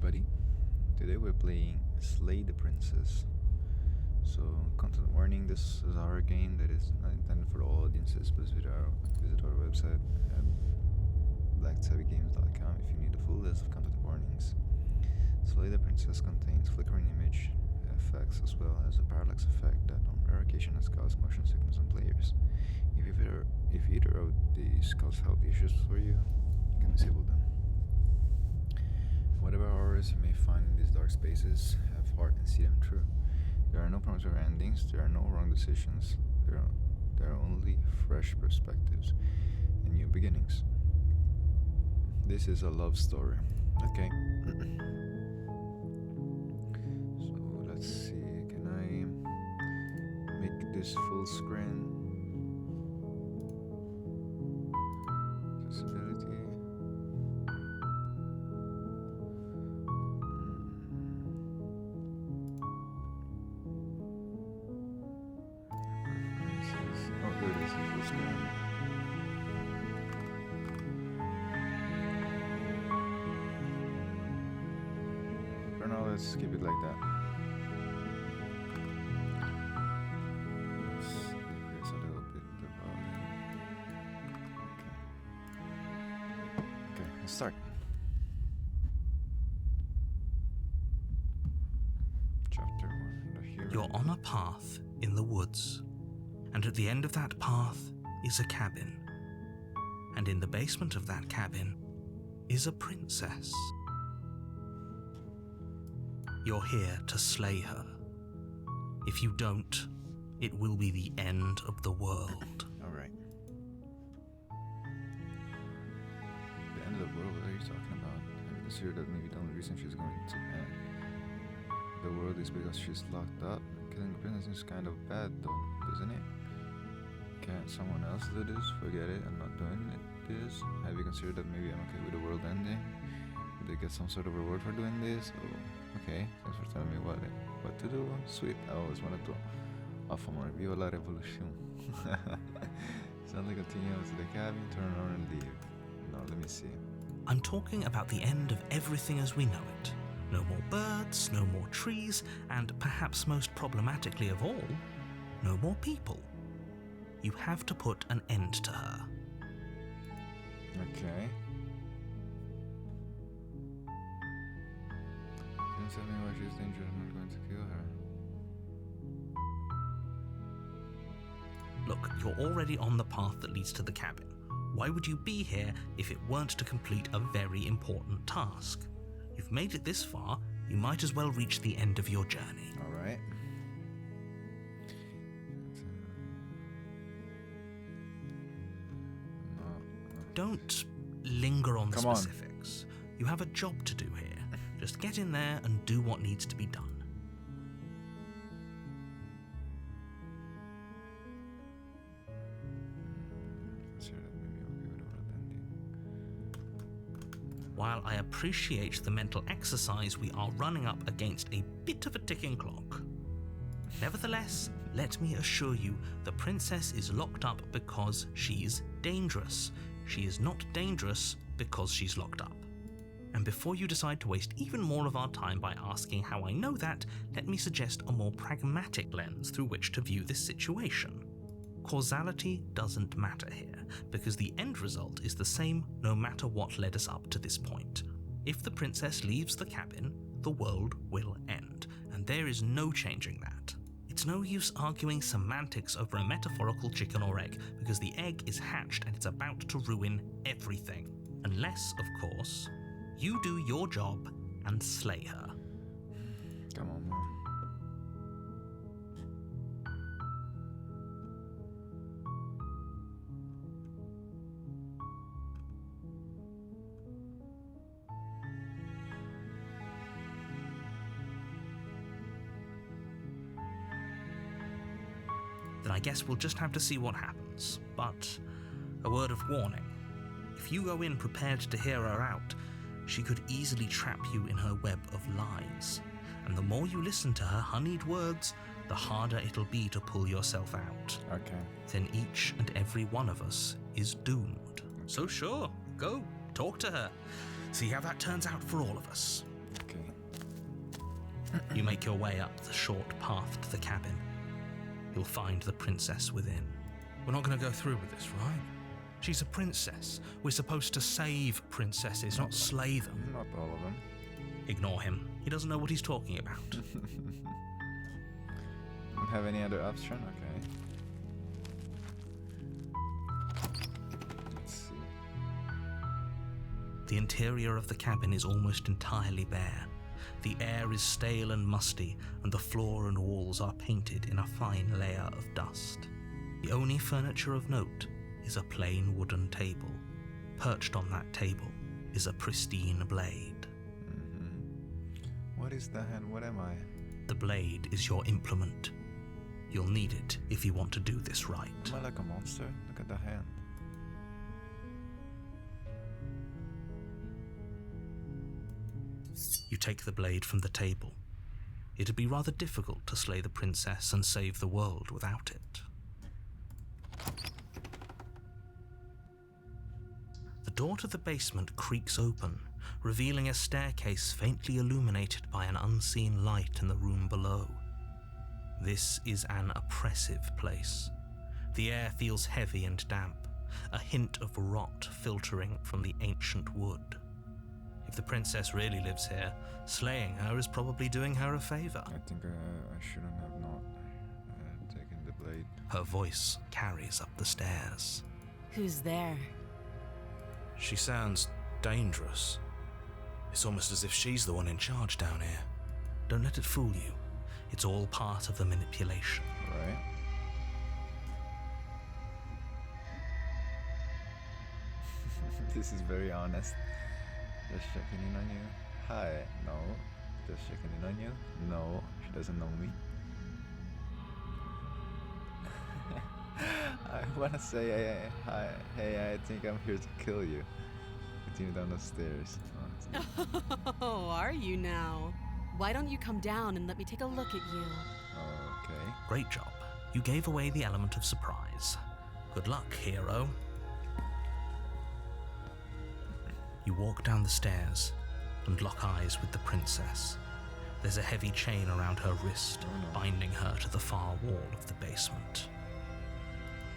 everybody. Today we're playing Slay the Princess. So, content warning, this is our game that is not intended for all audiences. Please visit our website at blacktabbygames.com if you need a full list of content warnings. Slay the Princess contains flickering image effects as well as a parallax effect that on rare occasion has caused motion sickness on players. If either of these cause health issues for you, you can disable them. Whatever horrors you may find in these dark spaces, have heart and see them through. There are no promissory endings, there are no wrong decisions, there are only fresh perspectives and new beginnings. This is a love story, okay? So let's see, can I make this full screen? Accessibility. For now, let's keep it like that. Let's decrease a little bit the volume. Okay, let's start. Chapter 1, the hero. You're on a path in the woods, and at the end of that path is a cabin. And in the basement of that cabin is a princess. You're here to slay her. If you don't, it will be the end of the world. Alright. The end of the world, what are you talking about? Have you considered that maybe the only reason she's going to end the world is because she's locked up? Killing the princess is kind of bad though, isn't it? Can't someone else do this? Forget it, I'm not doing this. Have you considered that maybe I'm okay with the world ending? Did they get some sort of reward for doing this? Oh, okay, thanks for telling me what to do. Sweet, I always wanted to offer more. Viva la revolution. Suddenly continue to the cabin, turn around and leave. No, let me see. I'm talking about the end of everything as we know it. No more birds, no more trees, and perhaps most problematically of all, no more people. You have to put an end to her. Okay. Don't tell me why she's dangerous. I'm not going to kill her. Look, you're already on the path that leads to the cabin. Why would you be here if it weren't to complete a very important task? You've made it this far, you might as well reach the end of your journey. Alright. Don't linger on the Come on. specifics. You have a job to do here. Just get in there and do what needs to be done. While I appreciate the mental exercise, we are running up against a bit of a ticking clock. Nevertheless, let me assure you, the princess is locked up because she's dangerous. She is not dangerous because she's locked up. And before you decide to waste even more of our time by asking how I know that, let me suggest a more pragmatic lens through which to view this situation. Causality doesn't matter here, because the end result is the same no matter what led us up to this point. If the princess leaves the cabin, the world will end, and there is no changing that. It's no use arguing semantics over a metaphorical chicken or egg, because the egg is hatched and it's about to ruin everything. Unless, of course, you do your job and slay her. Come on, man. Then I guess we'll just have to see what happens. But a word of warning. If you go in prepared to hear her out, she could easily trap you in her web of lies. And the more you listen to her honeyed words, the harder it'll be to pull yourself out. Okay. Then each and every one of us is doomed. So sure, go, talk to her. See how that turns out for all of us. Okay. You make your way up the short path to the cabin. You'll find the princess within. We're not going to go through with this, right? She's a princess. We're supposed to save princesses, not slay them. Not all of them. Ignore him. He doesn't know what he's talking about. Don't have any other option? Okay. Let's see. The interior of the cabin is almost entirely bare. The air is stale and musty, and the floor and walls are painted in a fine layer of dust. The only furniture of note is a plain wooden table. Perched on that table is a pristine blade. What is the hand? What am I? The blade is your implement. You'll need it if you want to do this right. Am I like a monster? Look at the hand. You take the blade from the table. It'd be rather difficult to slay the princess and save the world without it. The door to the basement creaks open, revealing a staircase faintly illuminated by an unseen light in the room below. This is an oppressive place. The air feels heavy and damp, a hint of rot filtering from the ancient wood. If the princess really lives here, slaying her is probably doing her a favor. I think I shouldn't have not taken the blade. Her voice carries up the stairs. Who's there? She sounds dangerous. It's almost as if she's the one in charge down here. Don't let it fool you. It's all part of the manipulation. Right. This is very honest. Just checking in on you. Hi. No. Just checking in on you. No. She doesn't know me. I wanna say hi. Hey, I think I'm here to kill you. Continue down the stairs. Oh, are you now? Why don't you come down and let me take a look at you? Okay. Great job. You gave away the element of surprise. Good luck, hero. You walk down the stairs and lock eyes with the princess. There's a heavy chain around her wrist, binding her to the far wall of the basement.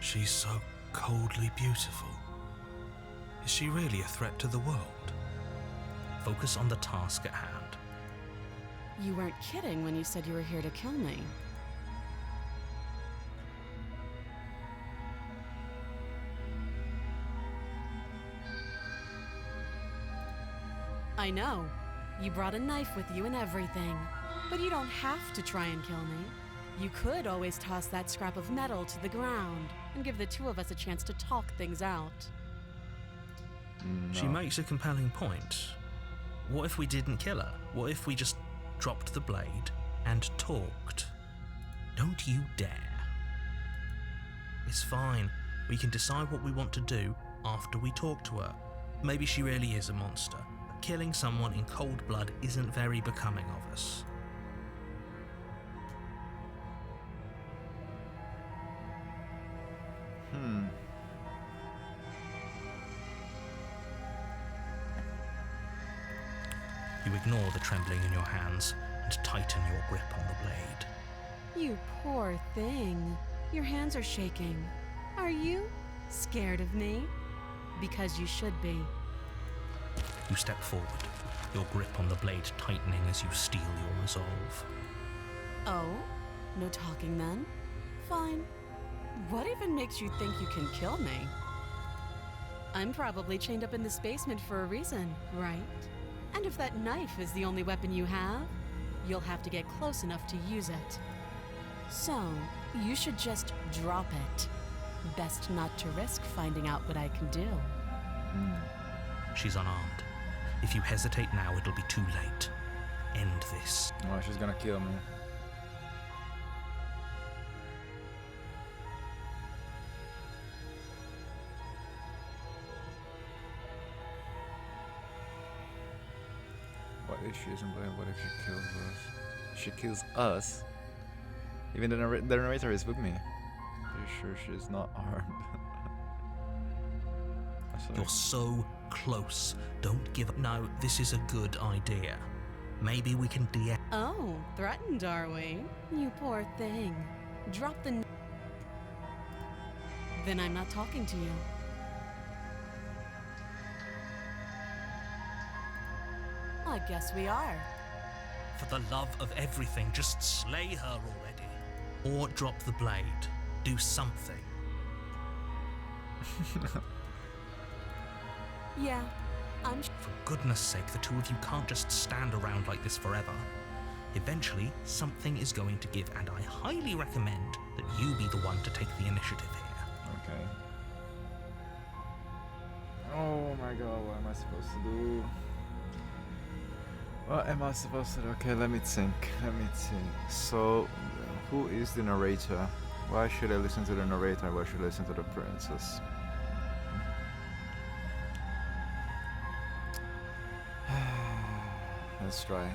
She's so coldly beautiful. Is she really a threat to the world? Focus on the task at hand. You weren't kidding when you said you were here to kill me. I know. You brought a knife with you and everything. But you don't have to try and kill me. You could always toss that scrap of metal to the ground and give the two of us a chance to talk things out. No. She makes a compelling point. What if we didn't kill her? What if we just dropped the blade and talked? Don't you dare. It's fine. We can decide what we want to do after we talk to her. Maybe she really is a monster. But killing someone in cold blood isn't very becoming of us. You ignore the trembling in your hands and tighten your grip on the blade. You poor thing. Your hands are shaking. Are you scared of me? Because you should be. You step forward, your grip on the blade tightening as you steel your resolve. Oh? No talking then? Fine. What even makes you think you can kill me? I'm probably chained up in this basement for a reason, right? And if that knife is the only weapon you have, you'll have to get close enough to use it. So, you should just drop it. Best not to risk finding out what I can do. She's unarmed. If you hesitate now, it'll be too late. End this. Oh, she's gonna kill me. What if she isn't blind? What if she kills us? She kills us? Even the narrator is with me. Pretty sure she's not armed. You're so close. Don't give up. No, this is a good idea. Maybe we can Oh, threatened, are we? You poor thing. Drop the... Then I'm not talking to you. I guess we are. For the love of everything, just slay her already. Or drop the blade. Do something. Yeah, I'm... For goodness sake, the two of you can't just stand around like this forever. Eventually, something is going to give, and I highly recommend that you be the one to take the initiative here. Okay. Oh my god, what am I supposed to do? What am I supposed to do? Okay, let me think. So, who is the narrator? Why should I listen to the narrator? Why should I listen to the princess? Let's try.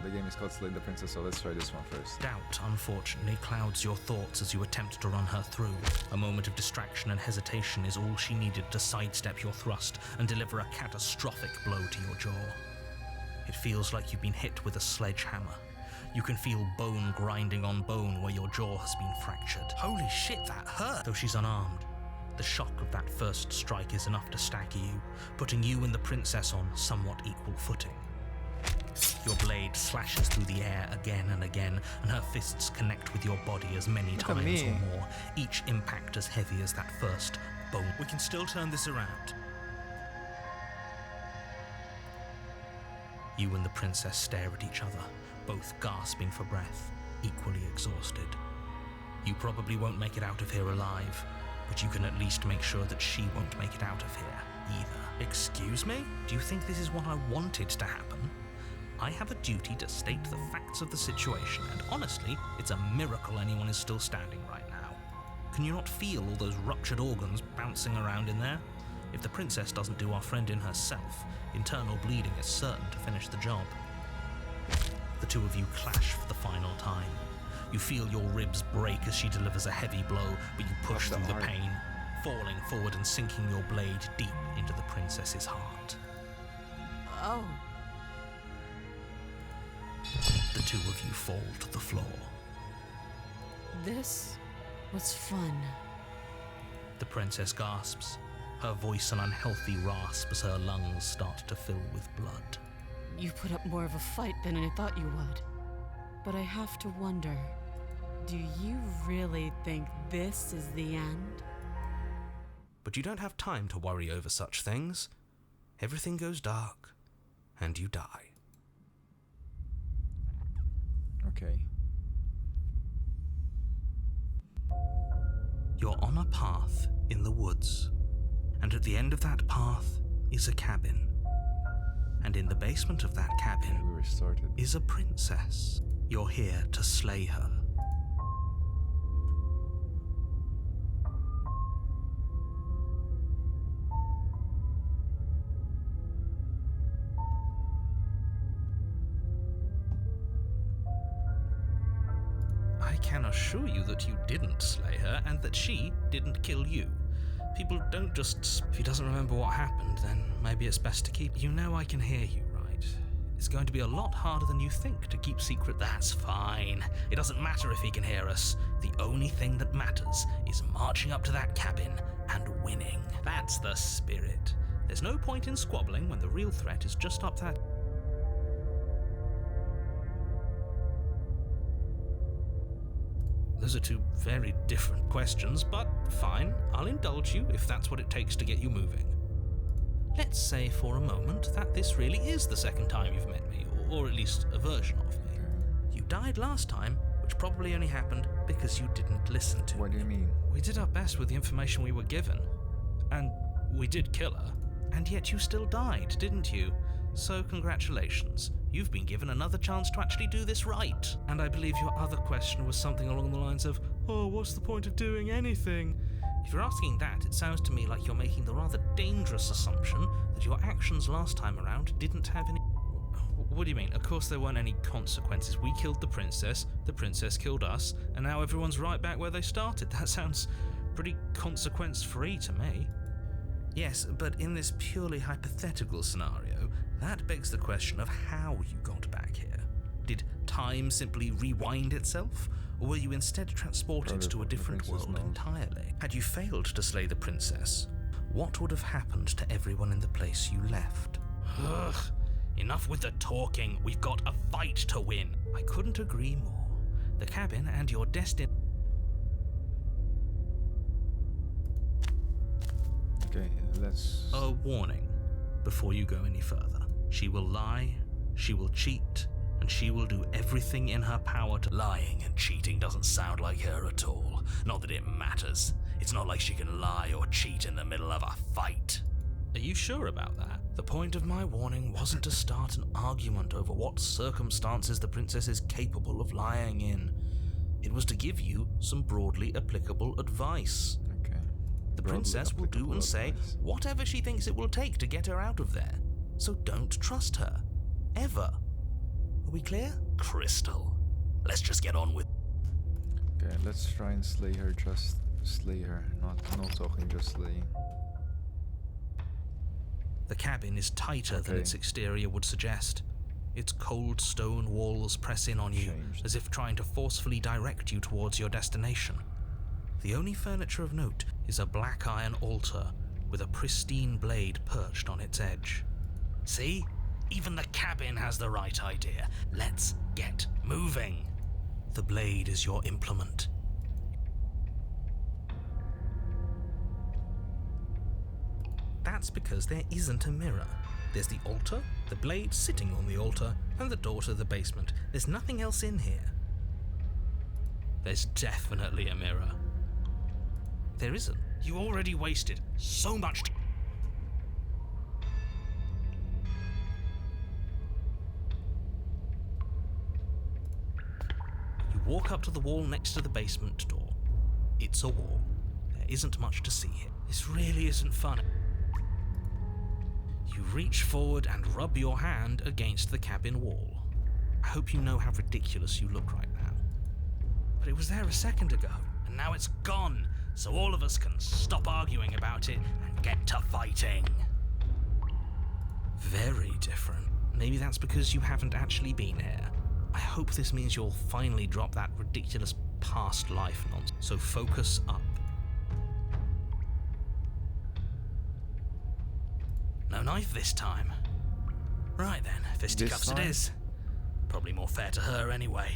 The game is called Slay the Princess, so let's try this one first. Doubt, unfortunately, clouds your thoughts as you attempt to run her through. A moment of distraction and hesitation is all she needed to sidestep your thrust and deliver a catastrophic blow to your jaw. It feels like you've been hit with a sledgehammer. You can feel bone grinding on bone where your jaw has been fractured. Holy shit, that hurt! Though she's unarmed, the shock of that first strike is enough to stagger you, putting you and the princess on somewhat equal footing. Your blade slashes through the air again and again, and her fists connect with your body as many times or more, each impact as heavy as that first bone. We can still turn this around. You and the princess stare at each other, both gasping for breath, equally exhausted. You probably won't make it out of here alive, but you can at least make sure that she won't make it out of here either. Excuse me? Do you think this is what I wanted to happen? I have a duty to state the facts of the situation, and honestly, it's a miracle anyone is still standing right now. Can you not feel all those ruptured organs bouncing around in there? If the princess doesn't do our friend in herself, internal bleeding is certain to finish the job. The two of you clash for the final time. You feel your ribs break as she delivers a heavy blow, but you push through the pain, falling forward and sinking your blade deep into the princess's heart. Oh. The two of you fall to the floor. This was fun. The princess gasps, her voice an unhealthy rasp as her lungs start to fill with blood. You put up more of a fight than I thought you would. But I have to wonder, do you really think this is the end? But you don't have time to worry over such things. Everything goes dark, and you die. Okay. You're on a path in the woods, and at the end of that path is a cabin. And in the basement of that cabin We restarted. is a princess. You're here to slay her. I can assure you that you didn't slay her and that she didn't kill you. People don't just... If he doesn't remember what happened, then maybe it's best to keep... You know I can hear you, right? It's going to be a lot harder than you think to keep secret. That's fine. It doesn't matter if he can hear us. The only thing that matters is marching up to that cabin and winning. That's the spirit. There's no point in squabbling when the real threat is just up that... Those are two very different questions, but fine, I'll indulge you if that's what it takes to get you moving. Let's say for a moment that this really is the second time you've met me, or at least a version of me. You died last time, which probably only happened because you didn't listen to me. What do you mean? We did our best with the information we were given, and we did kill her, and yet you still died, didn't you? So congratulations, you've been given another chance to actually do this right. And I believe your other question was something along the lines of, oh, what's the point of doing anything? If you're asking that, it sounds to me like you're making the rather dangerous assumption that your actions last time around didn't have any... What do you mean? Of course there weren't any consequences. We killed the princess killed us, and now everyone's right back where they started. That sounds pretty consequence-free to me. Yes, but in this purely hypothetical scenario, that begs the question of how you got back here. Did time simply rewind itself, or were you instead transported Probably to a the different princess world knows. entirely? Had you failed to slay the princess, what would have happened to everyone in the place you left? Ugh, enough with the talking. We've got a fight to win. I couldn't agree more. The cabin and your destiny. Okay, let's. A warning before you go any further. She will lie, she will cheat, and she will do everything in her power to. Lying and cheating doesn't sound like her at all. Not that it matters. It's not like she can lie or cheat in the middle of a fight. Are you sure about that? The point of my warning wasn't to start an argument over what circumstances the princess is capable of lying in. It was to give you some broadly applicable advice. Okay. The Broadly princess will do applicable and say advice. whatever she thinks it will take to get her out of there. So don't trust her. Ever. Are we clear? Crystal. Let's just get on with. Okay, let's try and slay her. Just slay her. Not talking, just slaying. The cabin is tighter than Okay. its exterior would suggest. Its cold stone walls press in on you, Changed. as if trying to forcefully direct you towards your destination. The only furniture of note is a black iron altar with a pristine blade perched on its edge. See? Even the cabin has the right idea. Let's get moving. The blade is your implement. That's because there isn't a mirror. There's the altar, the blade sitting on the altar, and the door to the basement. There's nothing else in here. There's definitely a mirror. There isn't. You already wasted so much time. You walk up to the wall next to the basement door. It's a wall. There isn't much to see here. This really isn't fun. You reach forward and rub your hand against the cabin wall. I hope you know how ridiculous you look right now. But it was there a second ago, and now it's gone, so all of us can stop arguing about it and get to fighting. Very different. Maybe that's because you haven't actually been here. I hope this means you'll finally drop that ridiculous past life nonsense. So focus up. No knife this time. Right then, fisticuffs it time? is. Probably more fair to her anyway.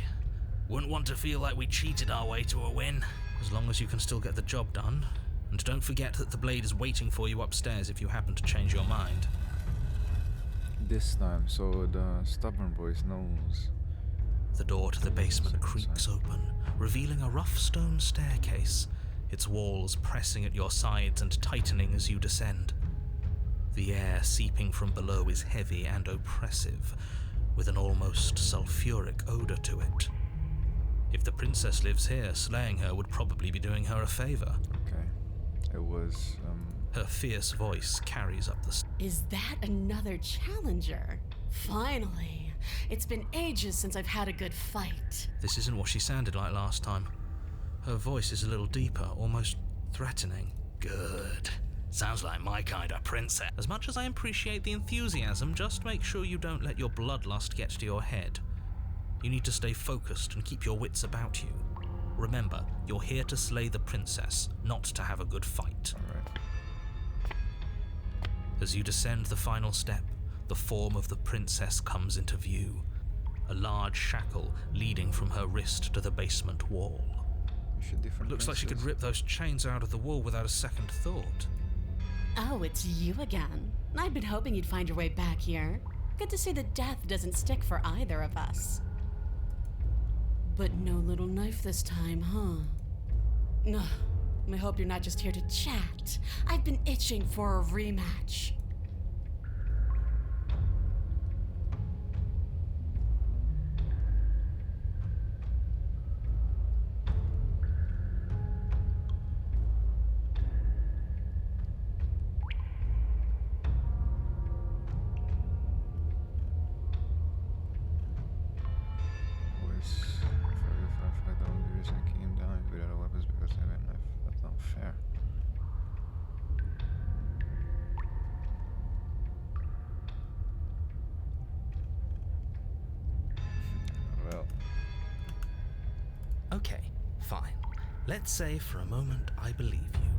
Wouldn't want to feel like we cheated our way to a win. As long as you can still get the job done. And don't forget that the blade is waiting for you upstairs if you happen to change your mind. This time, so the stubborn voice knows. The door to the basement Second creaks side. open, revealing a rough stone staircase, its walls pressing at your sides and tightening as you descend. The air seeping from below is heavy and oppressive, with an almost sulfuric odor to it. If the princess lives here, slaying her would probably be doing her a favor. Okay. It was, Her fierce voice carries up the Is that another challenger? Finally. It's been ages since I've had a good fight. This isn't what she sounded like last time. Her voice is a little deeper, almost threatening. Good. Sounds like my kind of princess. As much as I appreciate the enthusiasm, just make sure you don't let your bloodlust get to your head. You need to stay focused and keep your wits about you. Remember, you're here to slay the princess, not to have a good fight. alright. As you descend the final step, the form of the princess comes into view. A large shackle leading from her wrist to the basement wall. We should different Looks like she could princess. rip those chains out of the wall without a second thought. Oh, it's you again. I'd been hoping you'd find your way back here. Good to see that death doesn't stick for either of us. But no little knife this time, huh? No. I hope you're not just here to chat. I've been itching for a rematch. Was for the firefight, the only reason I came down without a weapon is because I have a knife. That's not fair. Okay, fine. Let's say for a moment I believe you.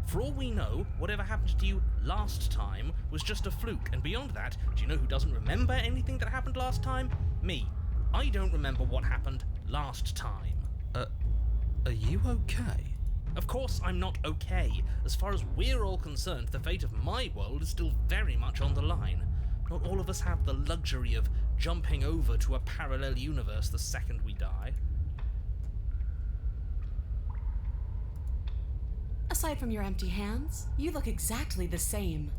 For all we know, whatever happened to you last time was just a fluke, and beyond that, do you know who doesn't remember anything that happened last time? Me. I don't remember what happened last time. Are you okay? Of course I'm not okay. As far as we're all concerned, the fate of my world is still very much on the line. Not all of us have the luxury of jumping over to a parallel universe the second we die. Aside from your empty hands, you look exactly the same.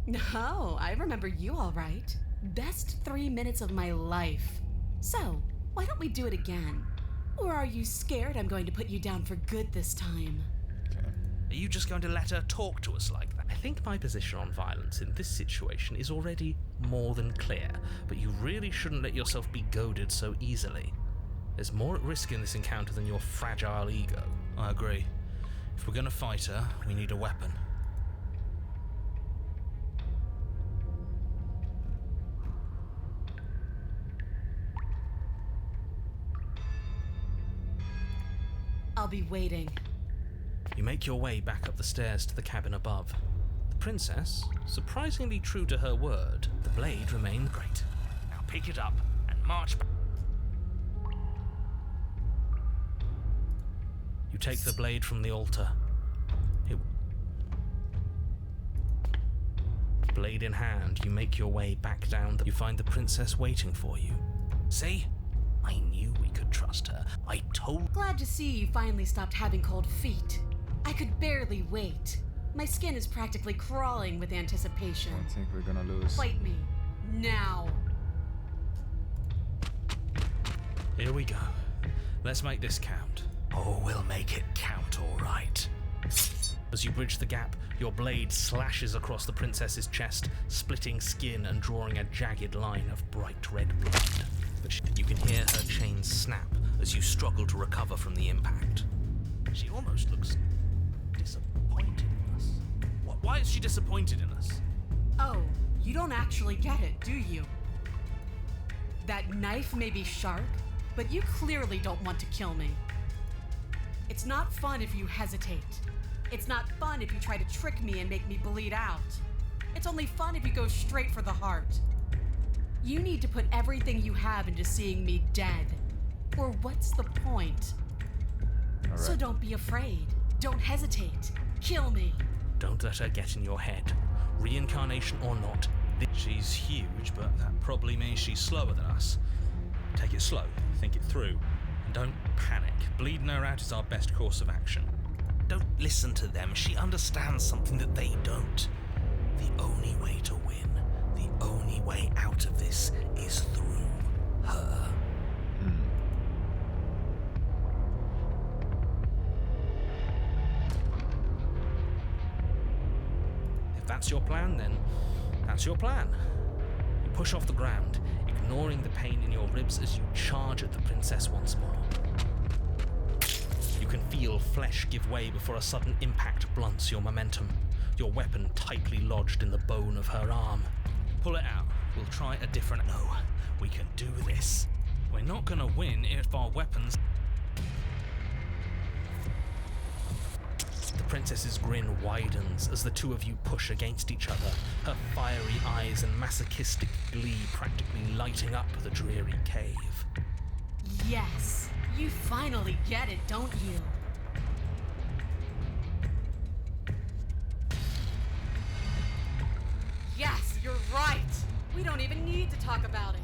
No, I remember you all right. Best 3 minutes of my life. So, why don't we do it again? Or are you scared I'm going to put you down for good this time? Okay. Are you just going to let her talk to us like that? I think my position on violence in this situation is already more than clear, but you really shouldn't let yourself be goaded so easily. There's more at risk in this encounter than your fragile ego. I agree. If we're gonna fight her, we need a weapon. I'll be waiting. You make your way back up the stairs to the cabin above. The princess, surprisingly true to her word, the blade remained great. Now pick it up and march back. You take the blade from the altar. Blade in hand, you make your way back down. You find the princess waiting for you. See? I knew we could trust her. I told... Glad to see you finally stopped having cold feet. I could barely wait. My skin is practically crawling with anticipation. I think we're gonna lose. Fight me. Now. Here we go. Let's make this count. Oh, we'll make it count, all right. As you bridge the gap, your blade slashes across the princess's chest, splitting skin and drawing a jagged line of bright red blood. But you can hear her chains snap as you struggle to recover from the impact. She almost looks disappointed in us. Why is she disappointed in us? Oh, you don't actually get it, do you? That knife may be sharp, but you clearly don't want to kill me. It's not fun if you hesitate. It's not fun if you try to trick me and make me bleed out. It's only fun if you go straight for the heart. You need to put everything you have into seeing me dead. Or what's the point? All right. So don't be afraid. Don't hesitate. Kill me. Don't let her get in your head. Reincarnation or not, She's huge, but that probably means she's slower than us. Take it slow, think it through, and don't panic. Bleeding her out is our best course of action. don't listen to them. She understands something that they don't. The only way to win, the only way out of this is through her. If that's your plan, then that's your plan. You push off the ground, ignoring the pain in your ribs as you charge at the princess once more. You can feel flesh give way before a sudden impact blunts your momentum, your weapon tightly lodged in the bone of her arm. Pull it out. We'll try a different... No, we can do this. We're not gonna win if our weapons... The princess's grin widens as the two of you push against each other, her fiery eyes and masochistic glee practically lighting up the dreary cave. Yes, you finally get it, don't you? Yes, you're right. We don't even need to talk about it.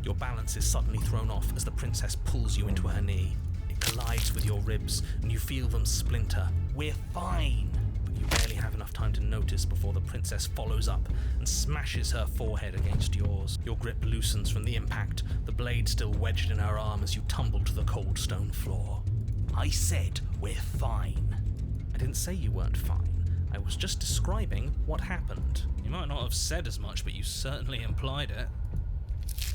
Your balance is suddenly thrown off as the princess pulls you into her knee. It collides with your ribs, and you feel them splinter. We're fine! But you barely have enough time to notice before the princess follows up and smashes her forehead against yours. Your grip loosens from the impact, the blade still wedged in her arm as you tumble to the cold stone floor. I said we're fine. I didn't say you weren't fine. I was just describing what happened. You might not have said as much, but you certainly implied it.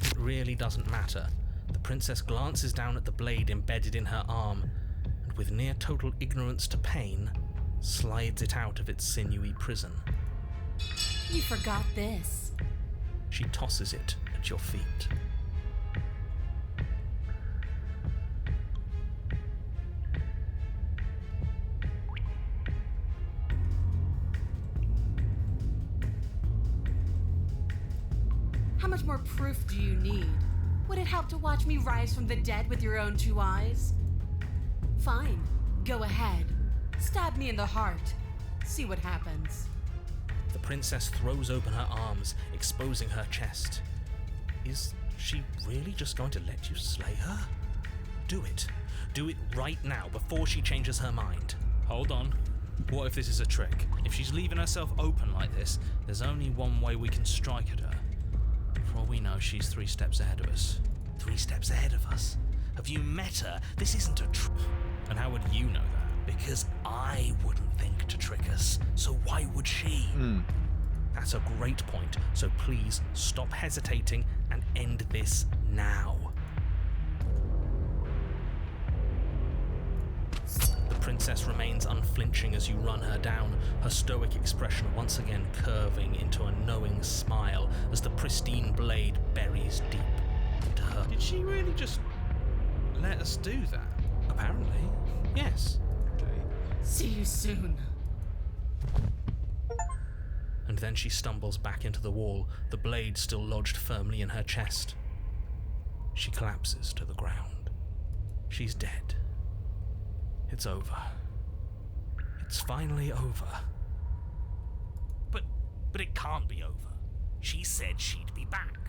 It really doesn't matter. The princess glances down at the blade embedded in her arm, and with near total ignorance to pain, slides it out of its sinewy prison. You forgot this. She tosses it at your feet. much more proof do you need? Would it help to watch me rise from the dead with your own 2 eyes? Fine, go ahead. Stab me in the heart. See what happens. The princess throws open her arms, exposing her chest. Is she really just going to let you slay her? Do it. Do it right now, before she changes her mind. Hold on. What if this is a trick? If she's leaving herself open like this, there's only one way we can strike at her. For all we know, she's 3 steps ahead of us. 3 steps ahead of us? Have you met her? This isn't a trick. And how would you know that? Because I wouldn't think to trick us, so why would she? That's a great point, so please stop hesitating and end this now. The princess remains unflinching as you run her down, her stoic expression once again curving into a knowing smile as the pristine blade buries deep into her. Did she really just let us do that? Apparently, yes. See you soon. And then she stumbles back into the wall, the blade still lodged firmly in her chest. She collapses to the ground. She's dead. It's over. It's finally over. But it can't be over. She said she'd be back.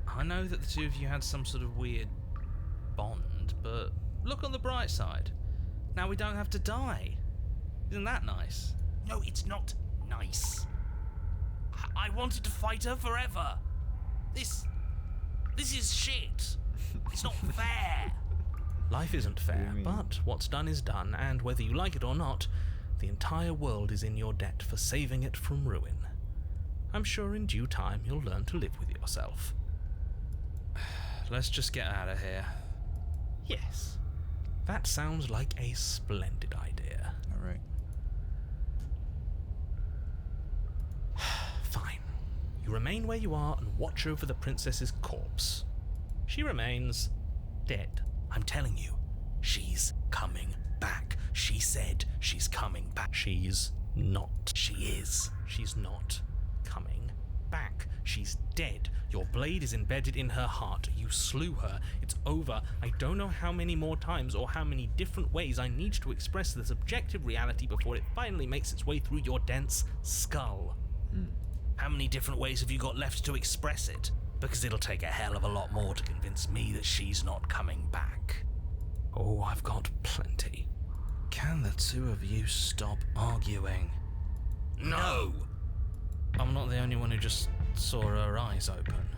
I know that the 2 of you had some sort of weird bond, but look on the bright side. Now we don't have to die. Isn't that nice? No, it's not nice. I wanted to fight her forever. This is shit. It's not fair. Life isn't fair, but what's done is done, and whether you like it or not, the entire world is in your debt for saving it from ruin. I'm sure in due time you'll learn to live with yourself. Let's just get out of here. Yes, that sounds like a splendid idea. All right. Fine. You remain where you are and watch over the princess's corpse. She remains dead. I'm telling you, she's coming back. She said she's coming back. She's not. She is. She's not coming back. She's dead. Your blade is embedded in her heart. You slew her. It's over. I don't know how many more times or how many different ways I need to express this objective reality before it finally makes its way through your dense skull. How many different ways have you got left to express it? Because it'll take a hell of a lot more to convince me that she's not coming back. Oh, I've got plenty. Can the 2 of you stop arguing? No! I'm not the only one who just saw her eyes open,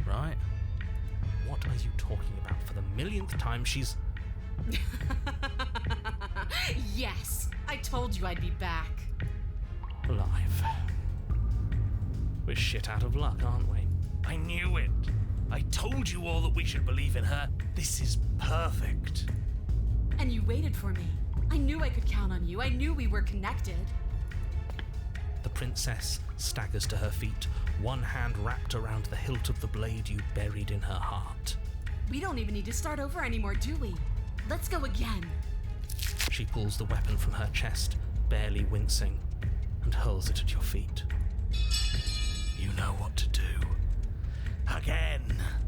right? What are you talking about? For the millionth time, she's... Yes, I told you I'd be back. alive. We're shit out of luck, aren't we? I knew it! I told you all that we should believe in her. This is perfect. And you waited for me. I knew I could count on you. I knew we were connected. The princess staggers to her feet, one hand wrapped around the hilt of the blade you buried in her heart. We don't even need to start over anymore, do we? Let's go again. She pulls the weapon from her chest, barely wincing, and hurls it at your feet. You know what to do. Again!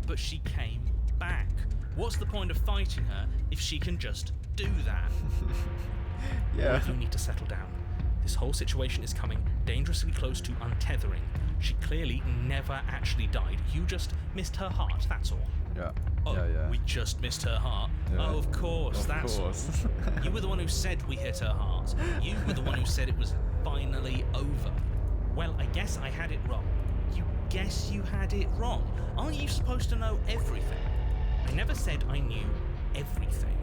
But she came back. What's the point of fighting her if she can just do that? Yeah. You need to settle down. This whole situation is coming dangerously close to untethering. She clearly never actually died. You just missed her heart, that's all. Yeah. Oh, yeah. we just missed her heart. Yeah. Oh, of course, Of that's course. all. You were the one who said we hit her heart. You were the one who said it was finally over. Well, I guess I had it wrong. You guess you had it wrong. Aren't you supposed to know everything? I never said I knew everything.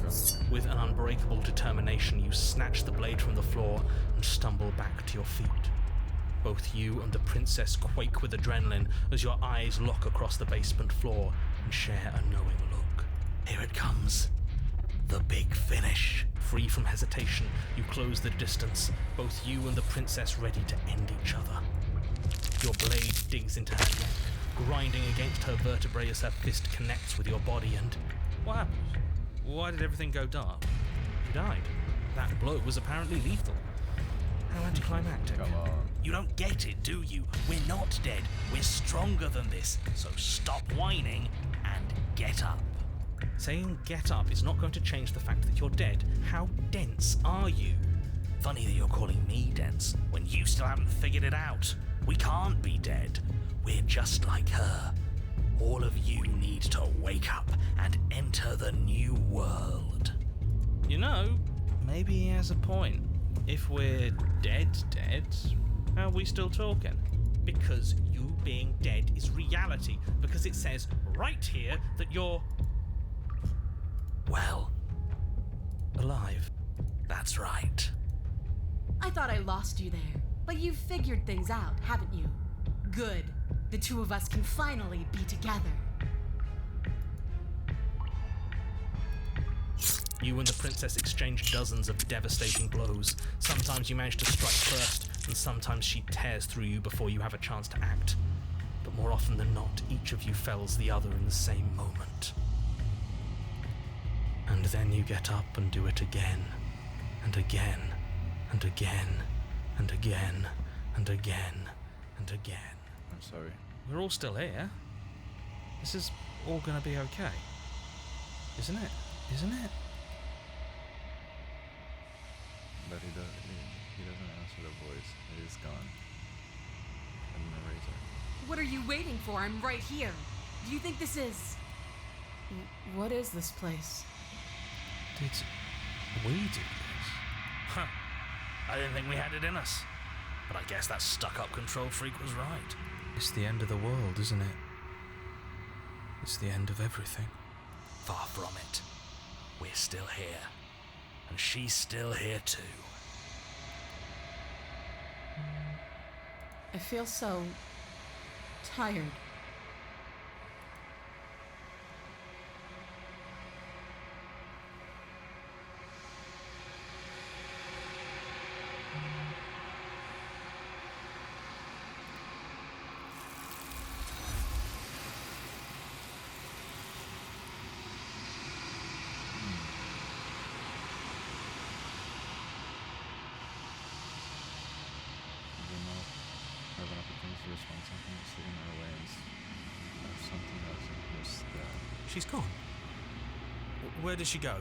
Let's go. With an unbreakable determination, you snatch the blade from the floor and stumble back to your feet. Both you and the princess quake with adrenaline as your eyes lock across the basement floor and share a knowing look. Here it comes. The big finish. Free from hesitation, you close the distance, both you and the princess ready to end each other. Your blade digs into her neck, grinding against her vertebrae as her fist connects with your body and... What happened? Why did everything go dark? You died. That blow was apparently lethal. How anticlimactic. Come on. You don't get it, do you? We're not dead. We're stronger than this. So stop whining and get up. Saying get up is not going to change the fact that you're dead. How dense are you? Funny that you're calling me dense when you still haven't figured it out. We can't be dead. We're just like her. All of you need to wake up and enter the new world. You know, maybe he has a point. If we're dead, how are we still talking? Because you being dead is reality. Because it says right here that you're Well, alive. that's right. I thought I lost you there, but you've figured things out, haven't you? Good. The two of us can finally be together. You and the princess exchange dozens of devastating blows. Sometimes you manage to strike first, and sometimes she tears through you before you have a chance to act. But more often than not, each of you fells the other in the same moment. And then you get up and do it again, and again, and again, and again, and again, and again. I'm sorry. We're all still here. This is all gonna be okay. Isn't it? Isn't it? But he doesn't answer the voice. It is gone. And the razor. What are you waiting for? I'm right here. Do you think this is... What is this place? Did we do this? Huh. I didn't think we had it in us. But I guess that stuck-up control freak was right. It's the end of the world, isn't it? It's the end of everything. Far from it. We're still here. And she's still here too. I feel so... tired. We not have an opportunity to respond to something that's sitting in our way and something else just She's gone. Where did she go?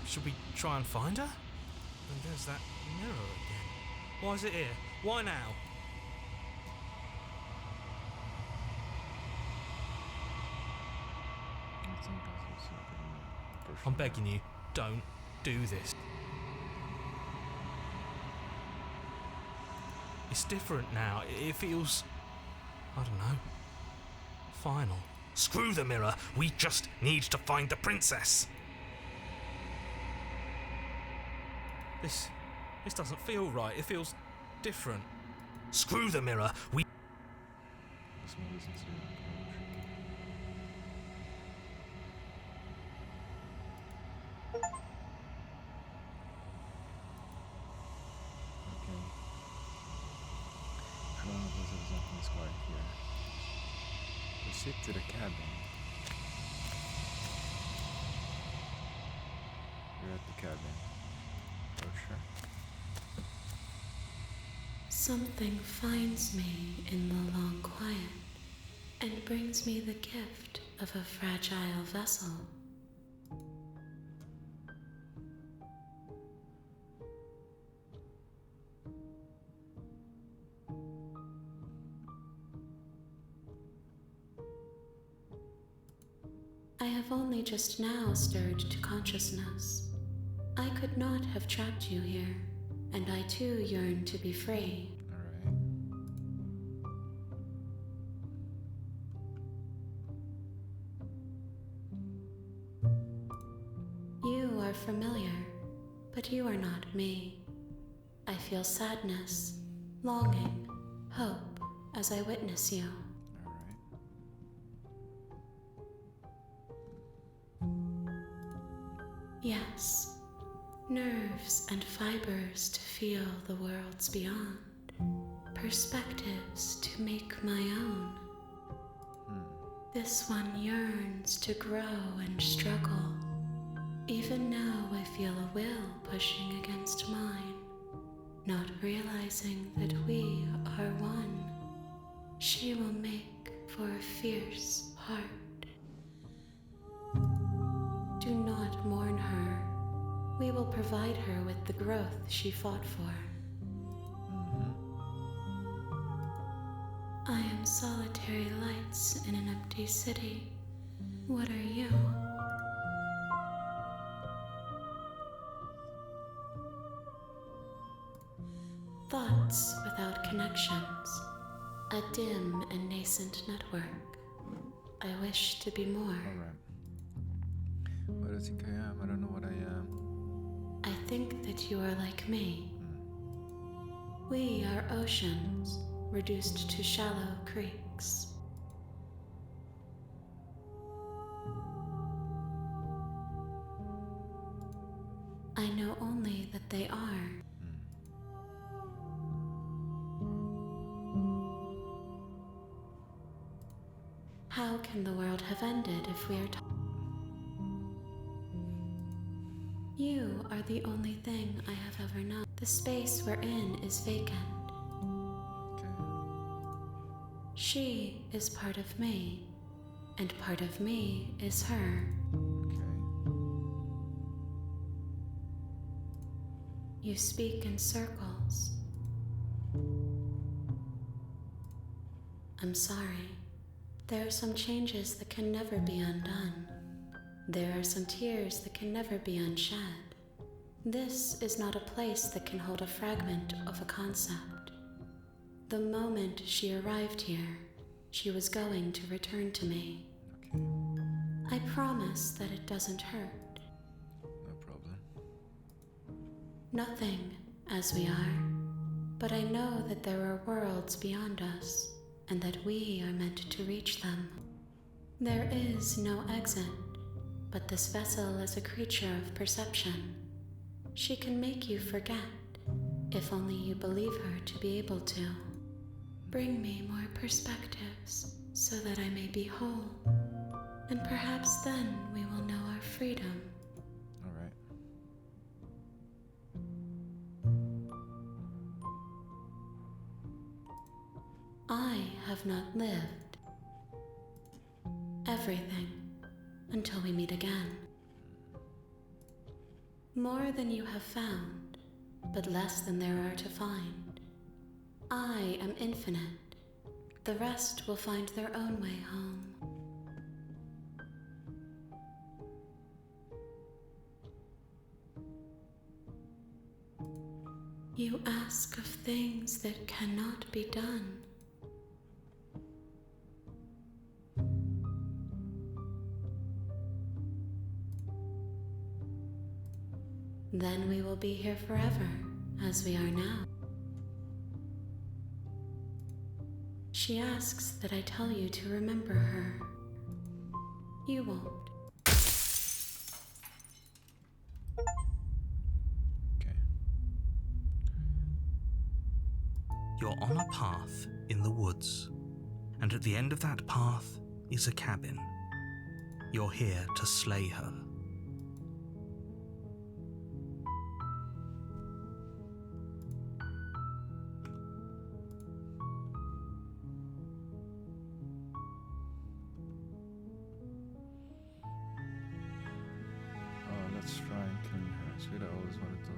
Should we try and find her? And there's that mirror again. Why is it here? Why now? I think that's also a I'm begging you, don't do this. It's different now. It feels... I don't know. Final. Screw the mirror. We just need to find the princess. This doesn't feel right. It feels different. Screw the mirror. We... Let's move this into poetry. Okay. I don't know if there's something square here. Proceed to the cabin. You're at the cabin. Oh, sure. Something finds me in the long quiet and brings me the gift of a fragile vessel. I have only just now stirred to consciousness. I could not have trapped you here, and I too yearn to be free. Alright. You are familiar, but you are not me. I feel sadness, longing, hope as I witness you. Alright. Yes, nerves and fibers to feel the worlds beyond, perspectives to make my own. This one yearns to grow and struggle, Even now I feel a will pushing against mine, not realizing that we are one. She will make for a fierce heart. Do not mourn her. We will provide her with the growth she fought for. I am solitary lights in an empty city. What are you? Thoughts without connections. A dim and nascent network. I wish to be more. Alright. What do I think I am? I don't know what I am. I think that you are like me. We are oceans, reduced to shallow creeks. I know only that they are. How can the world have ended if we are You are the only thing I have ever known. The space we're in is vacant. Okay. She is part of me, and part of me is her. Okay. You speak in circles. I'm sorry. There are some changes that can never be undone. There are some tears that can never be unshed. This is not a place that can hold a fragment of a concept. The moment she arrived here, she was going to return to me. Okay. I promise that it doesn't hurt. No problem. Nothing, as we are. But I know that there are worlds beyond us, and that we are meant to reach them. There is no exit, but this vessel is a creature of perception. She can make you forget, if only you believe her to be able to. Bring me more perspectives, so that I may be whole, and perhaps then we will know our freedom. Alright. I have not lived everything until we meet again. More than you have found, but less than there are to find. I am infinite. The rest will find their own way home. You ask of things that cannot be done. Then we will be here forever, as we are now. She asks that I tell you to remember her. You won't. Okay. You're on a path in the woods, and at the end of that path is a cabin. You're here to slay her. Let's try and killing her. That's what I always wanted to.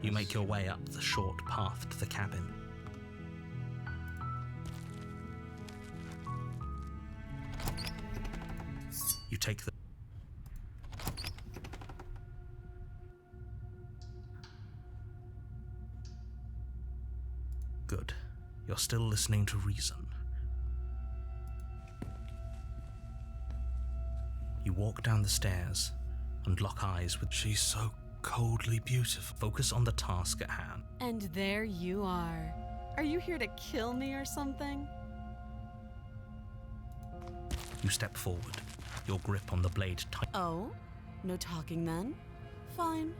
You make your way up the short path to the cabin. You take the... Good. You're still listening to reason. You walk down the stairs and lock eyes with... She's so coldly beautiful. Focus on the task at hand. And there you are. Are you here to kill me or something? You step forward, your grip on the blade tight. Oh? No talking then? Fine.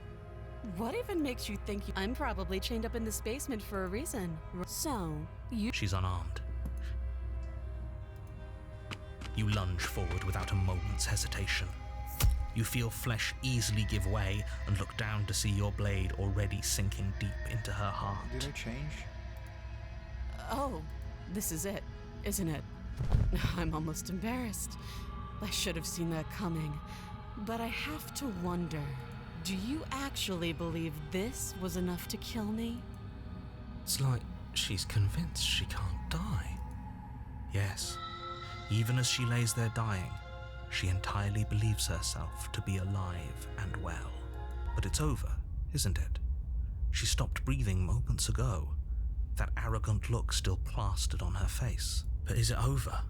What even makes you think I'm probably chained up in this basement for a reason. So, you... She's unarmed. You lunge forward without a moment's hesitation. You feel flesh easily give way and look down to see your blade already sinking deep into her heart. Did I change? Oh, this is it, isn't it? I'm almost embarrassed. I should have seen that coming. But I have to wonder, do you actually believe this was enough to kill me? It's like she's convinced she can't die. Yes, even as she lays there dying, she entirely believes herself to be alive and well. But it's over, isn't it? She stopped breathing moments ago, that arrogant look still plastered on her face. But is it over?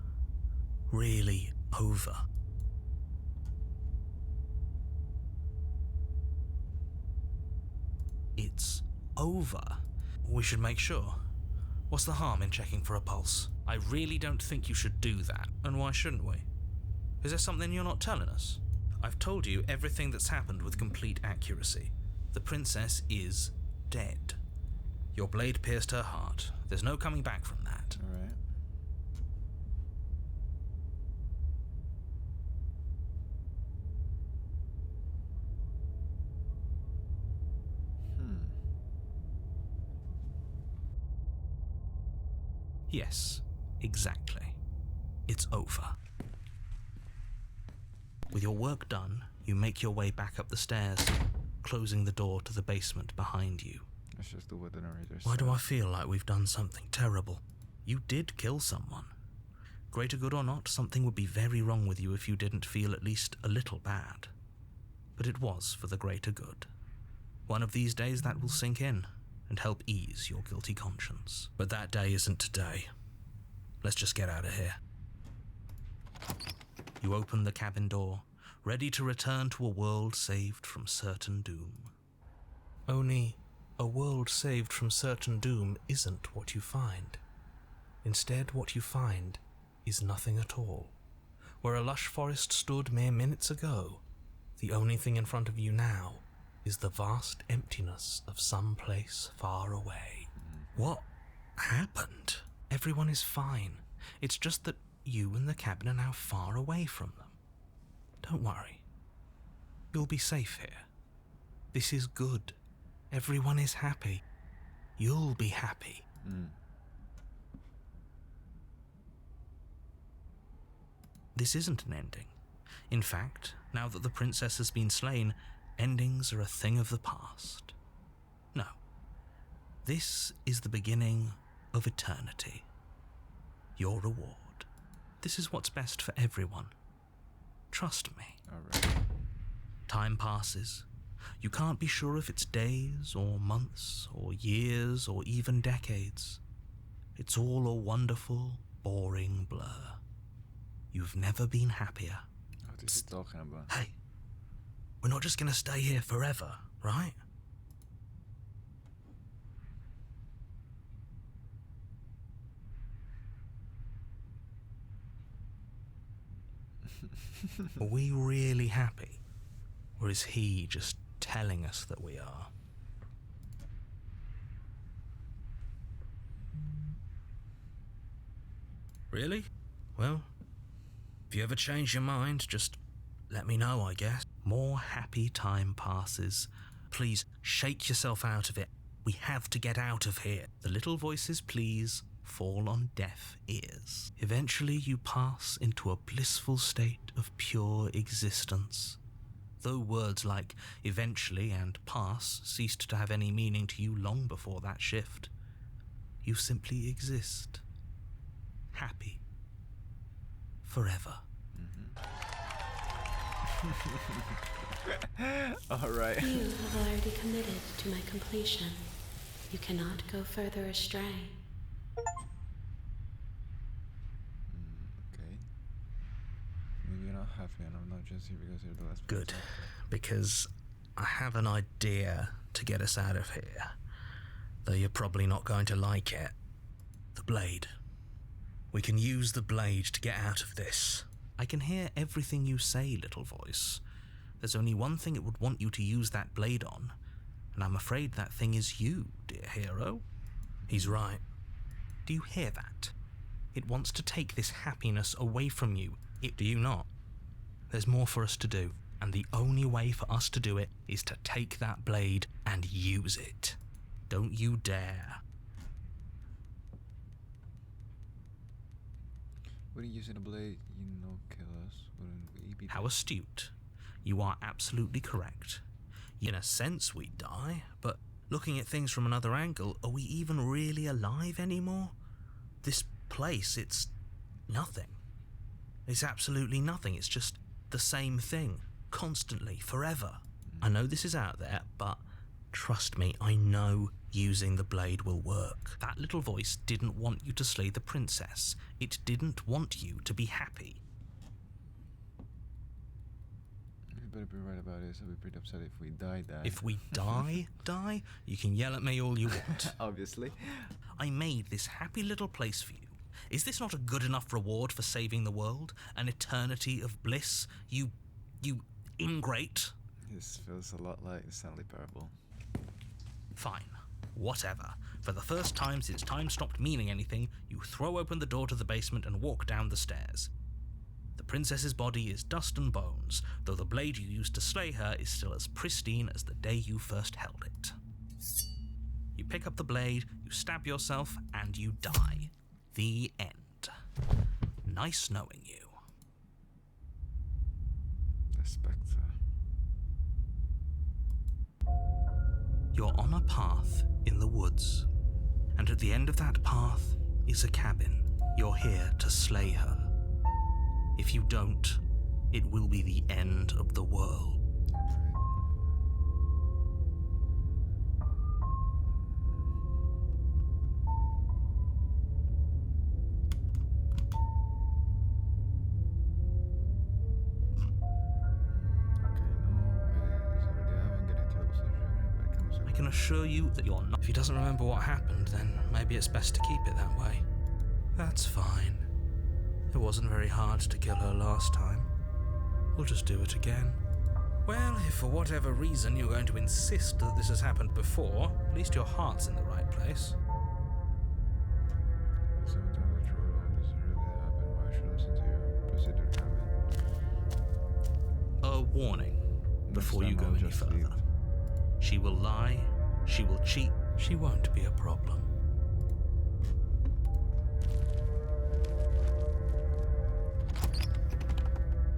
Really over? It's over. We should make sure. What's the harm in checking for a pulse? I really don't think you should do that. And why shouldn't we? Is there something you're not telling us? I've told you everything that's happened with complete accuracy. The princess is dead. Your blade pierced her heart. There's no coming back from that. Alright. Yes, exactly. It's over. With your work done, you make your way back up the stairs, closing the door to the basement behind you. Let's just do what the narrator Why do said. I feel like we've done something terrible? You did kill someone. Greater good or not, something would be very wrong with you if you didn't feel at least a little bad. But it was for the greater good. One of these days that will sink in and help ease your guilty conscience. But that day isn't today. Let's just get out of here. You open the cabin door, ready to return to a world saved from certain doom. Only a world saved from certain doom isn't what you find. Instead, what you find is nothing at all. Where a lush forest stood mere minutes ago, the only thing in front of you now is the vast emptiness of some place far away. What happened? Everyone is fine. It's just that you and the cabin are now far away from them. Don't worry. You'll be safe here. This is good. Everyone is happy. You'll be happy. This isn't an ending. In fact, now that the princess has been slain, endings are a thing of the past. No. This is the beginning of eternity. Your reward. This is what's best for everyone. Trust me. Alright. Time passes. You can't be sure if it's days or months or years or even decades. It's all a wonderful, boring blur. You've never been happier. Wat is dit toch hebben? Hey, we're not just gonna stay here forever, right? Are we really happy? Or is he just telling us that we are? Really? Well, if you ever change your mind, just let me know, I guess. More happy time passes. Please, shake yourself out of it. We have to get out of here. The little voices, please, fall on deaf ears. Eventually you pass into a blissful state of pure existence. Though words like eventually and pass ceased to have any meaning to you long before that shift, you simply exist. Happy. Forever. Alright. You have already committed to my completion. You cannot go further astray. Okay. Maybe you're not happy and I'm not just here because you're the last Good, person. because I have an idea to get us out of here, though you're probably not going to like it. The blade. We can use the blade to get out of this. I can hear everything you say, little voice. There's only one thing it would want you to use that blade on, and I'm afraid that thing is you, dear hero. He's right. Do you hear that? It wants to take this happiness away from you. Do you not? There's more for us to do, and the only way for us to do it is to take that blade and use it. Don't you dare. Wouldn't using a blade, kill us? Wouldn't we be... How astute. You are absolutely correct. In a sense, we die, but looking at things from another angle, are we even really alive anymore? This place, it's nothing. It's absolutely nothing. It's just the same thing, constantly, forever. I know this is out there, but trust me, I know using the blade will work. That little voice didn't want you to slay the princess. It didn't want you to be happy. You better be right about it, so I'll be pretty upset if we die. If we die, you can yell at me all you want. Obviously. I made this happy little place for you. Is this not a good enough reward for saving the world? An eternity of bliss? You ingrate? This feels a lot like the Stanley Parable. Fine. Whatever. For the first time since time stopped meaning anything, you throw open the door to the basement and walk down the stairs. The princess's body is dust and bones, though the blade you used to slay her is still as pristine as the day you first held it. You pick up the blade, you stab yourself, and you die. The end. Nice knowing you. The Spectre. You're on a path in the woods, and at the end of that path is a cabin. You're here to slay her. If you don't, it will be the end of the world. I can assure you that you're not. If he doesn't remember what happened, then maybe it's best to keep it that way. That's fine. It wasn't very hard to kill her last time. We'll just do it again. Well, if for whatever reason you're going to insist that this has happened before, at least your heart's in the right place. So tell the truth, all this really happened. Why should I listen to your procedure, Rabbit? A warning before you Next go time I'll any just further. leave. She will lie, she will cheat, she won't be a problem.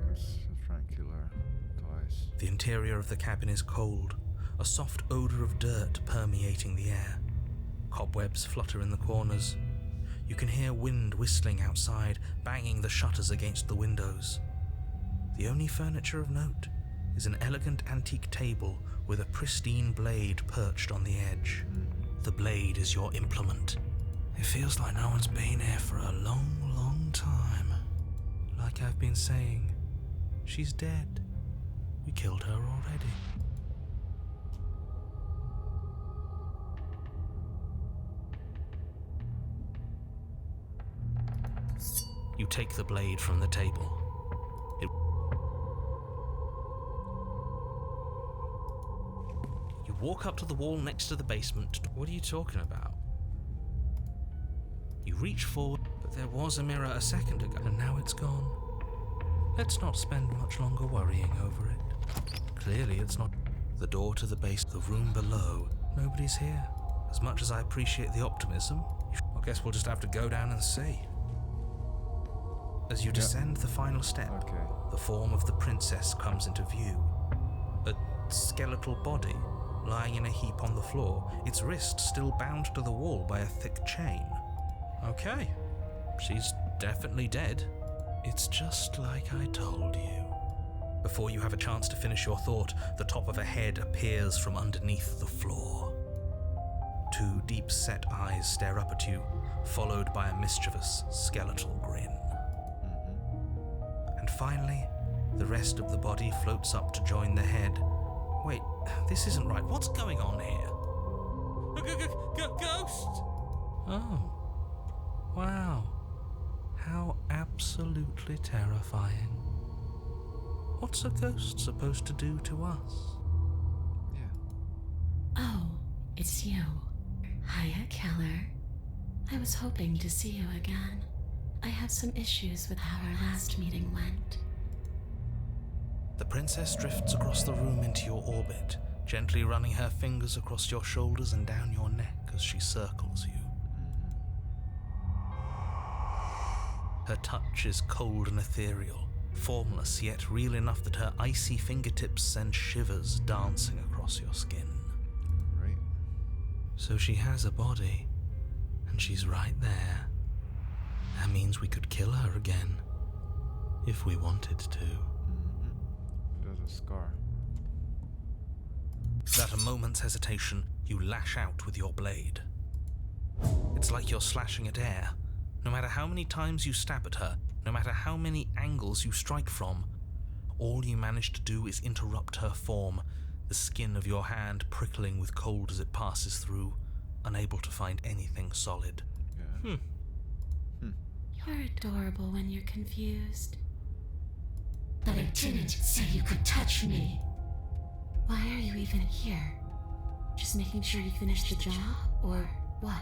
Let's try and kill her twice. The interior of the cabin is cold, a soft odor of dirt permeating the air. Cobwebs flutter in the corners. You can hear wind whistling outside, banging the shutters against the windows. The only furniture of note is an elegant antique table with a pristine blade perched on the edge. The blade is your implement. It feels like no one's been here for a long, long time. Like I've been saying, she's dead. We killed her already. You take the blade from the table. You walk up to the wall next to the basement. What are you talking about? You reach forward, but there was a mirror a second ago, and now it's gone. Let's not spend much longer worrying over it. Clearly it's not. The door to the base, the room below. Nobody's here. As much as I appreciate the optimism, I guess we'll just have to go down and see. As you descend the final step, Okay. the form of the princess comes into view. A skeletal body, lying in a heap on the floor, its wrist still bound to the wall by a thick chain. Okay, she's definitely dead. It's just like I told you. Before you have a chance to finish your thought, the top of a head appears from underneath the floor. Two deep-set eyes stare up at you, followed by a mischievous skeletal grin. And finally, the rest of the body floats up to join the head. Wait, this isn't right. What's going on here? Ghost! Oh. Wow. How absolutely terrifying. What's a ghost supposed to do to us? Yeah. Oh, it's you. Hiya, Keller. I was hoping to see you again. I have some issues with how our last meeting went. The princess drifts across the room into your orbit, gently running her fingers across your shoulders and down your neck as she circles you. Her touch is cold and ethereal, formless yet real enough that her icy fingertips send shivers dancing across your skin. Right. So she has a body, and she's right there. That means we could kill her again, if we wanted to. There's a scar. Without a moment's hesitation, you lash out with your blade. It's like you're slashing at air. No matter how many times you stab at her, no matter how many angles you strike from, all you manage to do is interrupt her form, the skin of your hand prickling with cold as it passes through, unable to find anything solid. Yeah. You're adorable when you're confused. But I didn't say you could touch me. Why are you even here? Just making sure you finish the job, or what?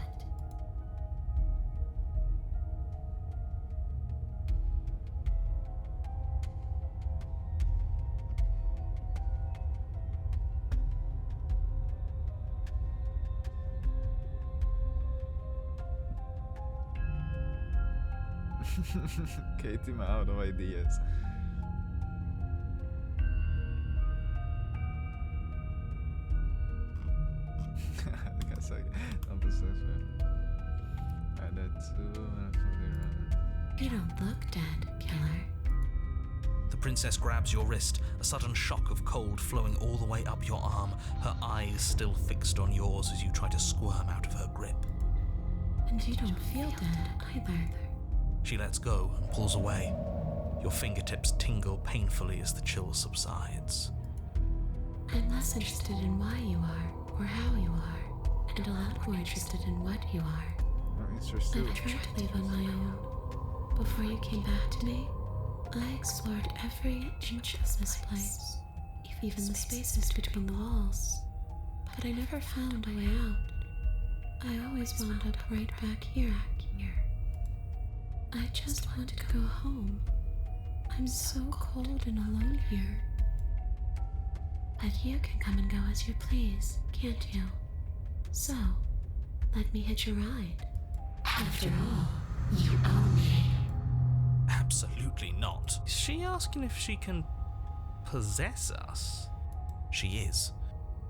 Katie, I'm out of ideas. I guess I'm possessed. I did too, and I'm totally running. You don't look dead, killer. The princess grabs your wrist, a sudden shock of cold flowing all the way up your arm, her eyes still fixed on yours as you try to squirm out of her grip. And you don't feel dead either. She lets go and pulls away. Your fingertips tingle painfully as the chill subsides. I'm less interested in why you are, or how you are, and a lot more interested in what you are. I'm interested. I tried to live on my own. Before you came back to me, I explored every inch of this place, even the spaces between the walls. But I never found a way out. I always wound up right back here. I just want to go home. I'm so cold and alone here. But you can come and go as you please, can't you? So, let me hitch a ride. After all, you own me. Absolutely not. Is she asking if she can possess us? She is.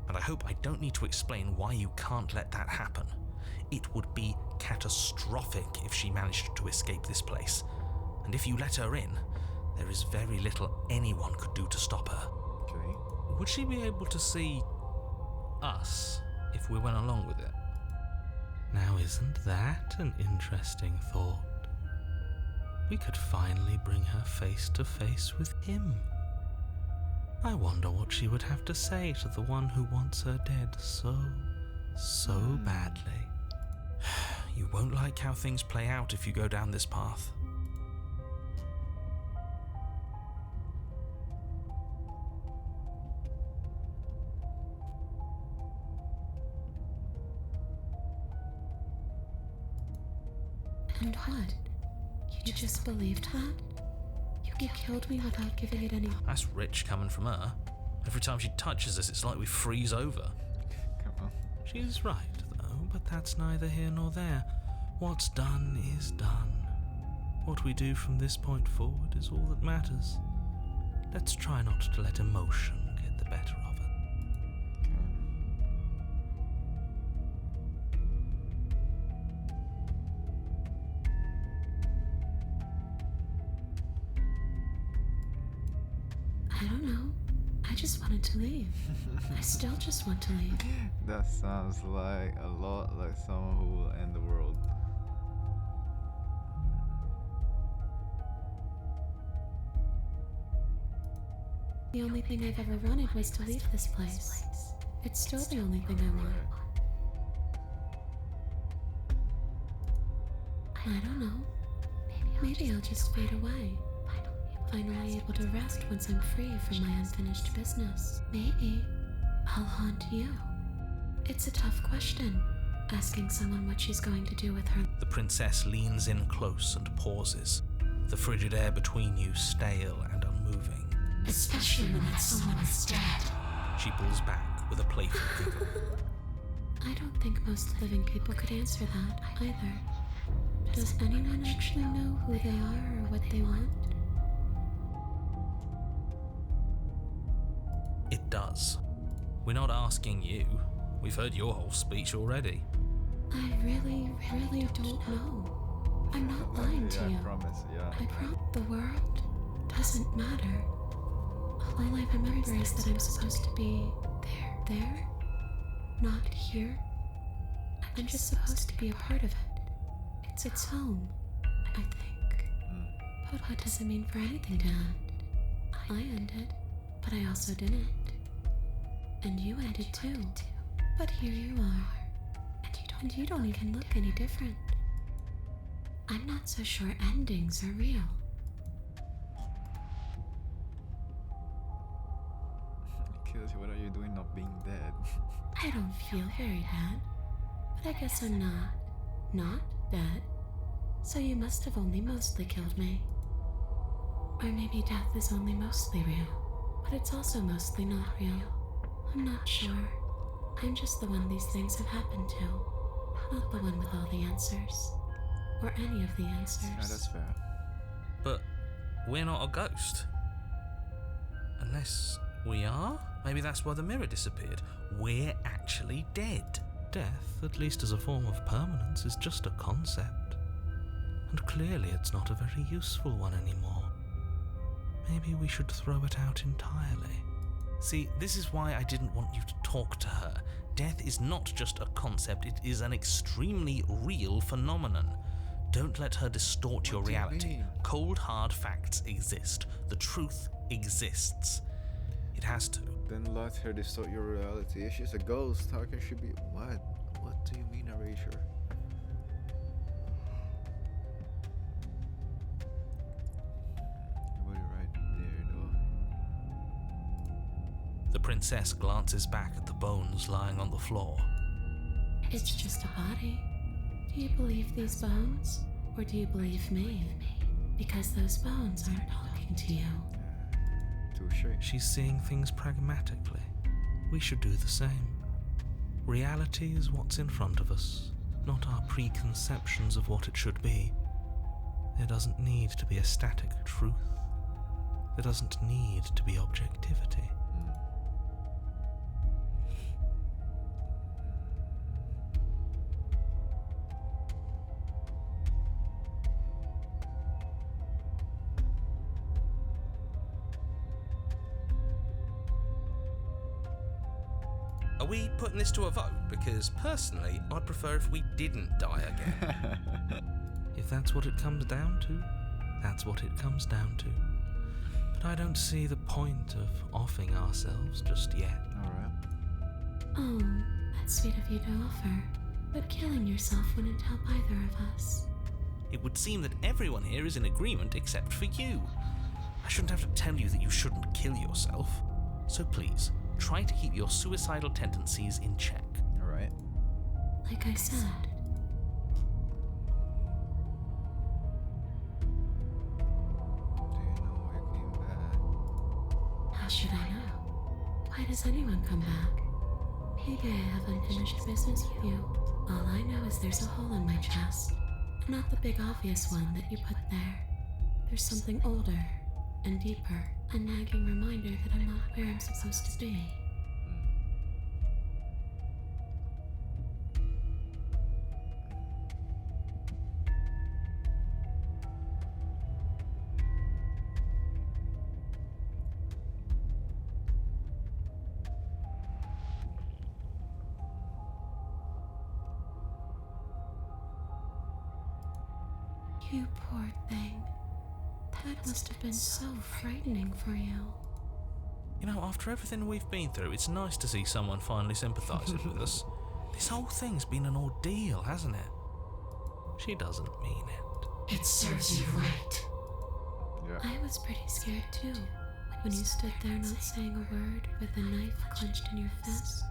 And I hope I don't need to explain why you can't let that happen. It would be catastrophic if she managed to escape this place. And if you let her in, there is very little anyone could do to stop her. Okay. Would she be able to see us if we went along with it? Now, isn't that an interesting thought? We could finally bring her face to face with him. I wonder what she would have to say to the one who wants her dead so badly. You won't like how things play out if you go down this path. And what? You just believed that? You killed me without giving it any... That's rich coming from her. Every time she touches us, it's like we freeze over. Come on. She's right, though, but that's neither here nor there. What's done is done. What we do from this point forward is all that matters. Let's try not to let emotion get the better of it. I don't know. I just wanted to leave. I still just want to leave. That sounds like a lot like someone who will end the world. The only thing I've ever wanted was to leave this place. It's still the only thing I want. I don't know. Maybe I'll just fade away. Finally able to rest once I'm free from my unfinished business. Maybe I'll haunt you. It's a tough question, asking someone what she's going to do with her The princess leans in close and pauses, the frigid air between you stale and unmoving. Especially when that someone is dead. She pulls back with a playful giggle. I don't think most living people could answer that either. Does anyone actually know who they are or what they want? It does. We're not asking you. We've heard your whole speech already. I really don't know. I'm not lying to you. I promise, yeah. The world doesn't matter. All I remember is that I'm supposed to be there, not here. I'm just supposed to be a part of it. It's home, I think. But what does it mean for anything to end? I ended, but I also didn't. And you ended too. But here you are. And you don't even look any different. I'm not so sure endings are real. Because what are you doing not being dead? I don't feel very bad. But I guess I'm not dead. So you must have only mostly killed me. Or maybe death is only mostly real, but it's also mostly not real. I'm not sure. I'm just the one these things have happened to, not the one with all the answers. Or any of the answers. Yeah, that's fair. But we're not a ghost. Unless we are? Maybe that's why the mirror disappeared. We're actually dead. Death, at least as a form of permanence, is just a concept. And clearly it's not a very useful one anymore. Maybe we should throw it out entirely. See, this is why I didn't want you to talk to her. Death is not just a concept, it is an extremely real phenomenon. Don't let her distort your reality. Cold, hard facts exist. The truth exists. It has to. Then let her distort your reality. If she's a ghost, how can she be... What? What do you mean, erasure? Nobody right there, though. The princess glances back at the bones lying on the floor. It's just a body. Do you believe these bones? Or do you believe me? Because those bones aren't talking to you. Touche. She's seeing things pragmatically. We should do the same. Reality is what's in front of us, not our preconceptions of what it should be. There doesn't need to be a static truth. There doesn't need to be objectivity. Are we putting this to a vote? Because personally, I'd prefer if we didn't die again. If that's what it comes down to, that's what it comes down to. But I don't see the point of offing ourselves just yet. Alright. Oh, that's sweet of you to offer. But killing yourself wouldn't help either of us. It would seem that everyone here is in agreement except for you. I shouldn't have to tell you that you shouldn't kill yourself. So please, try to keep your suicidal tendencies in check. Alright. Like I said, Do you know why you came back? how should I know? Why does anyone come back? Maybe I have unfinished business with you. All I know is there's a hole in my chest. Not the big obvious one that you put there. There's something older and deeper. A nagging reminder that I'm not where I'm supposed to be. You poor thing. That must have been so frightening for you. You know, after everything we've been through, it's nice to see someone finally sympathising with us. This whole thing's been an ordeal, hasn't it? She doesn't mean it. It serves you right. Yeah. I was pretty scared too, when you stood there not saying a word with a knife clenched in your fist.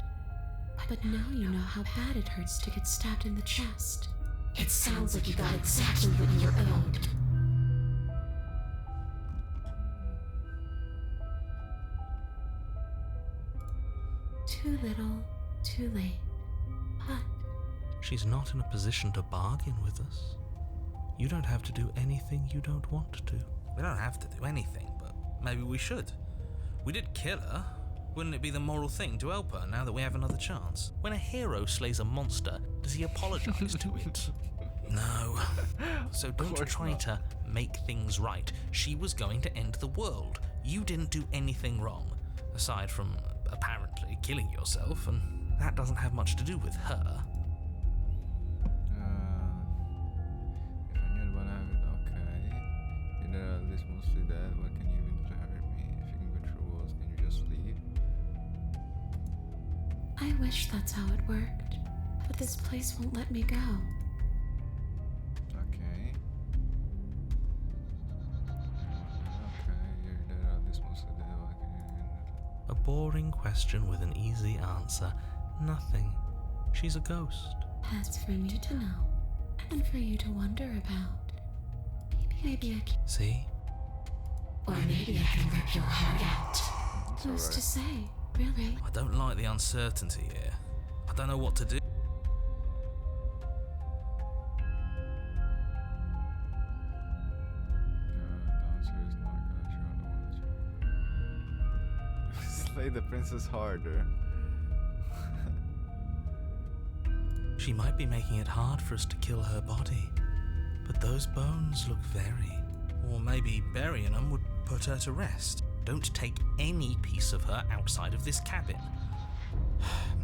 But now you know how bad it hurts to get stabbed in the chest. It sounds like you got exactly what you're owed. Too little, too late. But She's not in a position to bargain with us. You don't have to do anything you don't want to. We don't have to do anything, but maybe we should. We did kill her. Wouldn't it be the moral thing to help her now that we have another chance? When a hero slays a monster, does he apologize to it? No. So don't try to make things right. She was going to end the world. You didn't do anything wrong, aside from apparently killing yourself, and that doesn't have much to do with her. If I knew what happened, okay. You're at least mostly dead. What can you even do to hurt me? If you can control walls, can you just leave? I wish that's how it worked. But this place won't let me go. Okay. Okay, you're dead. At least mostly dead. What can you even do? A boring question with an easy answer. Nothing. She's a ghost. That's for me to know. And for you to wonder about. Maybe I can. See? Or maybe I can rip your heart out. It's Who's to alright. say? Really? I don't like the uncertainty here. I don't know what to do. The answer is not gonna show the Slay the princess harder. She might be making it hard for us to kill her body. But those bones look very... Or maybe burying them would put her to rest. Don't take any piece of her outside of this cabin.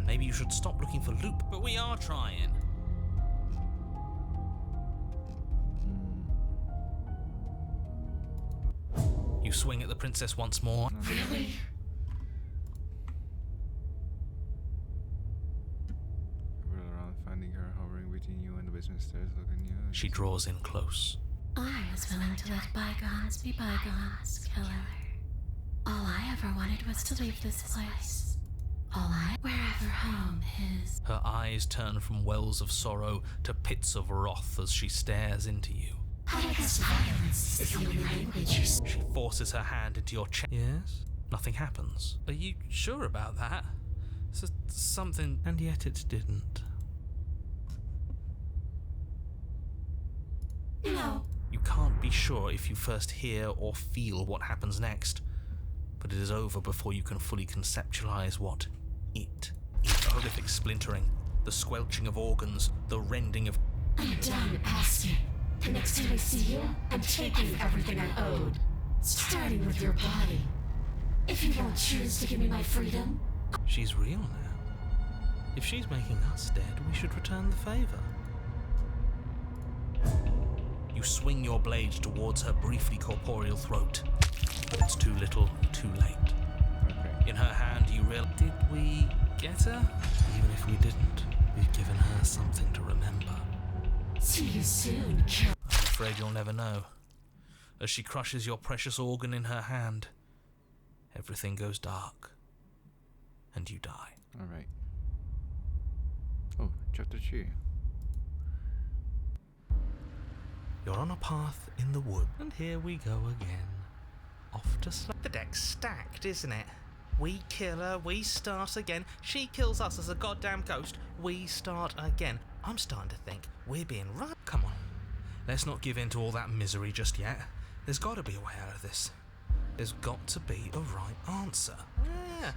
Maybe you should stop looking for loot, but we are trying. You swing at the princess once more. Really? I whirl around, finding her hovering between you and the basement stairs, looking you. She draws in close. I was willing to let bygones be bygones, killer. All I ever wanted was to leave this place. Wherever home is. Her eyes turn from wells of sorrow to pits of wrath as she stares into you. I guess violence is the only language you She forces her hand into your chest. Yes? Nothing happens. Are you sure about that? Something... And yet it didn't. No. You can't be sure if you first hear or feel what happens next, but it is over before you can fully conceptualize what it is. The horrific splintering, the squelching of organs, the rending of... I'm done asking. The next time I see you, I'm taking everything I owed. Starting with your body. If you won't choose to give me my freedom, She's real now. If she's making us dead, we should return the favor. You swing your blade towards her briefly corporeal throat, but it's too little, too late. Okay. In her hand, you realize... Did we get her? Even if we didn't, we've given her something to remember. see you soon, kill. I'm afraid you'll never know. As she crushes your precious organ in her hand, everything goes dark, and you die. Alright. Oh, chapter 2. You're on a path in the wood, and here we go again. Off to The deck's stacked, isn't it? We kill her, we start again. She kills us as a goddamn ghost, we start again. I'm starting to think we're being run. Come on, let's not give in to all that misery just yet. There's got to be a way out of this. There's got to be a right answer. Yeah.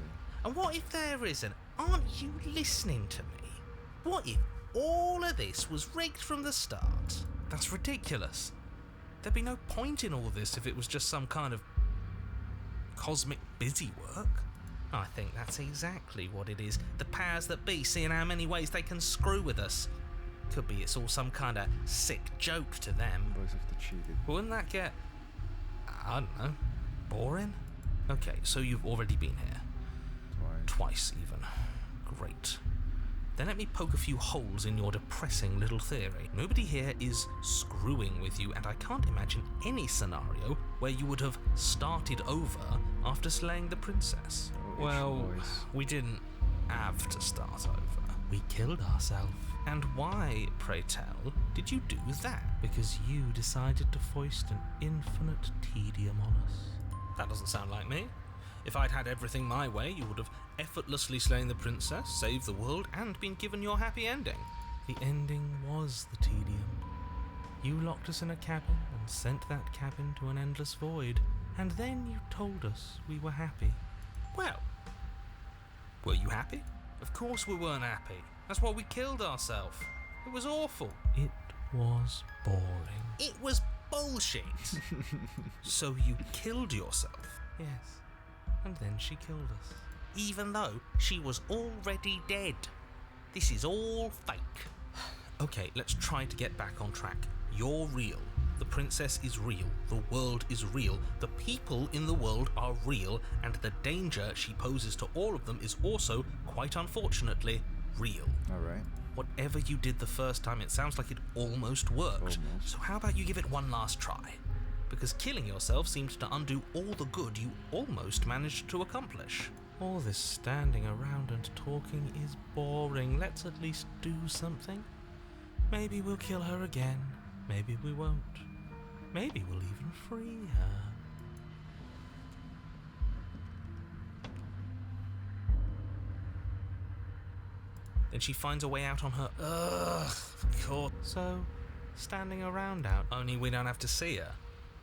And what if there isn't? Aren't you listening to me? What if all of this was rigged from the start? That's ridiculous. There'd be no point in all this if it was just some kind of cosmic busy work. I think that's exactly what it is. The powers that be seeing how many ways they can screw with us. Could be it's all some kind of sick joke to them. Boys have to cheat it. Wouldn't that get, I don't know, boring? Okay, so you've already been here. Twice even. Great. Then let me poke a few holes in your depressing little theory. Nobody here is screwing with you, and I can't imagine any scenario where you would have started over after slaying the princess. Oh, Well, boys. we didn't have to start over. We killed ourselves. And why, pray tell, did you do that? Because you decided to foist an infinite tedium on us. That doesn't sound like me. If I'd had everything my way, you would have effortlessly slain the princess, saved the world, and been given your happy ending. The ending was the tedium. You locked us in a cabin and sent that cabin to an endless void, and then you told us we were happy. Well, were you happy? Of course we weren't happy. That's why we killed ourselves. It was awful. It was boring. It was bullshit. So you killed yourself? Yes. And then she killed us. Even though she was already dead. This is all fake. Okay, let's try to get back on track. You're real. The princess is real. The world is real. The people in the world are real. And the danger she poses to all of them is also, quite unfortunately, real. Alright. Whatever you did the first time, it sounds like it almost worked. Almost. So how about you give it one last try? Because killing yourself seems to undo all the good you almost managed to accomplish. All this standing around and talking is boring. Let's at least do something. Maybe we'll kill her again. Maybe we won't. Maybe we'll even free her. Then she finds a way out on her court. So, standing around out, only we don't have to see her.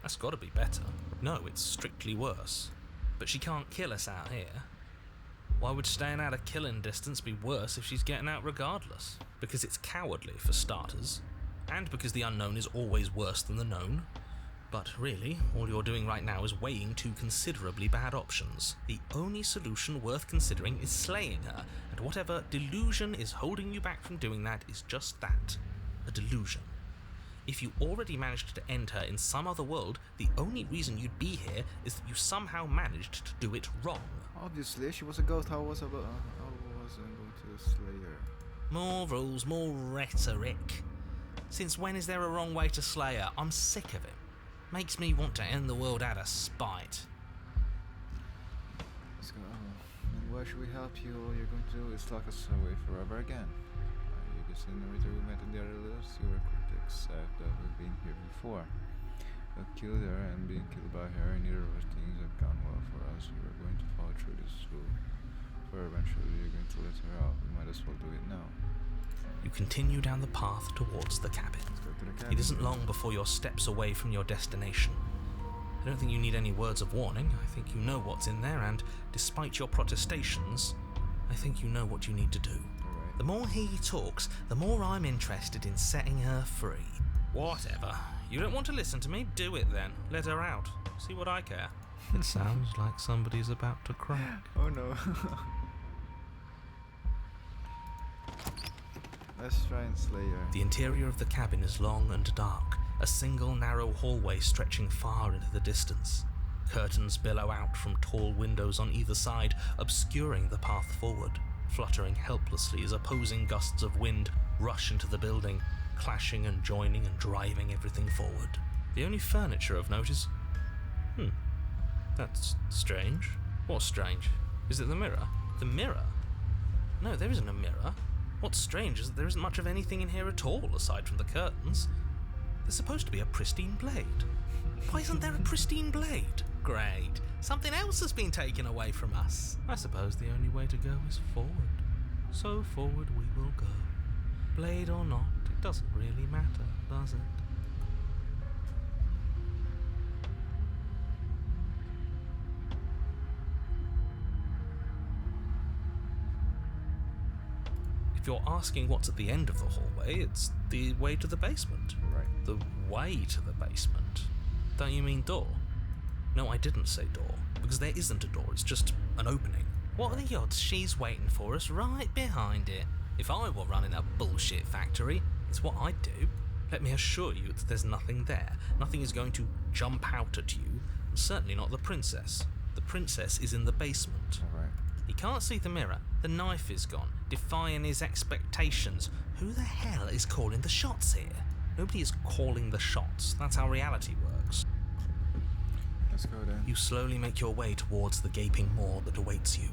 That's gotta be better. No, it's strictly worse. But she can't kill us out here. Why would staying out of killing distance be worse if she's getting out regardless? Because it's cowardly, for starters. And because the unknown is always worse than the known. But really, all you're doing right now is weighing two considerably bad options. The only solution worth considering is slaying her, and whatever delusion is holding you back from doing that is just that, a delusion. If you already managed to end her in some other world, the only reason you'd be here is that you somehow managed to do it wrong. Obviously, she was a ghost. How wasn't going to slay her? More rules, more rhetoric. Since when is there a wrong way to slay her? I'm sick of it. Makes me want to end the world out of spite. Let's go. And why should we help you? All you're going to do is lock us away forever again. You just the narrator we met in the other list. You were critics that we've been here before. We killed her and being killed by her, neither of us things have gone well for us. We were going to follow through this rule. For eventually you're going to let her out. We might as well do it now. You continue down the path towards the cabin. Let's go to the cabin. It isn't long before you're steps away from your destination. I don't think you need any words of warning. I think you know what's in there, and despite your protestations, I think you know what you need to do. Alright. The more he talks, the more I'm interested in setting her free. Whatever. You don't want to listen to me? Do it then. Let her out. See what I care. It sounds like somebody's about to crack. Oh no. Let's try and slay her. The interior of the cabin is long and dark, a single narrow hallway stretching far into the distance. Curtains billow out from tall windows on either side, obscuring the path forward, fluttering helplessly as opposing gusts of wind rush into the building, clashing and joining and driving everything forward. The only furniture of note is... that's strange. What's strange? Is it the mirror? The mirror? No, there isn't a mirror. What's strange is that there isn't much of anything in here at all, aside from the curtains. There's supposed to be a pristine blade. Why isn't there a pristine blade? Great. Something else has been taken away from us. I suppose the only way to go is forward. So forward we will go. Blade or not, it doesn't really matter, does it? If you're asking what's at the end of the hallway, it's the way to the basement. Right. The way to the basement? Don't you mean door? No, I didn't say door, because there isn't a door, it's just an opening. What are the odds she's waiting for us right behind it? If I were running a bullshit factory, it's what I'd do. Let me assure you that there's nothing there. Nothing is going to jump out at you, and certainly not the princess. The princess is in the basement. Alright. He can't see the mirror. The knife is gone, defying his expectations. Who the hell is calling the shots here? Nobody is calling the shots. That's how reality works. Let's go then. You slowly make your way towards the gaping maw that awaits you.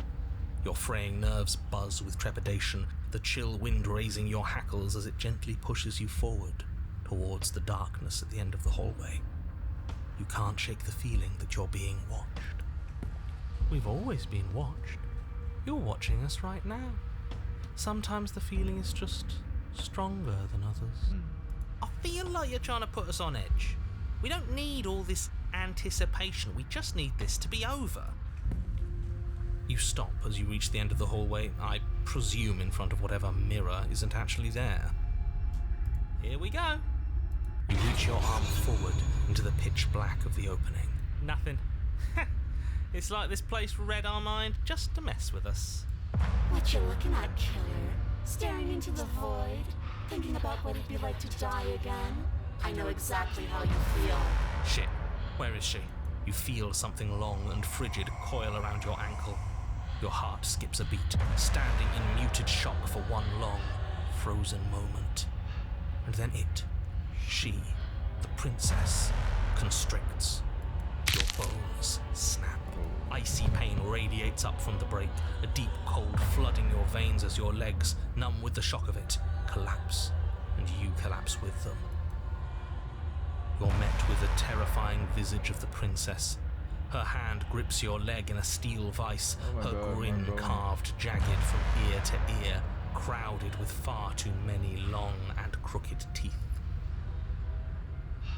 Your fraying nerves buzz with trepidation the chill wind raising your hackles as it gently pushes you forward towards the darkness at the end of the hallway. You can't shake the feeling that you're being watched. We've always been watched. You're watching us right now. Sometimes the feeling is just stronger than others. I feel like you're trying to put us on edge. We don't need all this anticipation. We just need this to be over. You stop as you reach the end of the hallway, I presume in front of whatever mirror isn't actually there. Here we go. You reach your arm forward into the pitch black of the opening. Nothing. It's like this place read our mind just to mess with us. What you looking at, killer? Staring into the void? Thinking about what it'd be like to die again? I know exactly how you feel. Shit, where is she? You feel something long and frigid coil around your ankle. Your heart skips a beat, standing in muted shock for one long, frozen moment. And then she, the princess, constricts. Your bones snap. Icy pain radiates up from the break, a deep cold flooding your veins as your legs, numb with the shock of it, collapse, and you collapse with them. You're met with the terrifying visage of the princess. Her hand grips your leg in a steel vice, her grin carved jagged from ear to ear, crowded with far too many long and crooked teeth.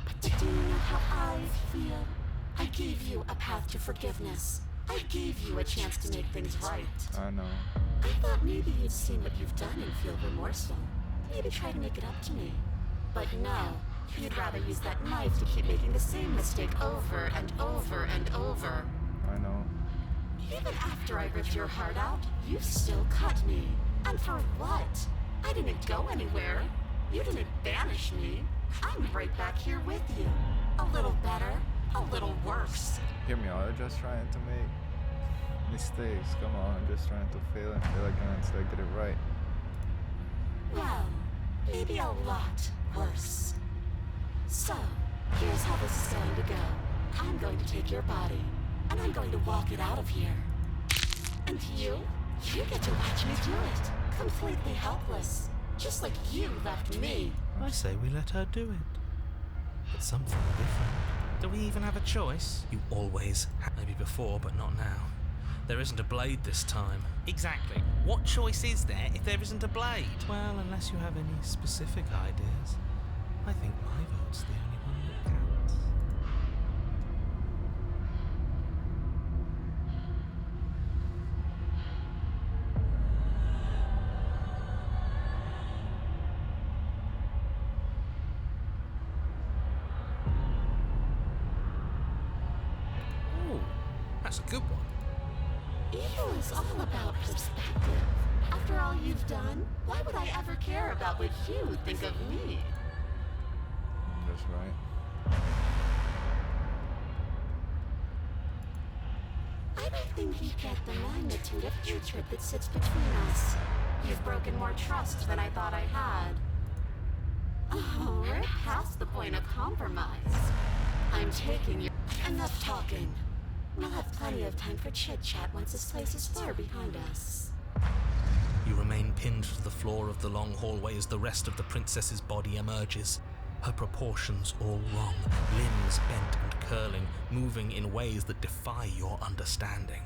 But do you know how I feel? I gave you a path to forgiveness. I gave you a chance to make things right. I know. I thought maybe you'd seen what you've done and feel remorseful. Maybe try to make it up to me. But no, you'd rather use that knife to keep making the same mistake over and over and over. I know. Even after I ripped your heart out, you still cut me. And for what? I didn't go anywhere. You didn't banish me. I'm right back here with you. A little better, a little worse. Hear me out. I'm just trying to make mistakes. Come on, I'm just trying to fail and fail again until I get it right. Well, maybe a lot worse. So, here's how this is going to go. I'm going to take your body, and I'm going to walk it out of here. And you get to watch me do it. Completely helpless. Just like you left me. I say we let her do it. It's something different. Do we even have a choice? You always have. Maybe before, but not now. There isn't a blade this time. Exactly. What choice is there if there isn't a blade? Well, unless you have any specific ideas, I think my vote's the only one that counts. Ooh, that's a good one. Ego is all about perspective. After all you've done, why would I ever care about what you think of me? That's right. I don't think you get the magnitude of hatred that sits between us. You've broken more trust than I thought I had. Oh, we're past the point of compromise. I'm taking your... Enough talking. We'll have plenty of time for chit-chat once this place is far behind us. You remain pinned to the floor of the long hallway as the rest of the princess's body emerges. Her proportions all wrong, limbs bent and curling, moving in ways that defy your understanding.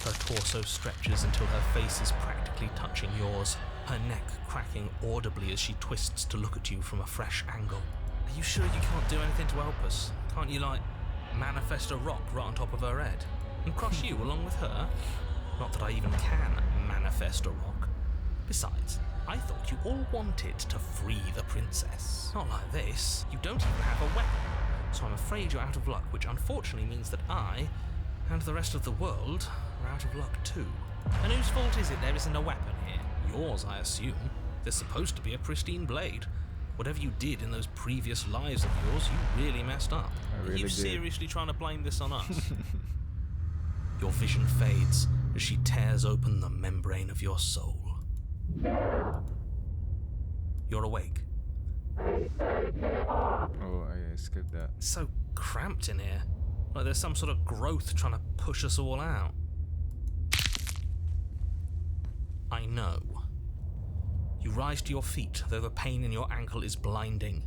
Her torso stretches until her face is practically touching yours, her neck cracking audibly as she twists to look at you from a fresh angle. Are you sure you can't do anything to help us? Can't you, manifest a rock right on top of her head? And crush you along with her? Not that I even can manifest a rock. Besides, I thought you all wanted to free the princess. Not like this. You don't even have a weapon. So I'm afraid you're out of luck, which unfortunately means that I, and the rest of the world, are out of luck too. And whose fault is it there isn't a weapon here? Yours, I assume. There's supposed to be a pristine blade. Whatever you did in those previous lives of yours, you really messed up. I really Are you did. seriously trying to blame this on us? Your vision fades as she tears open the membrane of your soul. You're awake. Oh, I skipped that. It's so cramped in here. Like there's some sort of growth trying to push us all out. I know. You rise to your feet, though the pain in your ankle is blinding.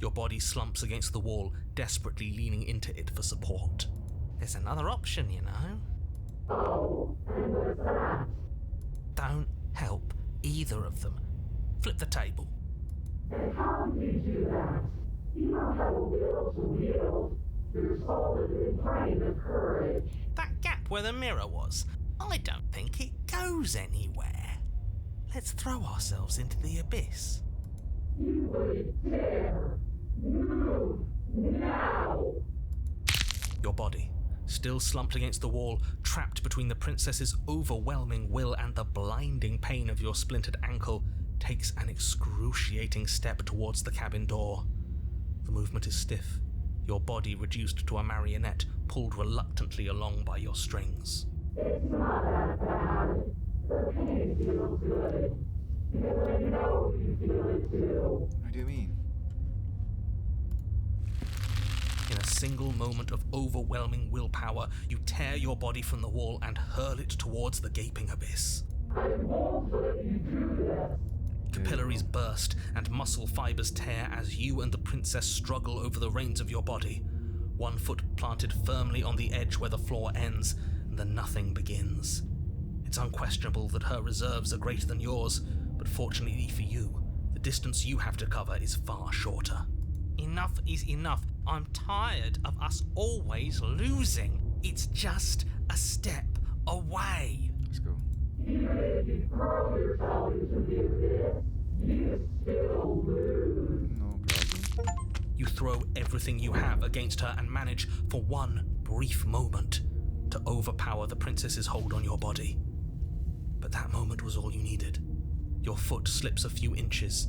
Your body slumps against the wall, desperately leaning into it for support. There's another option, you know. Don't help either of them. Flip the table. That gap where the mirror was, I don't think it goes anywhere. Let's throw ourselves into the abyss. Your body, still slumped against the wall, trapped between the princess's overwhelming will and the blinding pain of your splintered ankle, takes an excruciating step towards the cabin door. The movement is stiff, your body reduced to a marionette, pulled reluctantly along by your strings. How do you mean? In a single moment of overwhelming willpower, you tear your body from the wall and hurl it towards the gaping abyss. Capillaries burst and muscle fibers tear as you and the princess struggle over the reins of your body. One foot planted firmly on the edge where the floor ends, and the nothing begins. It's unquestionable that her reserves are greater than yours, but fortunately for you, the distance you have to cover is far shorter. Enough is enough. I'm tired of us always losing. It's just a step away. Let's go. No problem. You throw everything you have against her and manage, for one brief moment, to overpower the princess's hold on your body. But that moment was all you needed. Your foot slips a few inches,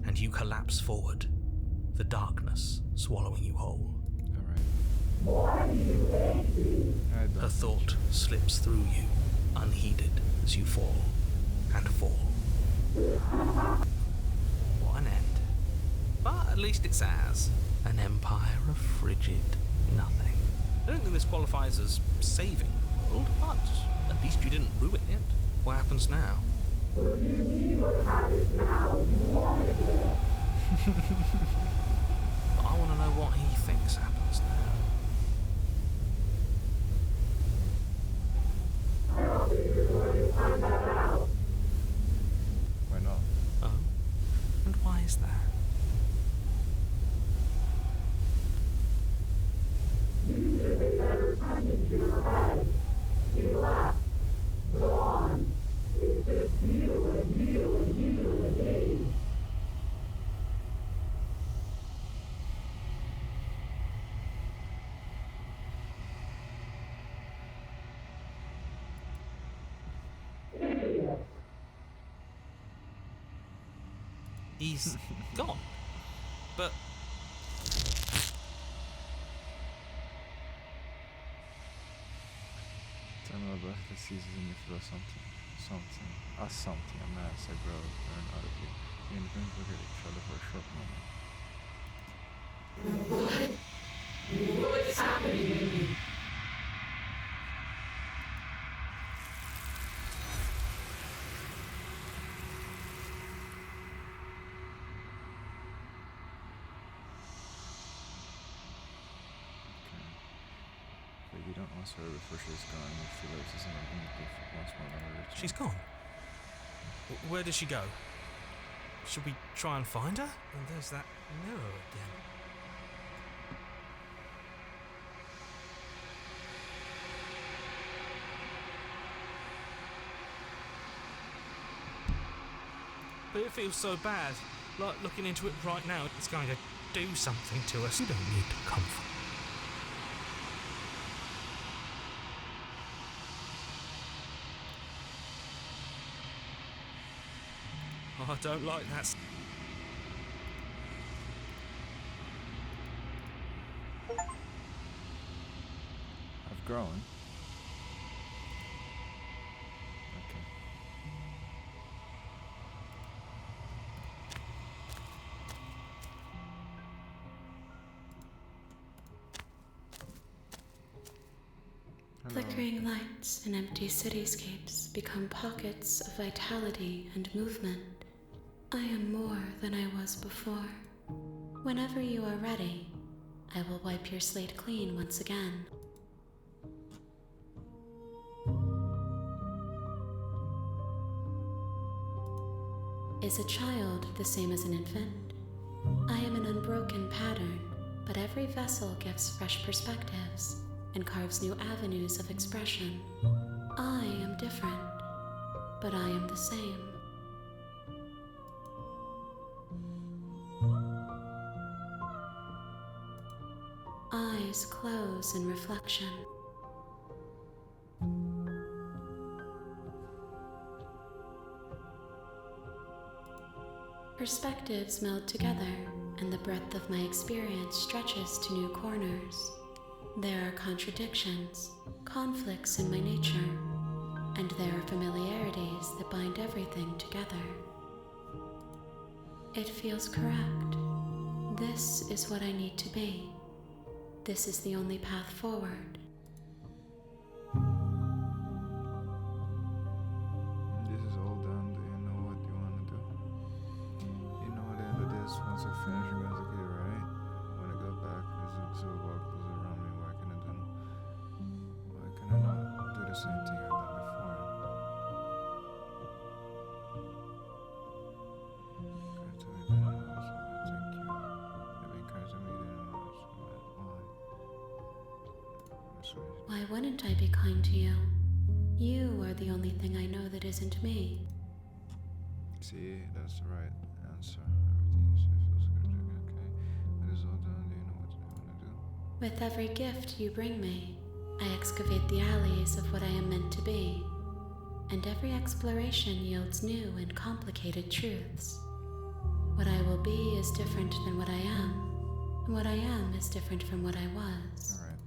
and you collapse forward, the darkness swallowing you whole. Alright. A thought slips through you, unheeded, as you fall and fall. What an end. But at least it's ours. An empire of frigid nothing. I don't think this qualifies as saving the world, but at least you didn't ruin it. What happens now? But I want to know what he thinks happens now. Why not? Oh? And why is that? He's gone. But Tell me about the seasons and you feel something, a mass, a grow, burn out of you. You and the prince look at each other for a short moment. But you don't answer her before she's gone. You feel like she's not going to once more than her. she's gone. Where did she go? Should we try and find her? And there's that mirror again. But it feels so bad. Like looking into it right now, it's going to do something to us. You don't need comfort. Oh, I don't like that. I've grown. Okay. Hello. Flickering lights and empty cityscapes become pockets of vitality and movement. I am more than I was before. Whenever you are ready, I will wipe your slate clean once again. Is a child the same as an infant? I am an unbroken pattern, but every vessel gives fresh perspectives and carves new avenues of expression. I am different, but I am the same. Eyes close in reflection. Perspectives meld together, and the breadth of my experience stretches to new corners. There are contradictions, conflicts in my nature, and there are familiarities that bind everything together. It feels correct. This is what I need to be. This is the only path forward. This is all done. Do you know what you want to do? You know, at the end of this, once I finish, you're going to say, okay, right? When I go back, there's a wall closes around me. Why can I not do the same thing I've done before? Thank you. You've encouraged me, why? Why wouldn't I be kind to you? You are the only thing I know that isn't me. See, that's the right answer. Everything feels good. Okay. It is all done. Do you know what you want to do? With every gift you bring me, I excavate the alleys of what I am meant to be, and every exploration yields new and complicated truths. What I will be is different than what I am, and what I am is different from what I was. All right.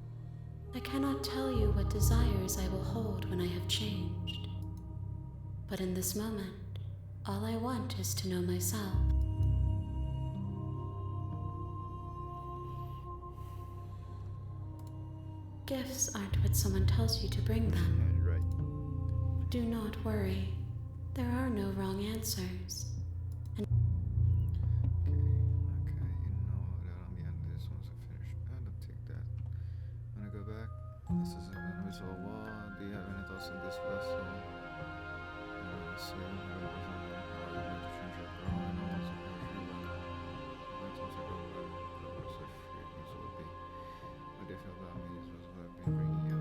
I cannot tell you what desires I will hold when I have changed. But in this moment, all I want is to know myself. Gifts aren't what someone tells you to bring them. Yeah, you're right. Do not worry. There are no wrong answers. Okay, you know that on the end of this, once I finish, I don't take that. When I go back, this is an invisible wall. Do you have any thoughts on this vessel? See, I don't have a how you're going to change your girl, and I want to finish your work. When I told you about the worst of your things will be. What they feel about me is what I've been bringing you.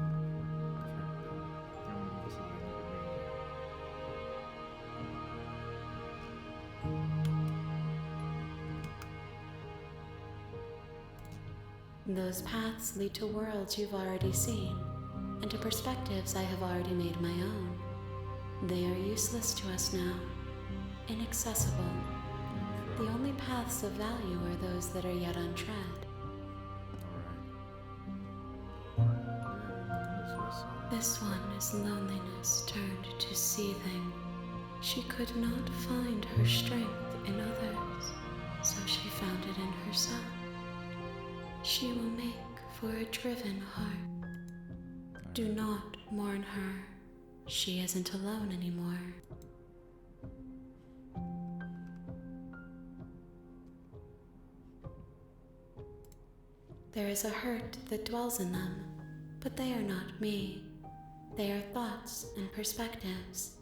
This is what I need to bring you. Those paths lead to worlds you've already seen, and to perspectives I have already made my own. They are useless to us now, inaccessible. The only paths of value are those that are yet untread. This one is loneliness turned to seething. She could not find her strength in others, so she found it in herself. She will make for a driven heart. Do not mourn her. She isn't alone anymore. There is a hurt that dwells in them, but they are not me. They are thoughts and perspectives.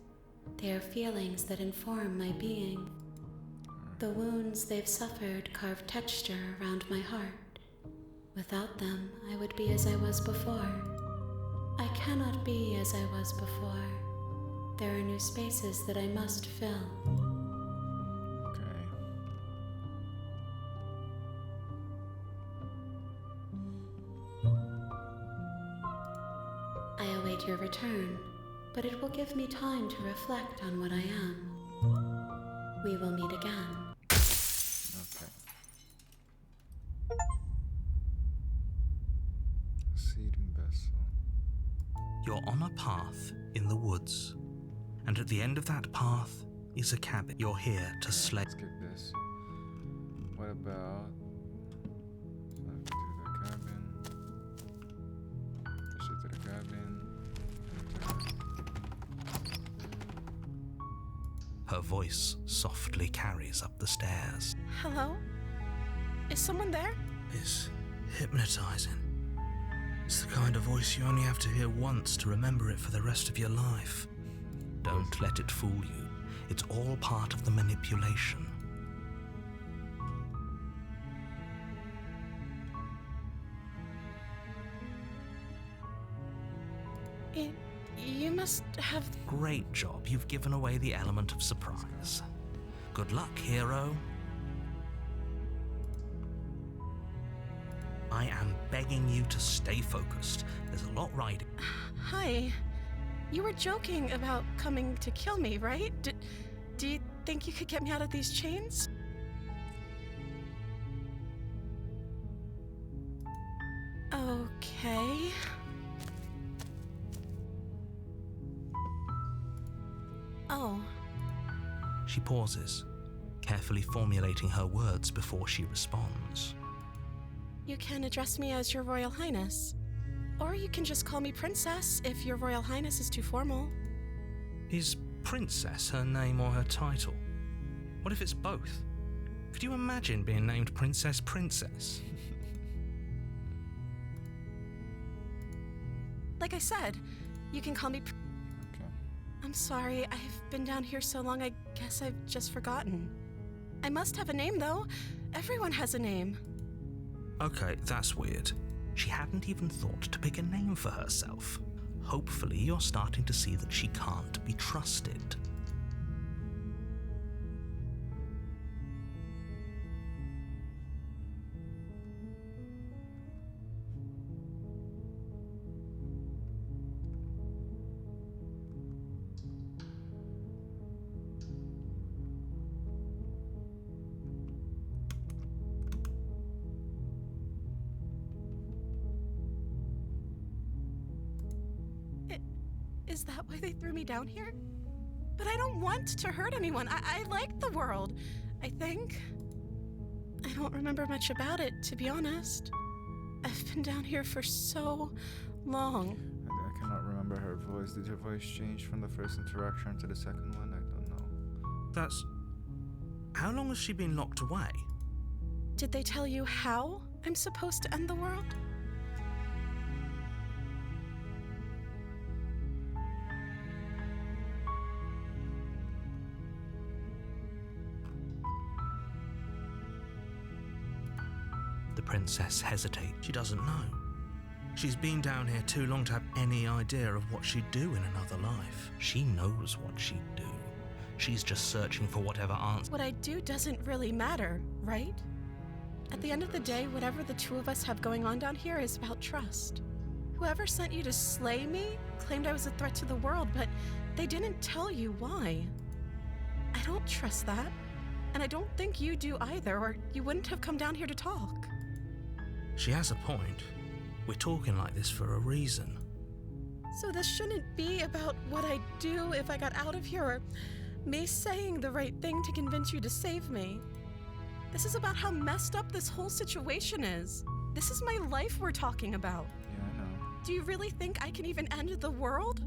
They are feelings that inform my being. The wounds they've suffered carve texture around my heart. Without them, I would be as I was before. I cannot be as I was before. There are new spaces that I must fill. Okay. I await your return, but it will give me time to reflect on what I am. We will meet again. Okay. Seeding vessel. You're on a path in the woods, and at the end of that path is a cabin. You're here to slay. Let's skip this. What about? So I have to do the cabin. Proceed to the cabin. Her voice softly carries up the stairs. Hello? Is someone there? It's hypnotizing. It's the kind of voice you only have to hear once to remember it for the rest of your life. Don't let it fool you. It's all part of the manipulation. You must have... Great job. You've given away the element of surprise. Good luck, hero. I am begging you to stay focused. There's a lot riding. Hi. You were joking about coming to kill me, right? Do you think you could get me out of these chains? Okay. Oh. She pauses, carefully formulating her words before she responds. You can address me as Your Royal Highness. Or you can just call me Princess if Your Royal Highness is too formal. Is Princess her name or her title? What if it's both? Could you imagine being named Princess Princess? Like I said, you can call me... Okay. I'm sorry, I've been down here so long I guess I've just forgotten. I must have a name, though. Everyone has a name. Okay, that's weird. She hadn't even thought to pick a name for herself. Hopefully you're starting to see that she can't be trusted. Is that why they threw me down here? But I don't want to hurt anyone. I like the world, I think. I don't remember much about it, to be honest. I've been down here for so long. I cannot remember her voice. Did her voice change from the first interaction to the second one? I don't know. That's... How long has she been locked away? Did they tell you how I'm supposed to end the world? The princess hesitates. She doesn't know. She's been down here too long to have any idea of what she'd do in another life. She knows what she'd do. She's just searching for whatever answer. What I do doesn't really matter, right? At the end of the day, whatever the two of us have going on down here is about trust. Whoever sent you to slay me claimed I was a threat to the world, but they didn't tell you why. I don't trust that, and I don't think you do either, or you wouldn't have come down here to talk. She has a point. We're talking like this for a reason. So this shouldn't be about what I'd do if I got out of here, or me saying the right thing to convince you to save me. This is about how messed up this whole situation is. This is my life we're talking about. Yeah, I know. Do you really think I can even end the world?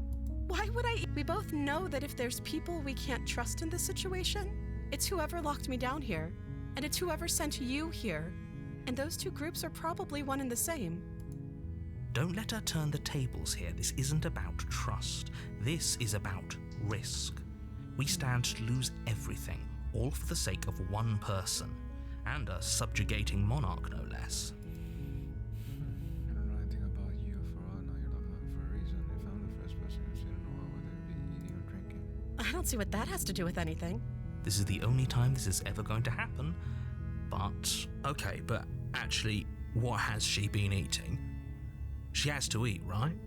Why would I? We both know that if there's people we can't trust in this situation, it's whoever locked me down here, and it's whoever sent you here. And those two groups are probably one and the same. Don't let her turn the tables here. This isn't about trust. This is about risk. We stand to lose everything, all for the sake of one person, and a subjugating monarch, no less. I don't know anything about you. For all I know, you're locked up for a reason. If I'm the first person who's seen know, I would be eating or drinking. I don't see what that has to do with anything. This is the only time this is ever going to happen. But, okay, but actually, what has she been eating? She has to eat, right?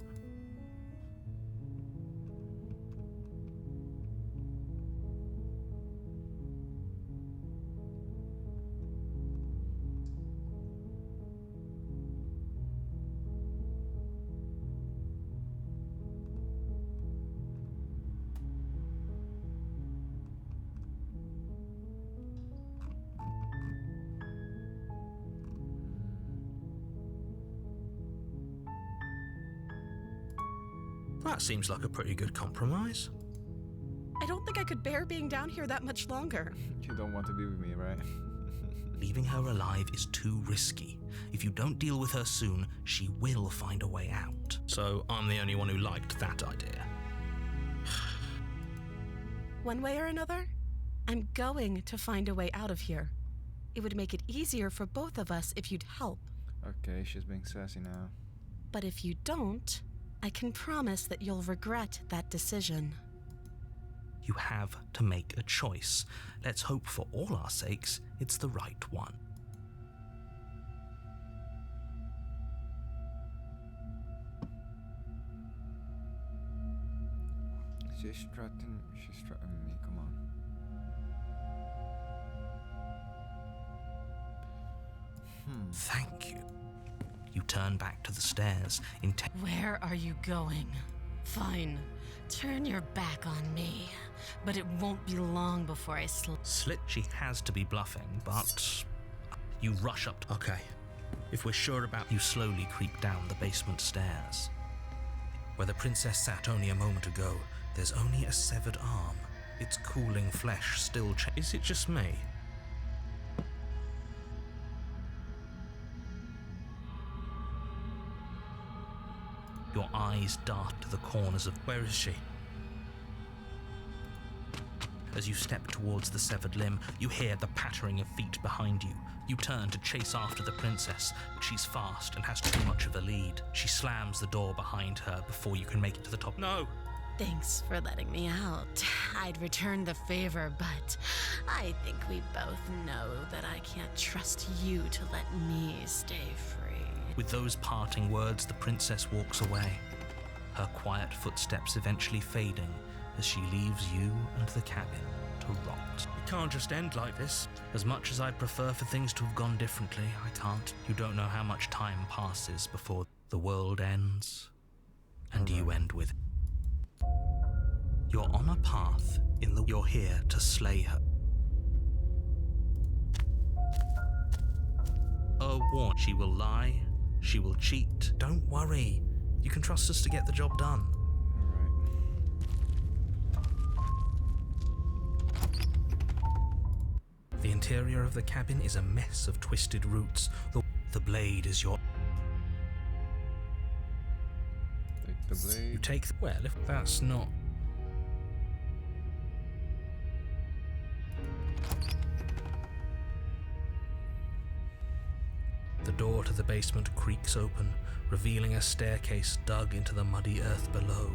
That seems like a pretty good compromise. I don't think I could bear being down here that much longer. You don't want to be with me, right? Leaving her alive is too risky. If you don't deal with her soon, she will find a way out. So I'm the only one who liked that idea. One way or another, I'm going to find a way out of here. It would make it easier for both of us if you'd help. Okay, she's being sassy now. But if you don't, I can promise that you'll regret that decision. You have to make a choice. Let's hope for all our sakes it's the right one. She's strutting me, come on. Thank you. You turn back to the stairs, Where are you going? Fine. Turn your back on me. But it won't be long before I slip. She has to be bluffing, but you rush up. Okay, if we're sure about, you slowly creep down the basement stairs. Where the princess sat only a moment ago, there's only a severed arm. Its cooling flesh still Is it just me? Your eyes dart to the corners of... Where is she? As you step towards the severed limb, you hear the pattering of feet behind you. You turn to chase after the princess, but she's fast and has too much of a lead. She slams the door behind her before you can make it to the top. No! Thanks for letting me out. I'd return the favor, but I think we both know that I can't trust you to let me stay free. With those parting words, the princess walks away, her quiet footsteps eventually fading as she leaves you and the cabin to rot. It can't just end like this. As much as I'd prefer for things to have gone differently, I can't. You don't know how much time passes before the world ends, and you end with it. You're on a path You're here to slay her. Warn. She will lie. She will cheat. Don't worry. You can trust us to get the job done. The interior of the cabin is a mess of twisted roots. The blade is your... Take the blade. You take... Well, if that's not... The door to the basement creaks open, revealing a staircase dug into the muddy earth below.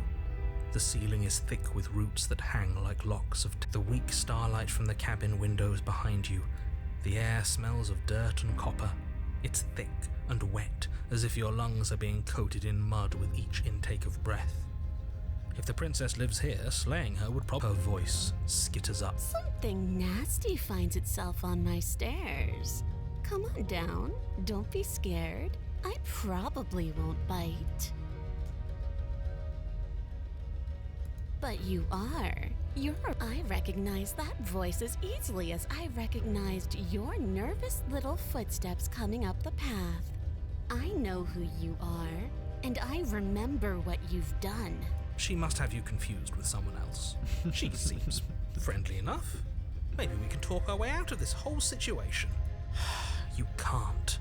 The ceiling is thick with roots that hang like locks of... The weak starlight from the cabin windows behind you. The air smells of dirt and copper. It's thick and wet, as if your lungs are being coated in mud with each intake of breath. If the princess lives here, slaying her would probably... Her voice skitters up. Something nasty finds itself on my stairs. Come on down. Don't be scared. I probably won't bite. But you are. I recognize that voice as easily as I recognized your nervous little footsteps coming up the path. I know who you are, and I remember what you've done. She must have you confused with someone else. She seems friendly enough. Maybe we can talk our way out of this whole situation. You can't.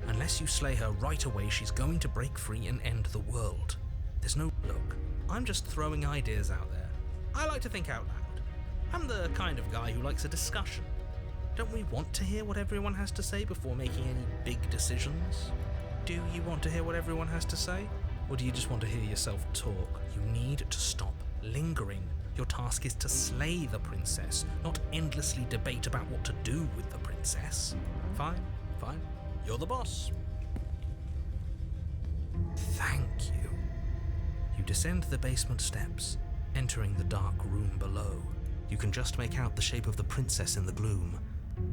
Unless you slay her right away, she's going to break free and end the world. There's no... Look, I'm just throwing ideas out there. I like to think out loud. I'm the kind of guy who likes a discussion. Don't we want to hear what everyone has to say before making any big decisions? Do you want to hear what everyone has to say? Or do you just want to hear yourself talk? You need to stop lingering. Your task is to slay the princess, not endlessly debate about what to do with the princess. Fine. You're the boss. Thank you. You descend the basement steps, entering the dark room below. You can just make out the shape of the princess in the gloom.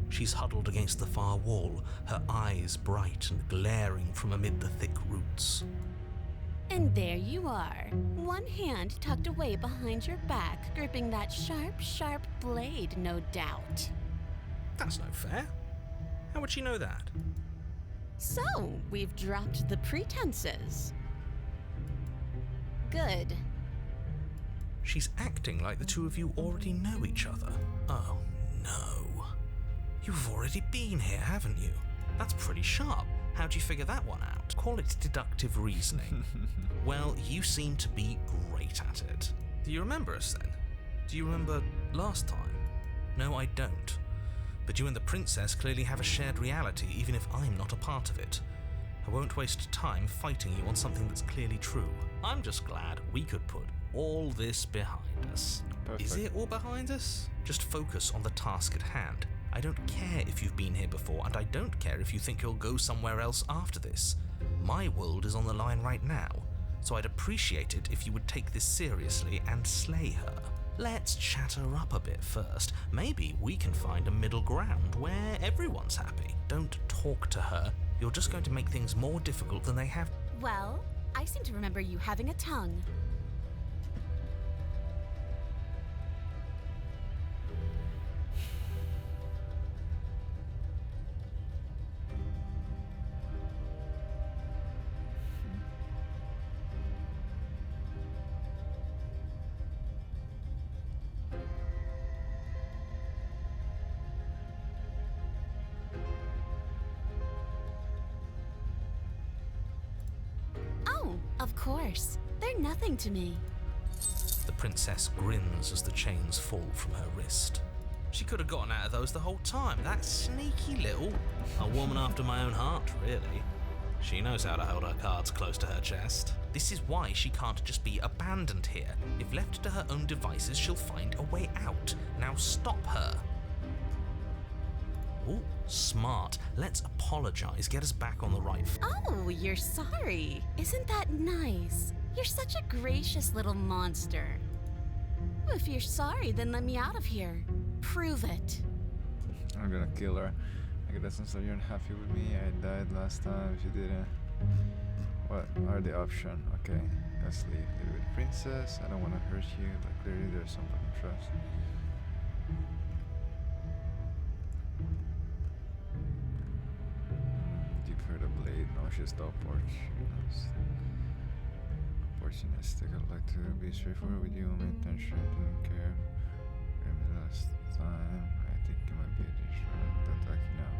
She's huddled against the far wall, her eyes bright and glaring from amid the thick roots. And there you are, one hand tucked away behind your back, gripping that sharp blade, no doubt. That's no fair. How would she know that? So, we've dropped the pretenses. Good. She's acting like the two of you already know each other. Oh, no. You've already been here, haven't you? That's pretty sharp. How'd you figure that one out? Call it deductive reasoning. Well, you seem to be great at it. Do you remember us then? Do you remember last time? No, I don't. But you and the princess clearly have a shared reality, even if I'm not a part of it. I won't waste time fighting you on something that's clearly true. I'm just glad we could put all this behind us. Perfect. Is it all behind us? Just focus on the task at hand. I don't care if you've been here before, and I don't care if you think you'll go somewhere else after this. My world is on the line right now, so I'd appreciate it if you would take this seriously and slay her. Let's chat her up a bit first. Maybe we can find a middle ground where everyone's happy. Don't talk to her. You're just going to make things more difficult than they have. Well, I seem to remember you having a tongue. Of course. They're nothing to me. The princess grins as the chains fall from her wrist. She could have gotten out of those the whole time. That sneaky little... A woman after my own heart, really. She knows how to hold her cards close to her chest. This is why she can't just be abandoned here. If left to her own devices, she'll find a way out. Now stop her. Ooh, smart. Let's apologize. Get us back on the right Oh, you're sorry. Isn't that nice? You're such a gracious little monster. If you're sorry, then let me out of here. Prove it. I'm gonna kill her. I get that sense that you're unhappy with me. I died last time if you didn't. What are the options? Okay, let's leave. Live with princess. I don't want to hurt you, but clearly there's some fucking trust. Deep for the blade. No, she's the opportunistic. I'd like to be straightforward with you. My intention, didn't care. Maybe last time. I think it might be a distraction. Don't attack you now.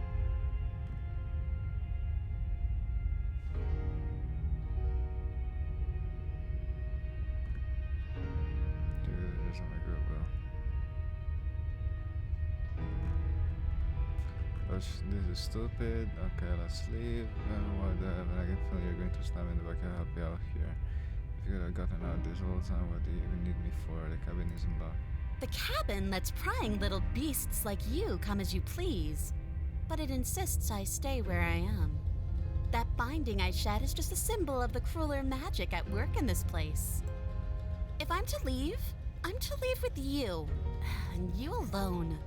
Dude, it doesn't make it well. This is stupid. Okay, let's leave. What the hell? I get feeling you're going to stab in the back. I'll help you out here. If you could have gotten out this whole time, what do you even need me for? The cabin isn't locked. The cabin lets prying little beasts like you come as you please. But it insists I stay where I am. That binding I shed is just a symbol of the crueler magic at work in this place. If I'm to leave, I'm to leave with you. And you alone.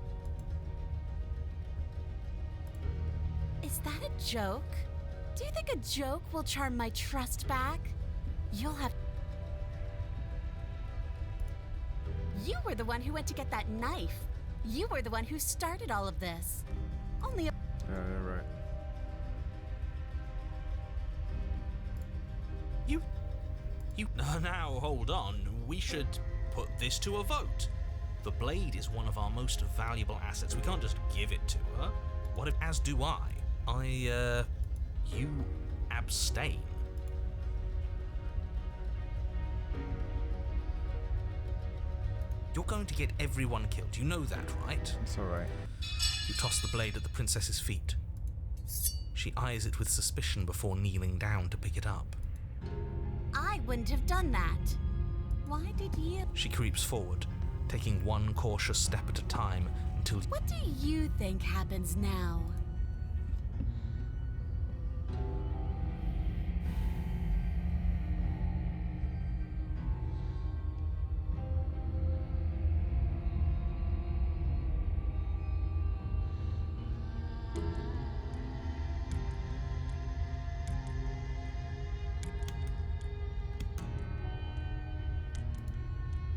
Is that a joke? Do you think a joke will charm my trust back? You'll have... You were the one who went to get that knife. You were the one who started all of this. Only a... Yeah, you're right. You... Now, hold on. We should put this to a vote. The blade is one of our most valuable assets. We can't just give it to her. What if, as do I? You abstain. You're going to get everyone killed. You know that, right? It's alright. You toss the blade at the princess's feet. She eyes it with suspicion before kneeling down to pick it up. I wouldn't have done that. Why did you... She creeps forward, taking one cautious step at a time until... What do you think happens now?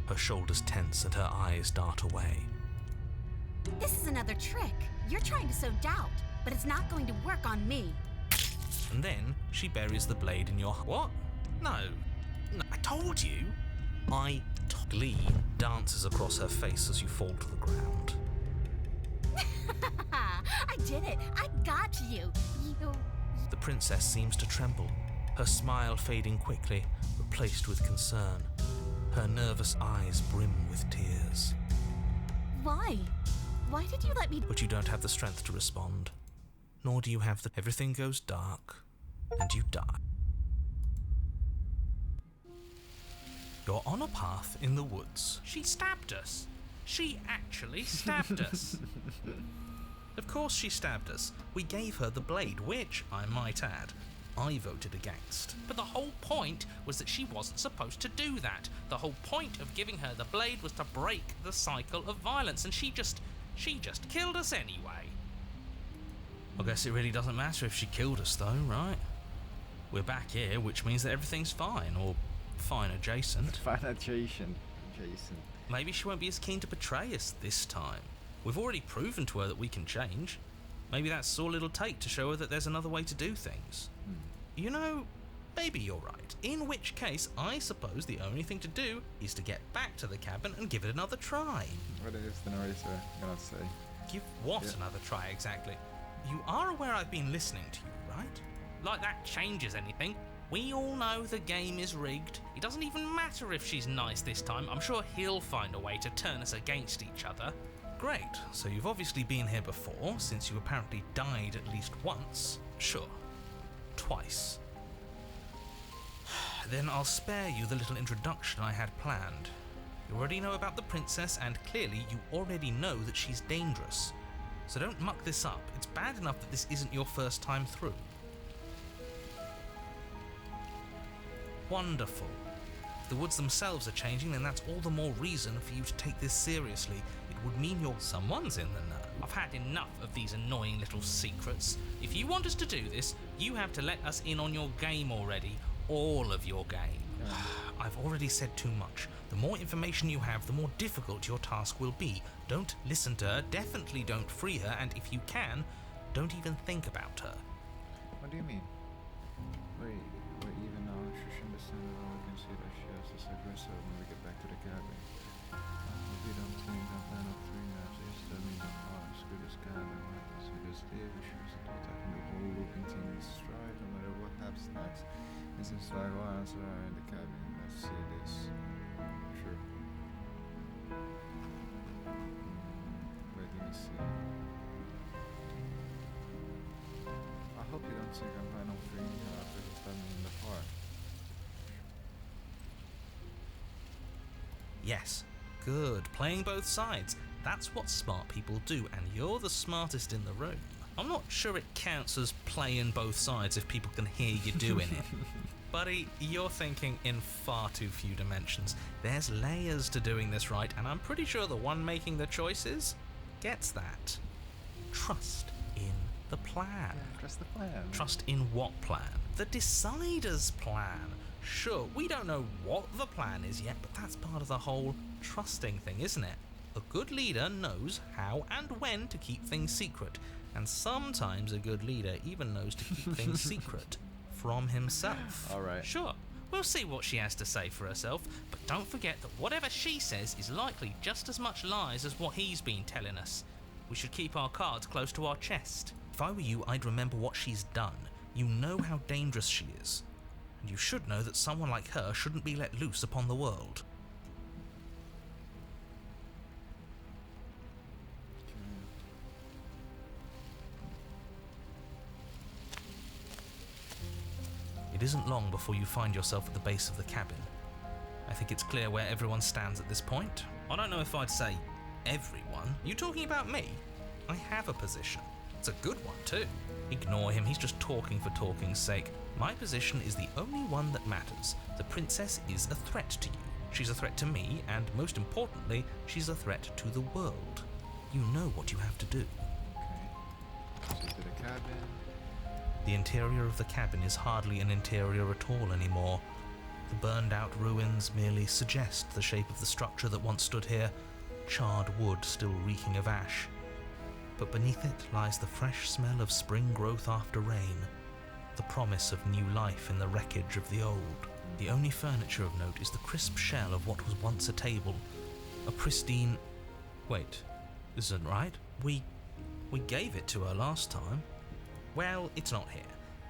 Her shoulders tense and her eyes dart away. This is another trick. You're trying to sow doubt, but it's not going to work on me. And then she buries the blade in your... What? No. I told you. I Glee dances across her face as you fall to the ground. I did it! I got you! The princess seems to tremble, her smile fading quickly, replaced with concern. Her nervous eyes brim with tears. Why? Why did you let me... But you don't have the strength to respond, nor do you have the... Everything goes dark, and you die. You're on a path in the woods. She stabbed us. She actually stabbed us. Of course she stabbed us. We gave her the blade, which, I might add, I voted against. But the whole point was that she wasn't supposed to do that. The whole point of giving her the blade was to break the cycle of violence, and she just killed us anyway. I guess it really doesn't matter if she killed us though, right? We're back here, which means that everything's fine, or fine adjacent. Fine adjacent. Maybe she won't be as keen to betray us this time. We've already proven to her that we can change. Maybe that's all it'll take to show her that there's another way to do things. You know, maybe you're right. In which case, I suppose the only thing to do is to get back to the cabin and give it another try. What is the narrator gonna say? Give what Yeah. another try exactly? You are aware I've been listening to you, right? Like that changes anything. We all know the game is rigged. It doesn't even matter if she's nice this time. I'm sure he'll find a way to turn us against each other. Great, so you've obviously been here before, since you apparently died at least once. Sure. Twice. Then I'll spare you the little introduction I had planned. You already know about the princess, and clearly you already know that she's dangerous. So don't muck this up. It's bad enough that this isn't your first time through. Wonderful. If the woods themselves are changing, then that's all the more reason for you to take this seriously. It would mean someone's in the know. I've had enough of these annoying little secrets. If you want us to do this, you have to let us in on your game already. All of your game. I've already said too much. The more information you have, the more difficult your task will be. Don't listen to her, definitely don't free her, and if you can, don't even think about her. What do you mean? Wait, even now she should understand that all I can see that she has this aggressive when we get back to the cabin. I hope you don't think I'm plan of freeing her, please tell me the heart as good as cabin, right? So just there, we should be taking the whole looping team in stride, no matter what happens next. It seems like I'll answer her in the cabin. Let's see this. Sure. Wait, let me see. I hope you don't think I'm planning on freeing her after you stab me in the heart. Yes, good. Playing both sides. That's what smart people do, and you're the smartest in the room. I'm not sure it counts as playing both sides if people can hear you doing it. Buddy, you're thinking in far too few dimensions. There's layers to doing this right, and I'm pretty sure the one making the choices gets that. Trust in the plan. Yeah, trust the plan. Trust in what plan? The Decider's plan. Sure, we don't know what the plan is yet, but that's part of the whole trusting thing, isn't it? A good leader knows how and when to keep things secret, and sometimes a good leader even knows to keep things secret from himself. Alright. Sure, we'll see what she has to say for herself, but don't forget that whatever she says is likely just as much lies as what he's been telling us. We should keep our cards close to our chest. If I were you, I'd remember what she's done. You know how dangerous she is, and you should know that someone like her shouldn't be let loose upon the world. It isn't long before you find yourself at the base of the cabin. I think it's clear where everyone stands at this point. I don't know if I'd say everyone. You talking about me? I have a position. It's a good one too. Ignore him, he's just talking for talking's sake. My position is the only one that matters. The princess is a threat to you. She's a threat to me, and most importantly, she's a threat to the world. You know what you have to do. Okay. So to the cabin. The interior of the cabin is hardly an interior at all anymore. The burned out ruins merely suggest the shape of the structure that once stood here, charred wood still reeking of ash. But beneath it lies the fresh smell of spring growth after rain, the promise of new life in the wreckage of the old. The only furniture of note is the crisp shell of what was once a table. A pristine... Wait, this isn't right. We gave it to her last time. Well, it's not here.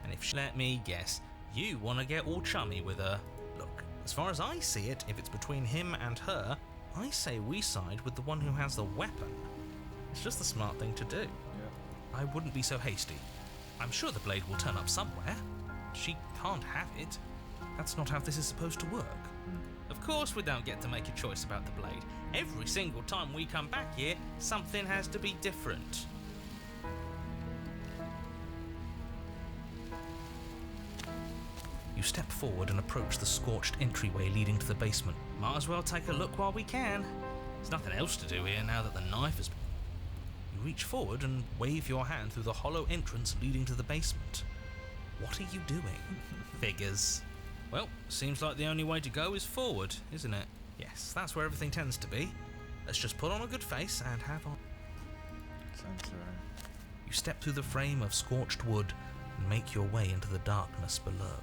And if let me guess, you want to get all chummy with her. Look, as far as I see it, if it's between him and her, I say we side with the one who has the weapon. It's just the smart thing to do. Yeah. I wouldn't be so hasty. I'm sure the blade will turn up somewhere. She can't have it. That's not how this is supposed to work. Of course we don't get to make a choice about the blade. Every single time we come back here, something has to be different. You step forward and approach the scorched entryway leading to the basement. Might as well take a look while we can. There's nothing else to do here now that the knife has... You reach forward and wave your hand through the hollow entrance leading to the basement. What are you doing? Figures. Well, seems like the only way to go is forward, isn't it? Yes, that's where everything tends to be. Let's just put on a good face and have on... Sounds alright. You step through the frame of scorched wood and make your way into the darkness below.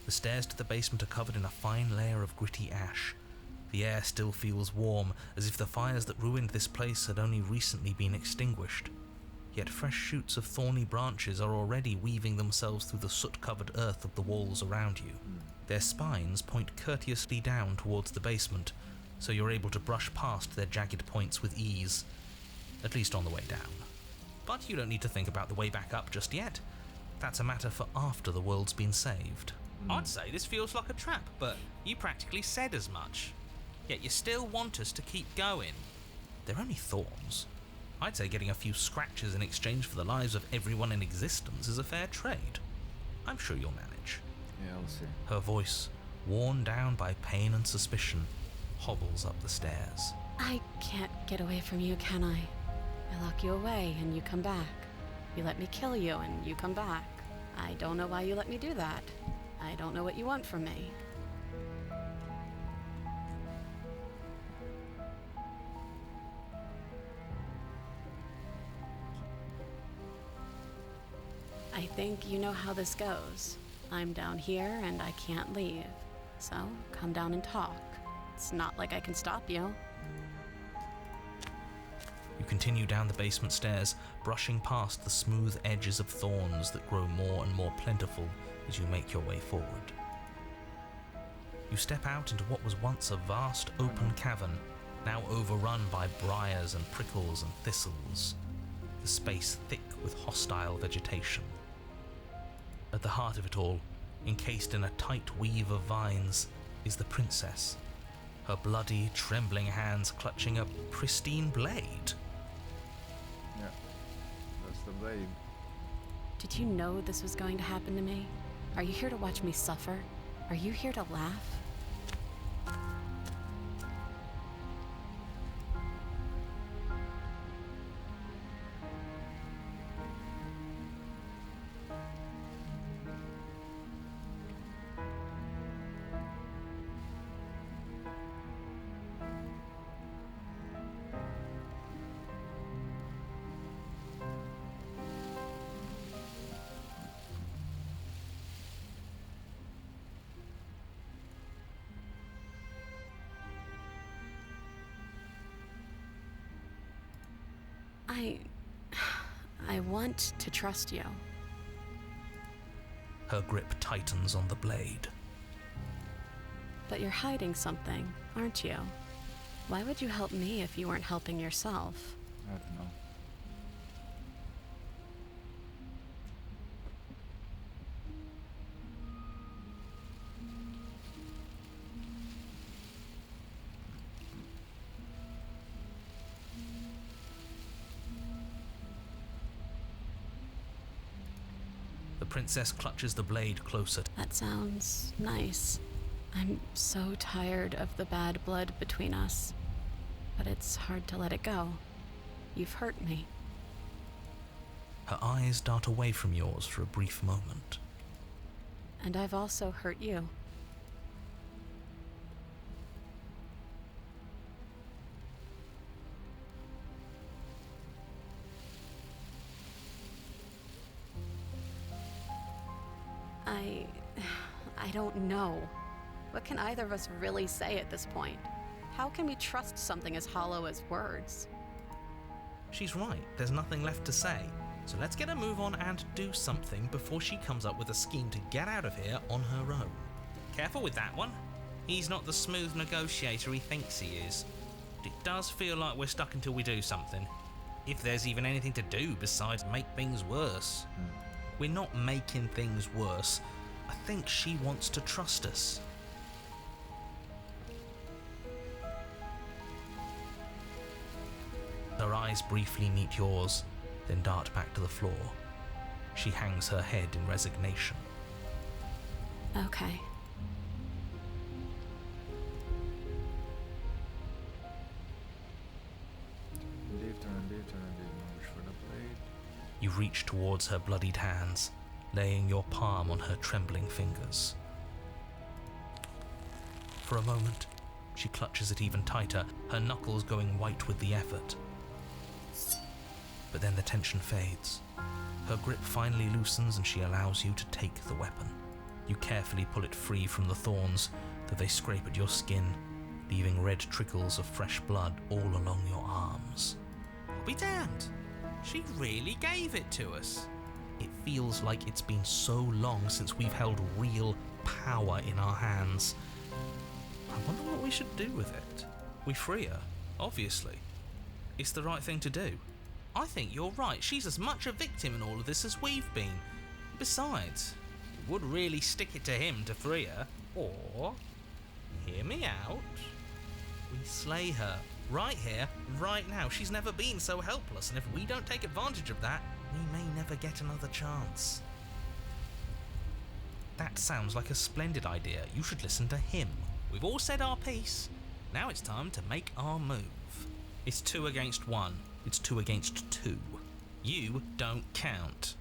The stairs to the basement are covered in a fine layer of gritty ash. The air still feels warm, as if the fires that ruined this place had only recently been extinguished. Yet fresh shoots of thorny branches are already weaving themselves through the soot-covered earth of the walls around you. Their spines point courteously down towards the basement, so you're able to brush past their jagged points with ease, at least on the way down. But you don't need to think about the way back up just yet. That's a matter for after the world's been saved. I'd say this feels like a trap, but you practically said as much. Yet you still want us to keep going. They're only thorns. I'd say getting a few scratches in exchange for the lives of everyone in existence is a fair trade. I'm sure you'll manage. Yeah, we'll see. Her voice, worn down by pain and suspicion, hobbles up the stairs. I can't get away from you, can I? I lock you away and you come back. You let me kill you and you come back. I don't know why you let me do that. I don't know what you want from me. I think you know how this goes. I'm down here and I can't leave. So, come down and talk. It's not like I can stop you. You continue down the basement stairs, brushing past the smooth edges of thorns that grow more and more plentiful as you make your way forward. You step out into what was once a vast open cavern, now overrun by briars and prickles and thistles, the space thick with hostile vegetation. At the heart of it all, encased in a tight weave of vines, is the princess, her bloody, trembling hands clutching a pristine blade. Yeah. That's the blade. Did you know this was going to happen to me? Are you here to watch me suffer? Are you here to laugh? I want to trust you. Her grip tightens on the blade. But you're hiding something, aren't you? Why would you help me if you weren't helping yourself? I don't know. The princess clutches the blade closer. That sounds nice. I'm so tired of the bad blood between us. But it's hard to let it go. You've hurt me. Her eyes dart away from yours for a brief moment. And I've also hurt you. I don't know. What can either of us really say at this point? How can we trust something as hollow as words? She's right, there's nothing left to say. So let's get a move on and do something before she comes up with a scheme to get out of here on her own. Careful with that one. He's not the smooth negotiator he thinks he is. It does feel like we're stuck until we do something. If there's even anything to do besides make things worse. We're not making things worse. I think she wants to trust us. Her eyes briefly meet yours, then dart back to the floor. She hangs her head in resignation. Okay. Leave, turn, leave, reach for the blade. You reach towards her bloodied hands, laying your palm on her trembling fingers. For a moment, she clutches it even tighter, her knuckles going white with the effort. But then the tension fades. Her grip finally loosens and she allows you to take the weapon. You carefully pull it free from the thorns, though they scrape at your skin, leaving red trickles of fresh blood all along your arms. I'll be damned. She really gave it to us. It feels like it's been so long since we've held real power in our hands. I wonder what we should do with it. We free her, obviously. It's the right thing to do. I think you're right. She's as much a victim in all of this as we've been. Besides, it would really stick it to him to free her. Or, hear me out, we slay her. Right here, right now. She's never been so helpless, and if we don't take advantage of that, we may never get another chance. That sounds like a splendid idea. You should listen to him. We've all said our piece. Now it's time to make our move. It's 2 against 1. It's 2 against 2. You don't count.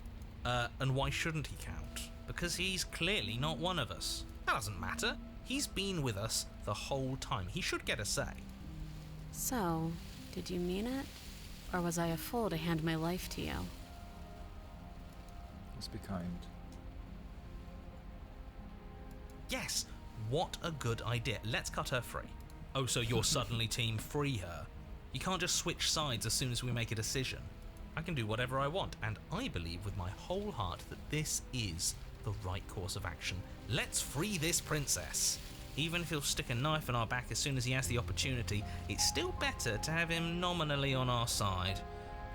And why shouldn't he count? Because he's clearly not one of us. That doesn't matter. He's been with us the whole time. He should get a say. So, did you mean it? Or was I a fool to hand my life to you? Let's be kind. Yes, what a good idea. Let's cut her free. Oh, so you're suddenly team free her. You can't just switch sides as soon as we make a decision. I can do whatever I want, and I believe with my whole heart that this is the right course of action. Let's free this princess. Even if he'll stick a knife in our back as soon as he has the opportunity, it's still better to have him nominally on our side.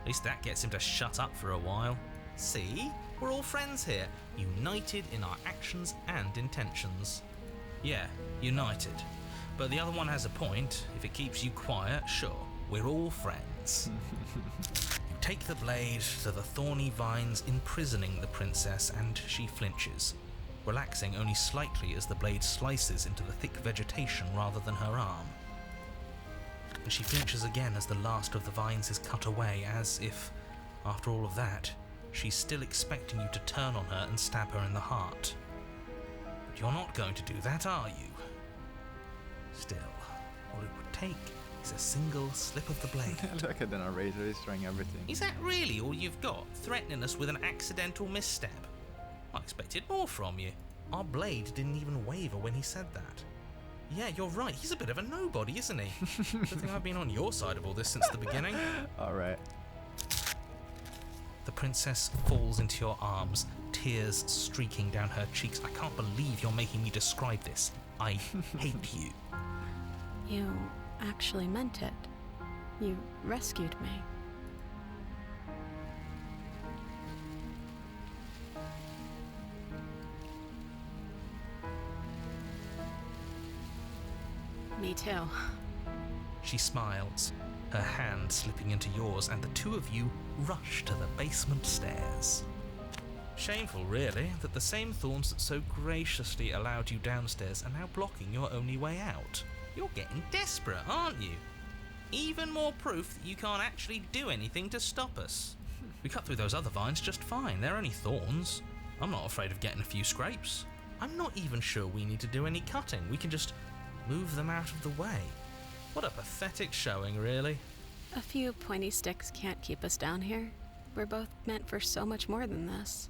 At least that gets him to shut up for a while. See? We're all friends here, united in our actions and intentions. Yeah, united. But the other one has a point. If it keeps you quiet, sure, we're all friends. You take the blade to the thorny vines imprisoning the princess, and she flinches, relaxing only slightly as the blade slices into the thick vegetation rather than her arm. And she flinches again as the last of the vines is cut away, as if, after all of that, she's still expecting you to turn on her and stab her in the heart. But you're not going to do that, are you? Still, all it would take is a single slip of the blade. Look at the narrator, he's trying everything. Is that really all you've got? Threatening us with an accidental misstep? I expected more from you. Our blade didn't even waver when he said that. Yeah, you're right, he's a bit of a nobody, isn't he? Good thing I've been on your side of all this since the beginning. Alright. The princess falls into your arms, tears streaking down her cheeks. I can't believe you're making me describe this. I hate you. You actually meant it. You rescued me. Me too. She smiles, her hand slipping into yours, and the two of you rush to the basement stairs. Shameful, really, that the same thorns that so graciously allowed you downstairs are now blocking your only way out. You're getting desperate, aren't you? Even more proof that you can't actually do anything to stop us. We cut through those other vines just fine, they're only thorns. I'm not afraid of getting a few scrapes. I'm not even sure we need to do any cutting. We can just move them out of the way. What a pathetic showing, really. A few pointy sticks can't keep us down here. We're both meant for so much more than this.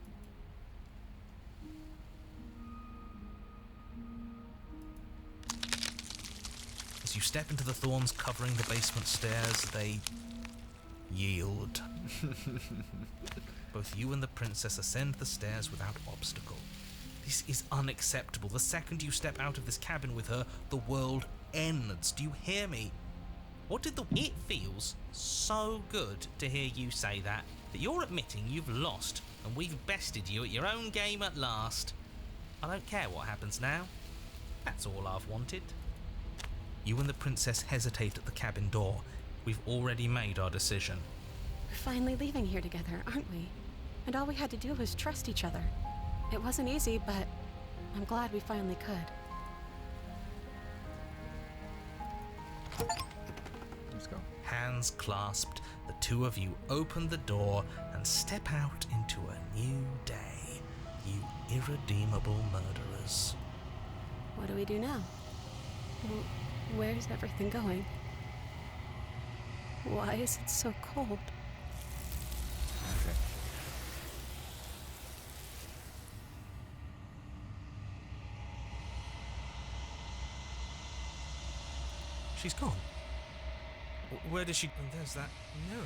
you step into the thorns covering the basement stairs, they yield. Both you and the princess ascend the stairs without obstacle. This is unacceptable. The second you step out of this cabin with her, the world ends. Do you hear me? What did the... It feels so good to hear you say that you're admitting you've lost and we've bested you at your own game at last. I don't care what happens now. That's all I've wanted. You and the princess hesitate at the cabin door. We've already made our decision. We're finally leaving here together, aren't we? And all we had to do was trust each other. It wasn't easy, but I'm glad we finally could. Let's go. Hands clasped, the two of you open the door and step out into a new day, you irredeemable murderers. What do we do now? Where's everything going? Why is it so cold? Okay. She's gone. Where does she... And there's that mirror.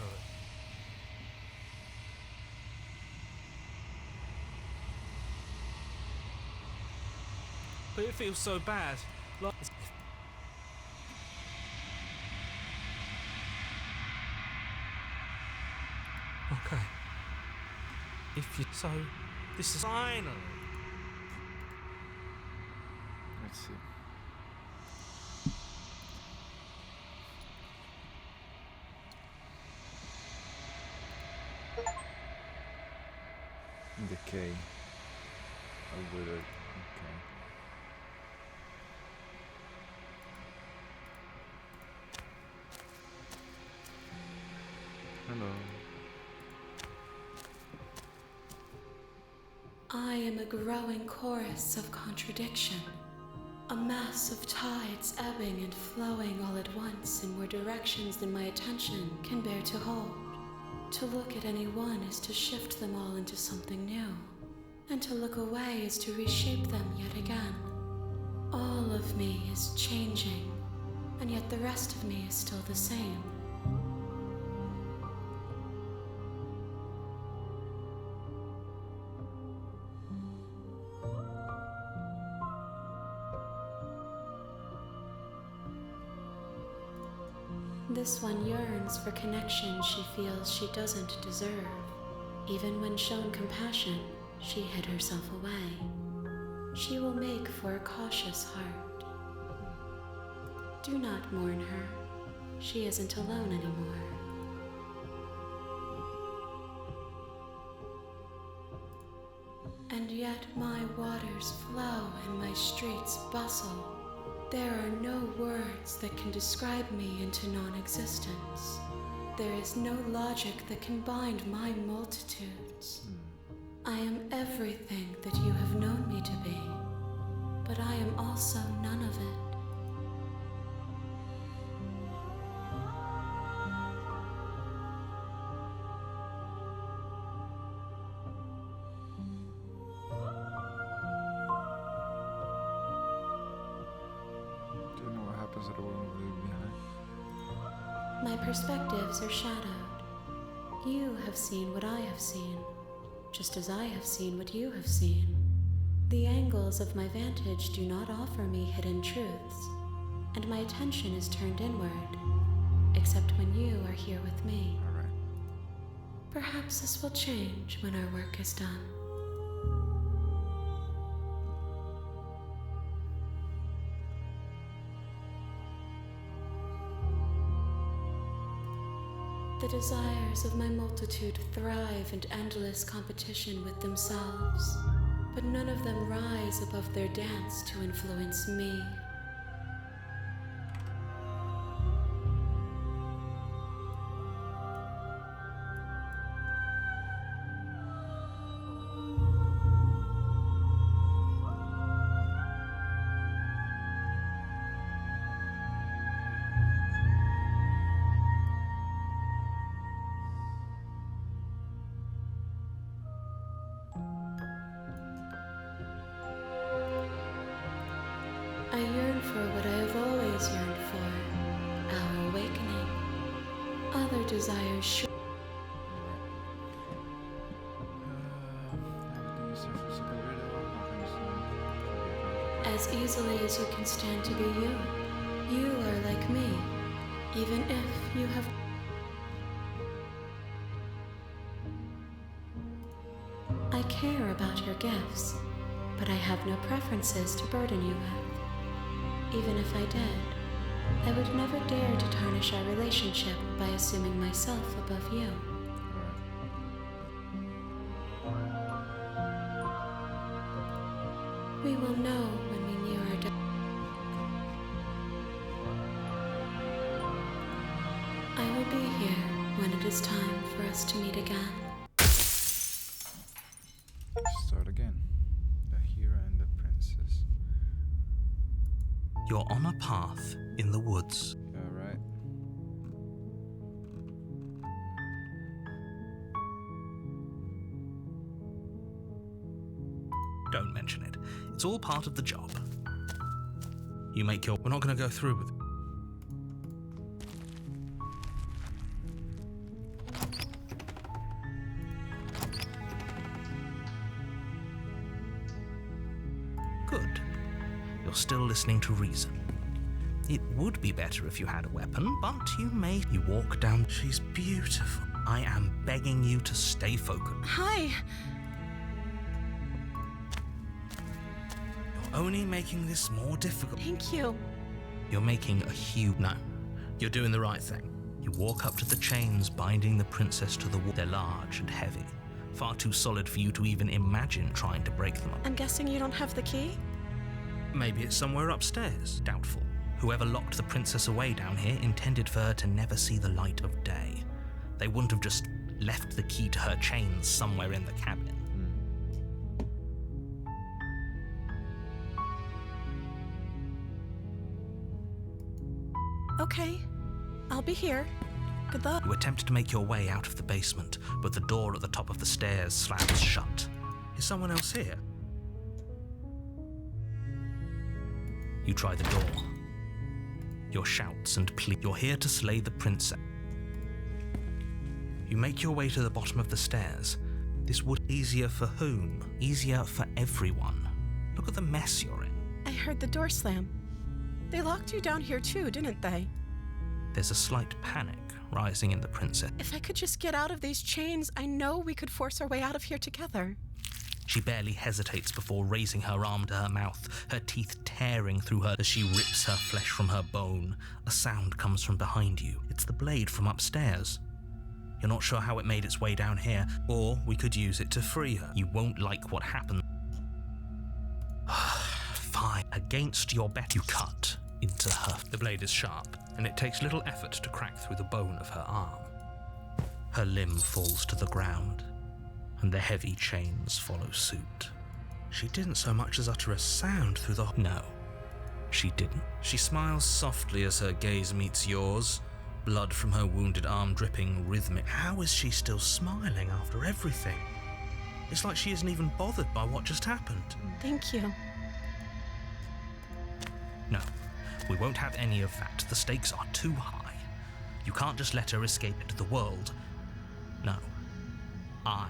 But it feels so bad. Like... Okay. If you... So... This is finally... Let's see. Decay. A withered. Okay. Hello. I am a growing chorus of contradiction, a mass of tides ebbing and flowing all at once in more directions than my attention can bear to hold. To look at any one is to shift them all into something new, and to look away is to reshape them yet again. All of me is changing, and yet the rest of me is still the same. This one yearns for connection she feels she doesn't deserve. Even when shown compassion, she hid herself away. She will make for a cautious heart. Do not mourn her. She isn't alone anymore. And yet my waters flow and my streets bustle. There are no words that can describe me into non-existence. There is no logic that can bind my multitudes. I am everything that you have known me to be, but I am also none of it. Do you know what happens to the world we leave behind? My perspectives are shadowed. You have seen what I have seen, just as I have seen what you have seen. The angles of my vantage do not offer me hidden truths, and my attention is turned inward, except when you are here with me. Alright. Perhaps this will change when our work is done. The desires of my multitude thrive in endless competition with themselves, but none of them rise above their dance to influence me. I yearn for what I have always always yearned for, our awakening. Other desires should. Everything is surfacing already. Nothing is As easily as you can stand to be you, you are like me, even if you have. I care about your gifts, but I have no preferences to burden you with. Even if I did, I would never dare to tarnish our relationship by assuming myself above you. We will know when we near our I will be here when it is time for us to meet again. Start again. The hero and the princess. You're on a path in the woods. Alright. Don't mention it. It's all part of the job. You make your... We're not going to go through with it. Good. You're still listening to reason. It would be better if you had a weapon, but you may... You walk down... She's beautiful. I am begging you to stay focused. Hi. You're only making this more difficult. Thank you. You're making a huge... No. You're doing the right thing. You walk up to the chains binding the princess to the wall. They're large and heavy. Far too solid for you to even imagine trying to break them up. I'm guessing you don't have the key? Maybe it's somewhere upstairs. Doubtful. Whoever locked the princess away down here intended for her to never see the light of day. They wouldn't have just left the key to her chains somewhere in the cabin. Okay. I'll be here. Good luck. You attempt to make your way out of the basement, but the door at the top of the stairs slams shut. Is someone else here? You try the door. Your shouts and pleas. You're here to slay the princess. You make your way to the bottom of the stairs. This would be easier for whom? Easier for everyone. Look at the mess you're in. I heard the door slam. They locked you down here too, didn't they? There's a slight panic rising in the princess. If I could just get out of these chains, I know we could force our way out of here together. She barely hesitates before raising her arm to her mouth, her teeth tearing through her as she rips her flesh from her bone. A sound comes from behind you. It's the blade from upstairs. You're not sure how it made its way down here, or we could use it to free her. You won't like what happened. Fine. Against your bet, you cut into her. The blade is sharp, and it takes little effort to crack through the bone of her arm. Her limb falls to the ground, and the heavy chains follow suit. She didn't so much as utter a sound through the... No, she didn't. She smiles softly as her gaze meets yours, blood from her wounded arm dripping rhythmic. How is she still smiling after everything? It's like she isn't even bothered by what just happened. Thank you. No, we won't have any of that. The stakes are too high. You can't just let her escape into the world. No, I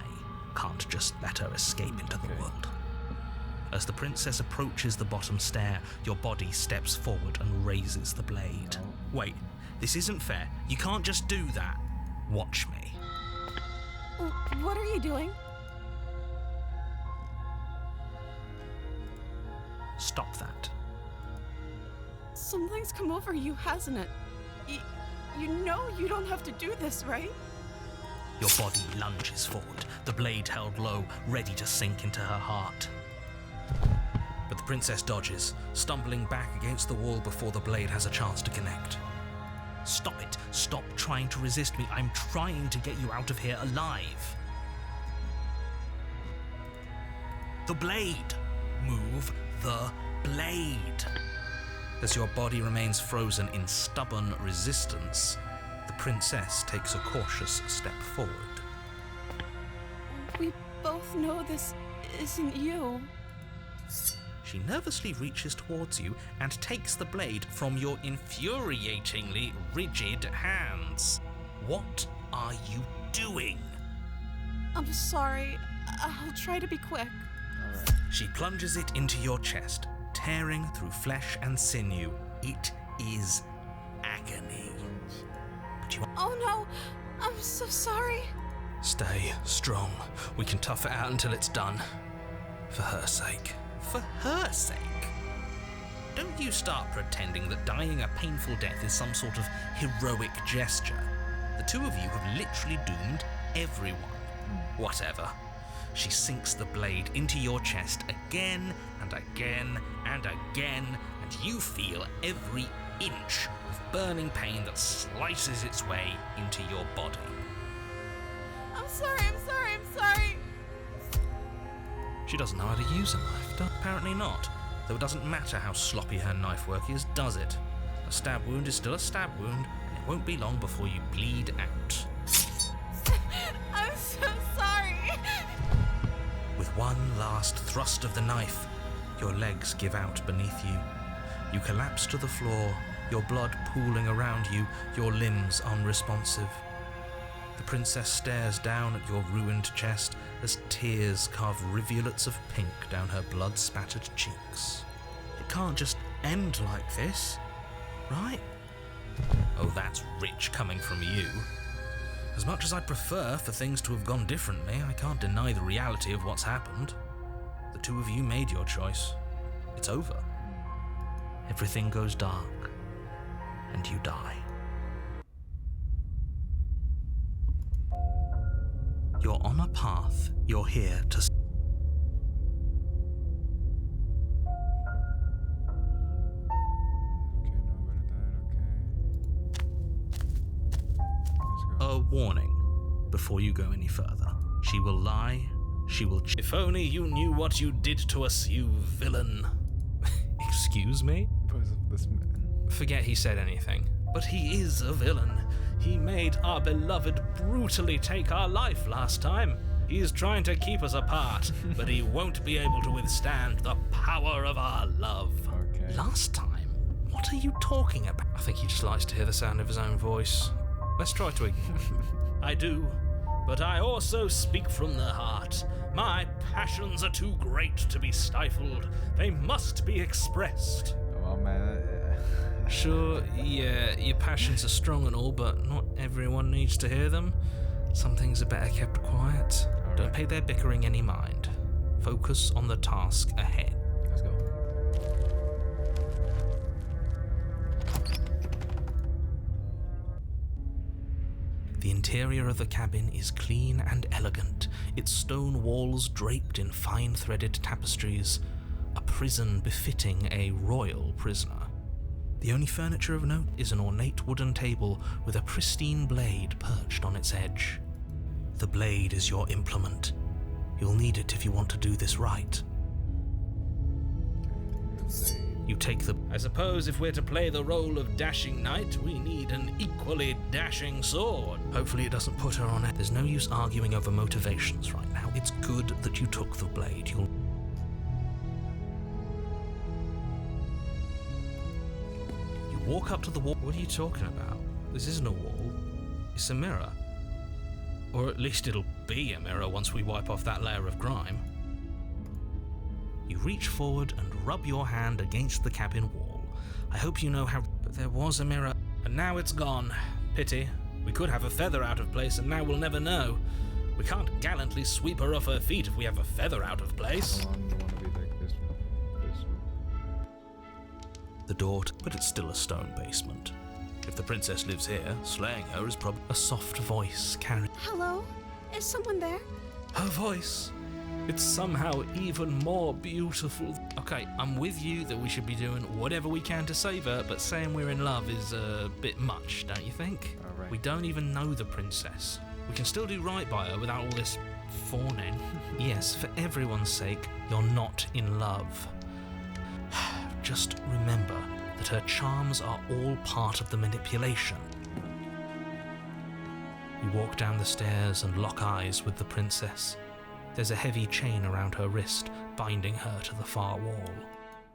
can't just let her escape into the world. As the princess approaches the bottom stair, your body steps forward and raises the blade. Wait, this isn't fair. You can't just do that. Watch me. What are you doing? Stop that. Something's come over you, hasn't it? You know you don't have to do this, right? Your body lunges forward, the blade held low, ready to sink into her heart. But the princess dodges, stumbling back against the wall before the blade has a chance to connect. Stop it. Stop trying to resist me. I'm trying to get you out of here alive. The blade. Move the blade. As your body remains frozen in stubborn resistance, the princess takes a cautious step forward. We both know this isn't you. She nervously reaches towards you and takes the blade from your infuriatingly rigid hands. What are you doing? I'm sorry. I'll try to be quick. Alright. She plunges it into your chest, tearing through flesh and sinew. It is agony. But you Oh no! I'm so sorry. Stay strong. We can tough it out until it's done. For her sake. For her sake. Don't you start pretending that dying a painful death is some sort of heroic gesture. The two of you have literally doomed everyone. Whatever. She sinks the blade into your chest again and again and again, and you feel every inch of burning pain that slices its way into your body. I'm sorry. She doesn't know how to use a knife, does Apparently not, though it doesn't matter how sloppy her knife work is, does it? A stab wound is still a stab wound, and it won't be long before you bleed out. I'm so sorry. With one last thrust of the knife, your legs give out beneath you. You collapse to the floor, your blood pooling around you, your limbs unresponsive. The princess stares down at your ruined chest as tears carve rivulets of pink down her blood-spattered cheeks. It can't just end like this, right? Oh, that's rich coming from you. As much as I'd prefer for things to have gone differently, I can't deny the reality of what's happened. The two of you made your choice. It's over. Everything goes dark, and you die. You're on a path. You're here to... Okay, nobody died, okay. Let's go. A warning before you go any further. She will lie. She will... If only you knew what you did to us, you villain. Excuse me? Because of this man. Forget he said anything. But he is a villain. He made our beloved brutally take our life last time. He's trying to keep us apart, but he won't be able to withstand the power of our love. Okay. Last time? What are you talking about? I think he just likes to hear the sound of his own voice. Let's try to ignore him. I do, but I also speak from the heart. My passions are too great to be stifled. They must be expressed. Well, man. Sure, yeah, your passions are strong and all, but not everyone needs to hear them. Some things are better kept quiet. Alright. Don't pay their bickering any mind. Focus on the task ahead. Let's go. The interior of the cabin is clean and elegant, its stone walls draped in fine-threaded tapestries, a prison befitting a royal prisoner. The only furniture of note is an ornate wooden table with a pristine blade perched on its edge. The blade is your implement. You'll need it if you want to do this right. You take the... I suppose if we're to play the role of dashing knight, we need an equally dashing sword. Hopefully it doesn't put her on it. There's no use arguing over motivations right now. It's good that you took the blade. You walk up to the wall. What are you talking about? This isn't a wall. It's a mirror. Or at least it'll be a mirror once we wipe off that layer of grime. You reach forward and rub your hand against the cabin wall. I hope you know how... But there was a mirror, and now it's gone. Pity. We could have a feather out of place, and now we'll never know. We can't gallantly sweep her off her feet if we have a feather out of place. Come on, don't want to be like this. The door, but it's still a stone basement. If the princess lives here, slaying her is probably... A soft voice carries... Hello? Is someone there? Her voice. It's somehow even more beautiful. Okay, I'm with you that we should be doing whatever we can to save her, but saying we're in love is a bit much, don't you think? Alright. We don't even know the princess. We can still do right by her without all this fawning. Yes, for everyone's sake, you're not in love. Just remember that her charms are all part of the manipulation. You walk down the stairs and lock eyes with the princess. There's a heavy chain around her wrist, binding her to the far wall.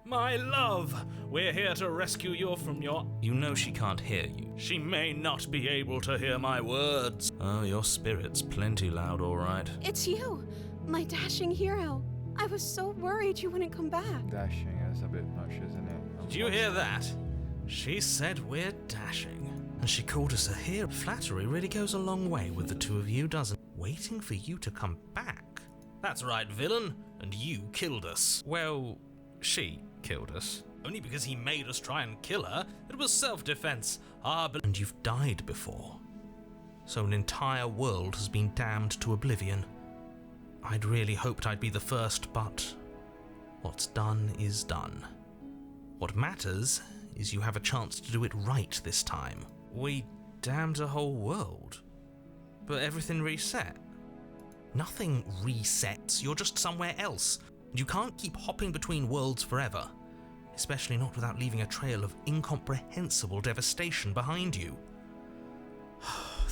My love, we're here to rescue you from your... You know she can't hear you. She may not be able to hear my words. Oh, your spirit's plenty loud, all right. It's you, my dashing hero. I was so worried you wouldn't come back. Dashing is a bit much, isn't it? Did you hear that? She said we're dashing. And she called us a hero. Flattery really goes a long way with the two of you, doesn't it? Waiting for you to come back. That's right, villain. And you killed us. Well, she killed us. Only because he made us try and kill her. It was self-defense. And you've died before. So an entire world has been damned to oblivion. I'd really hoped I'd be the first, but what's done is done. What matters is you have a chance to do it right this time. We damned a whole world, but everything reset. Nothing resets, you're just somewhere else. You can't keep hopping between worlds forever, especially not without leaving a trail of incomprehensible devastation behind you.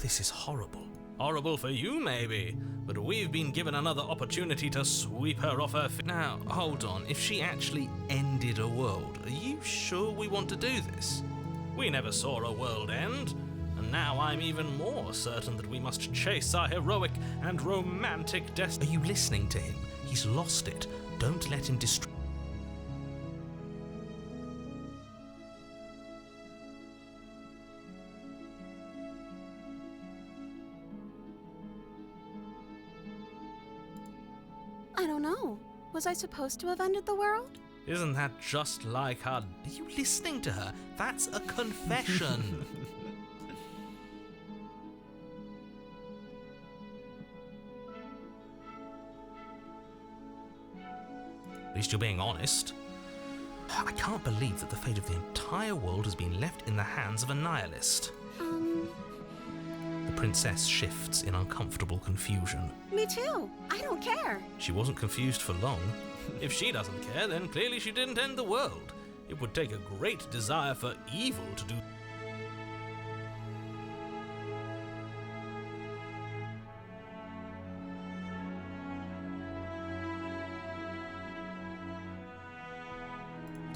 This is horrible. Horrible for you, maybe, but we've been given another opportunity to sweep her off her feet. Now, hold on, if she actually ended a world, are you sure we want to do this? We never saw a world end, and now I'm even more certain that we must chase our heroic and romantic destiny. Are you listening to him? He's lost it. Don't let him destroy. I don't know. Was I supposed to have ended the world? Isn't that just like her? Are you listening to her? That's a confession. At least you're being honest. I can't believe that the fate of the entire world has been left in the hands of a nihilist. The princess shifts in uncomfortable confusion. Me too. I don't care. She wasn't confused for long. If she doesn't care, then clearly she didn't end the world. It would take a great desire for evil to do.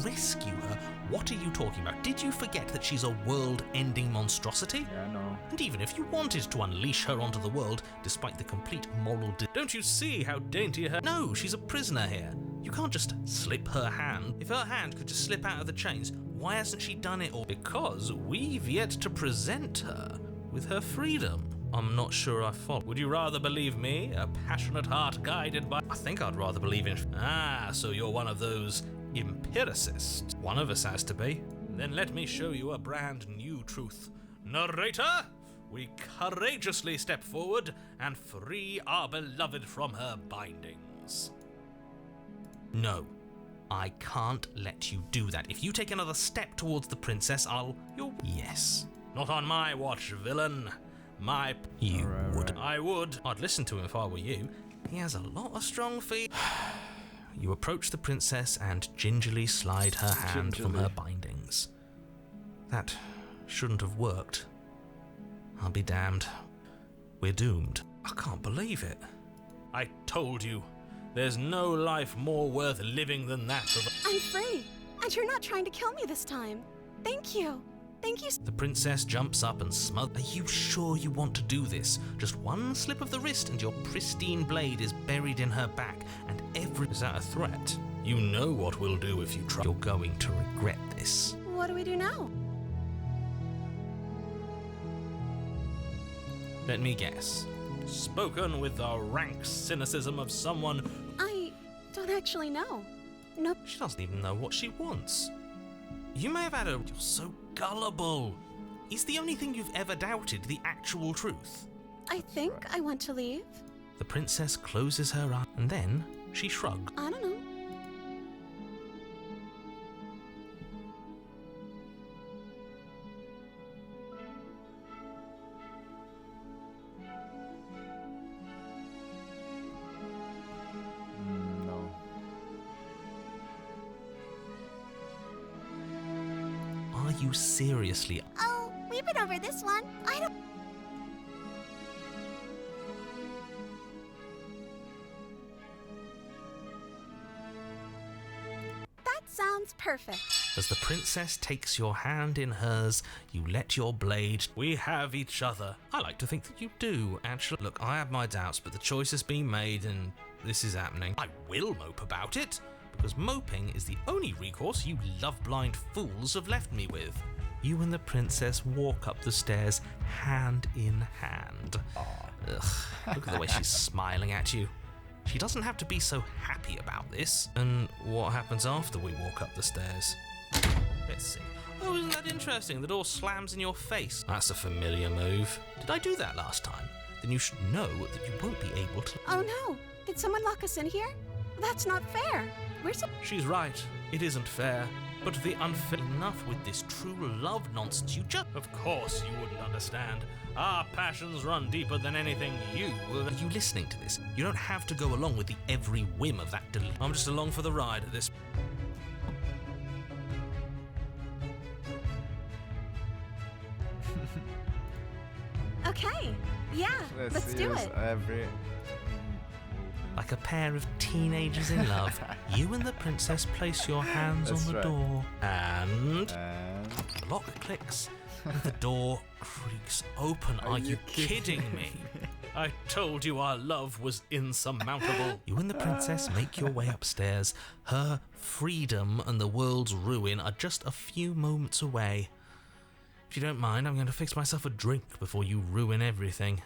Rescue her? What are you talking about? Did you forget that she's a world-ending monstrosity? Yeah, I know. And even if you wanted to unleash her onto the world, despite the complete moral don't you see how dainty her... No, she's a prisoner here. You can't just slip her hand. If her hand could just slip out of the chains, why hasn't she done it all? Because we've yet to present her with her freedom. I'm not sure I follow. Would you rather believe me, a passionate heart guided by... I think I'd rather believe in... Ah, so you're one of those empiricists. One of us has to be. Then let me show you a brand new truth. Narrator, we courageously step forward and free our beloved from her bindings. No, I can't let you do that. If you take another step towards the princess, you'll... Yes. Not on my watch, villain. You would. I would. I'd listen to him if I were you. He has a lot of strong feet. You approach the princess and gingerly slide her hand from her bindings. That shouldn't have worked. I'll be damned. We're doomed. I can't believe it. I told you. There's no life more worth living than that of a... I'm free, and you're not trying to kill me this time. Thank you. Thank you. The princess jumps up and smothers. Are you sure you want to do this? Just one slip of the wrist and your pristine blade is buried in her back, and Is that a threat? You know what we'll do if you try. You're going to regret this. What do we do now? Let me guess. Spoken with the rank cynicism of someone... I don't actually know. Nope. She doesn't even know what she wants. You may have had a... You're so gullible. Is the only thing you've ever doubted the actual truth? I think I want to leave. The princess closes her eyes, and then she shrugged. I don't know. No. Are you seriously... Oh, we've been over this one. I don't... That sounds perfect. As the princess takes your hand in hers, you let your blade. We have each other. I like to think that you do, actually. Look, I have my doubts, but the choice has been made and this is happening. I will mope about it, because moping is the only recourse you love-blind fools have left me with. You and the princess walk up the stairs, hand in hand. Ugh, look at the way she's smiling at you. She doesn't have to be so happy about this. And what happens after we walk up the stairs? Let's see. Oh, isn't that interesting? The door slams in your face. That's a familiar move. Did I do that last time? Then you should know that you won't be able to. Oh no! Did someone lock us in here? That's not fair. She's right. It isn't fair. But the unfair enough with this true love nonsense. You just. Of course you wouldn't understand. Our passions run deeper than anything you will. Are you listening to this? You don't have to go along with the every whim of that I'm just along for the ride at this. Okay, yeah, let's do it. Like a pair of teenagers in love, you and the princess place your hands on the door, and the lock clicks, and the door creaks open. Are you kidding me? I told you our love was insurmountable. You and the princess make your way upstairs. Her freedom and the world's ruin are just a few moments away. If you don't mind, I'm going to fix myself a drink before you ruin everything.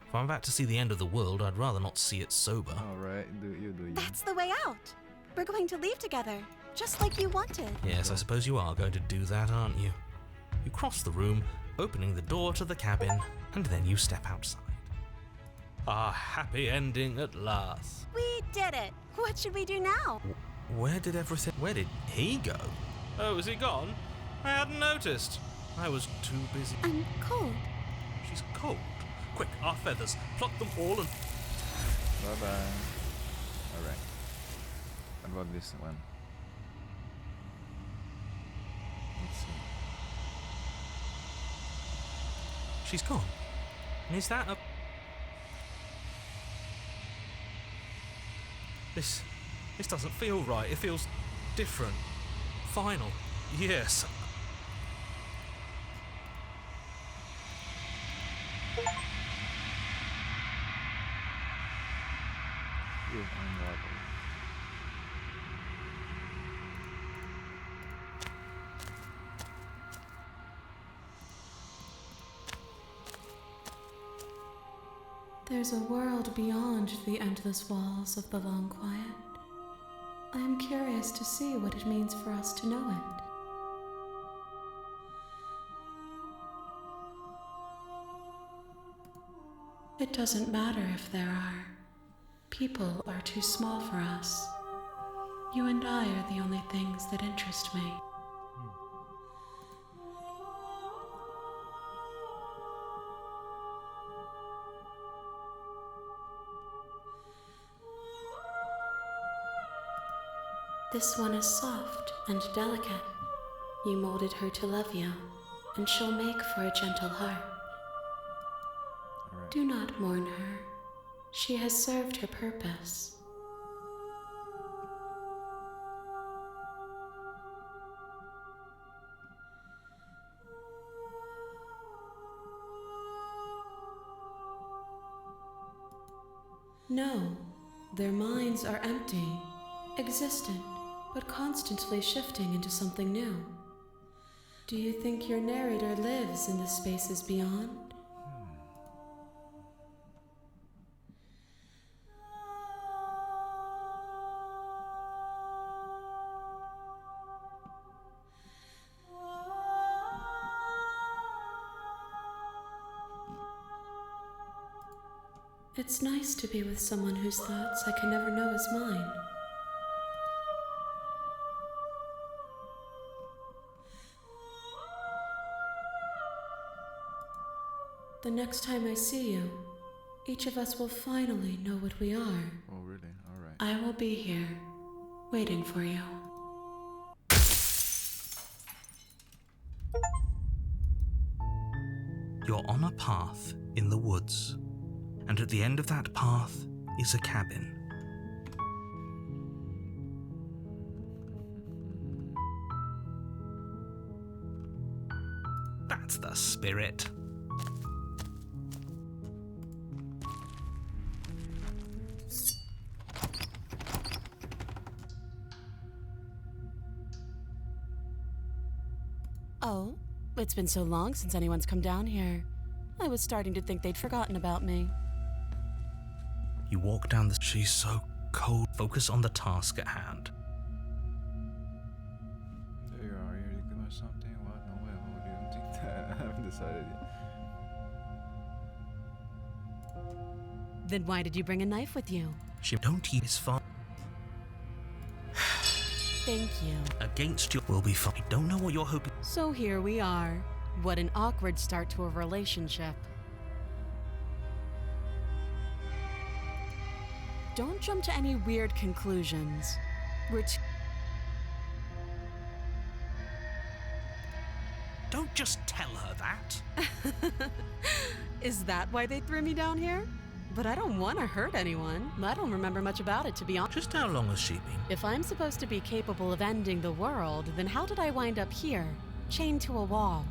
If I'm about to see the end of the world, I'd rather not see it sober. Alright, do you. That's the way out. We're going to leave together, just like you wanted. Yes, I suppose you are going to do that, aren't you? You cross the room, opening the door to the cabin, and then you step outside. A happy ending at last. We did it. What should we do now? Where did he go? Oh, is he gone? I hadn't noticed. I was too busy. I'm cold. She's cold. Quick, our feathers. Pluck them all and... Bye-bye. Alright. What about this one? Let's see. She's gone. And is that a... This doesn't feel right. It feels different. Final. Yes. You've unraveled. There's a world beyond the endless walls of the long quiet. I am curious to see what it means for us to know it. It doesn't matter if there are. People are too small for us. You and I are the only things that interest me. This one is soft and delicate. You molded her to love you, and she'll make for a gentle heart. Alright. Do not mourn her. She has served her purpose. No, their minds are empty, existent, but constantly shifting into something new. Do you think your narrator lives in the spaces beyond? It's nice to be with someone whose thoughts I can never know as mine. The next time I see you, each of us will finally know what we are. Oh, really? Alright. I will be here, waiting for you. You're on a path in the woods, and at the end of that path is a cabin. That's the spirit. Oh, it's been so long since anyone's come down here. I was starting to think they'd forgotten about me. You walk down the... She's so cold. Focus on the task at hand. There you are. You're looking at something. What? No way. What would you even think that? I haven't decided yet. Then why did you bring a knife with you? She don't eat this far. Thank you. Against you will be fine. I don't know what you're hoping. So here we are. What an awkward start to a relationship. Don't jump to any weird conclusions. Don't just tell her that. Is that why they threw me down here? But I don't want to hurt anyone. I don't remember much about it, to be honest. Just how long has she been? If I'm supposed to be capable of ending the world, then how did I wind up here, chained to a wall?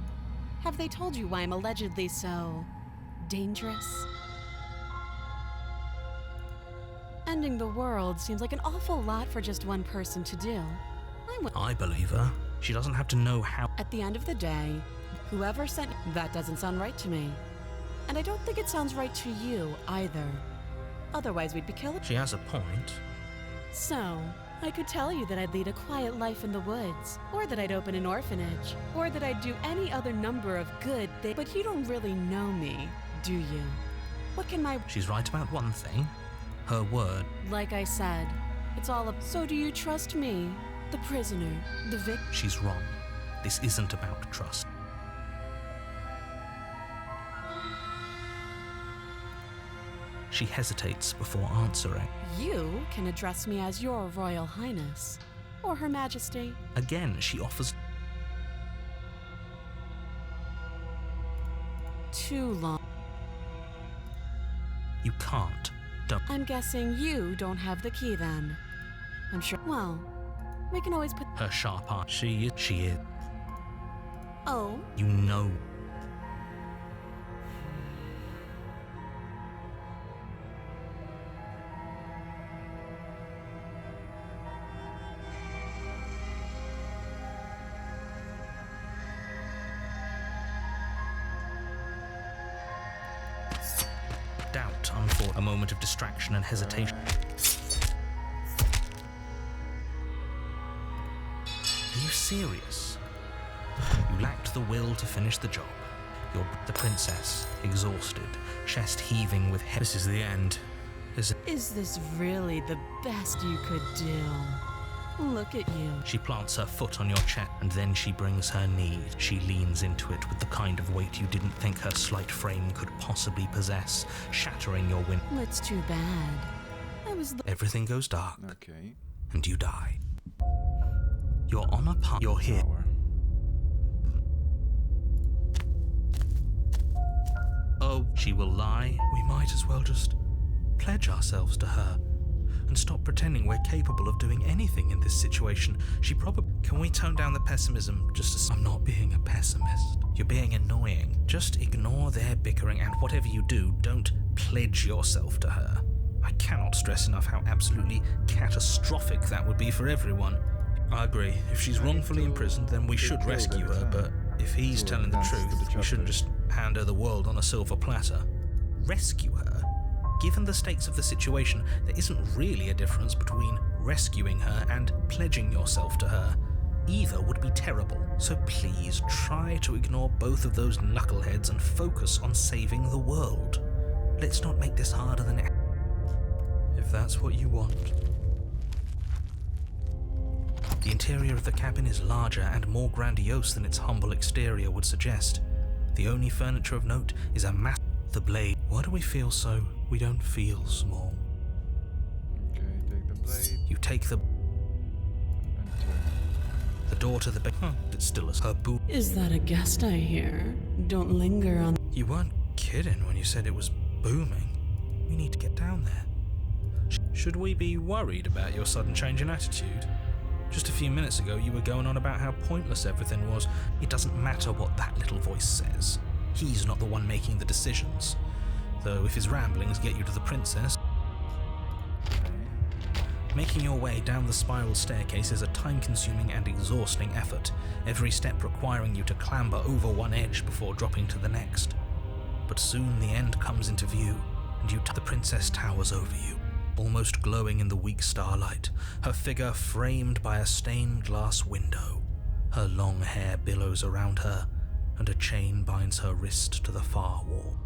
Have they told you why I'm allegedly so dangerous? Ending the world seems like an awful lot for just one person to do. I believe her. She doesn't have to know how. At the end of the day, whoever sent that doesn't sound right to me. And I don't think it sounds right to you either. Otherwise, we'd be killing. She has a point. So, I could tell you that I'd lead a quiet life in the woods, or that I'd open an orphanage, or that I'd do any other number of good things. But you don't really know me, do you? What can my... She's right about one thing. Her word. Like I said, it's all up. So do you trust me, the prisoner, the victim? She's wrong. This isn't about trust. She hesitates before answering. You can address me as Your Royal Highness, or Her Majesty. Again, she offers... Too long. You can't. Don't. I'm guessing you don't have the key then. I'm sure. Well, we can always put... Her sharp eye. She is. Oh, You know. Doubt unfold. A moment of distraction and hesitation. Are you serious? You lacked the will to finish the job. You're the princess, exhausted, chest heaving with head. This is the end. is this really the best you could do? Look at you. She plants her foot on your chest, and then she brings her knee. She leans into it with the kind of weight you didn't think her slight frame could possibly possess, shattering your wind. That's too bad. I was... Everything goes dark, Okay. and you die. You're on a path. You're here. Power. Oh, she will lie. We might as well just pledge ourselves to her and stop pretending we're capable of doing anything in this situation. She probably... Can we tone down the pessimism just as... I'm not being a pessimist. You're being annoying. Just ignore their bickering, and whatever you do, don't pledge yourself to her. I cannot stress enough how absolutely catastrophic that would be for everyone. I agree. If she's wrongfully imprisoned, then we should rescue her, but if he's telling the truth, we shouldn't just hand her the world on a silver platter. Rescue her? Given the stakes of the situation, there isn't really a difference between rescuing her and pledging yourself to her. Either would be terrible, so please try to ignore both of those knuckleheads and focus on saving the world. Let's not make this harder than it. If that's what you want. The interior of the cabin is larger and more grandiose than its humble exterior would suggest. The only furniture of note is a the blade. Why do we feel so? We don't feel small. Okay, take the blade You take the and turn. door to the bed. It's still as her boot. Is that a guest I hear? Don't linger on... You weren't kidding when you said it was booming. We need to get down there. Should we be worried about your sudden change in attitude? Just a few minutes ago, you were going on about how pointless everything was. It doesn't matter what that little voice says. He's not the one making the decisions. Though if his ramblings get you to the princess... Making your way down the spiral staircase is a time-consuming and exhausting effort, every step requiring you to clamber over one edge before dropping to the next. But soon the end comes into view, and the princess towers over you, almost glowing in the weak starlight, her figure framed by a stained glass window. Her long hair billows around her, and a chain binds her wrist to the far wall.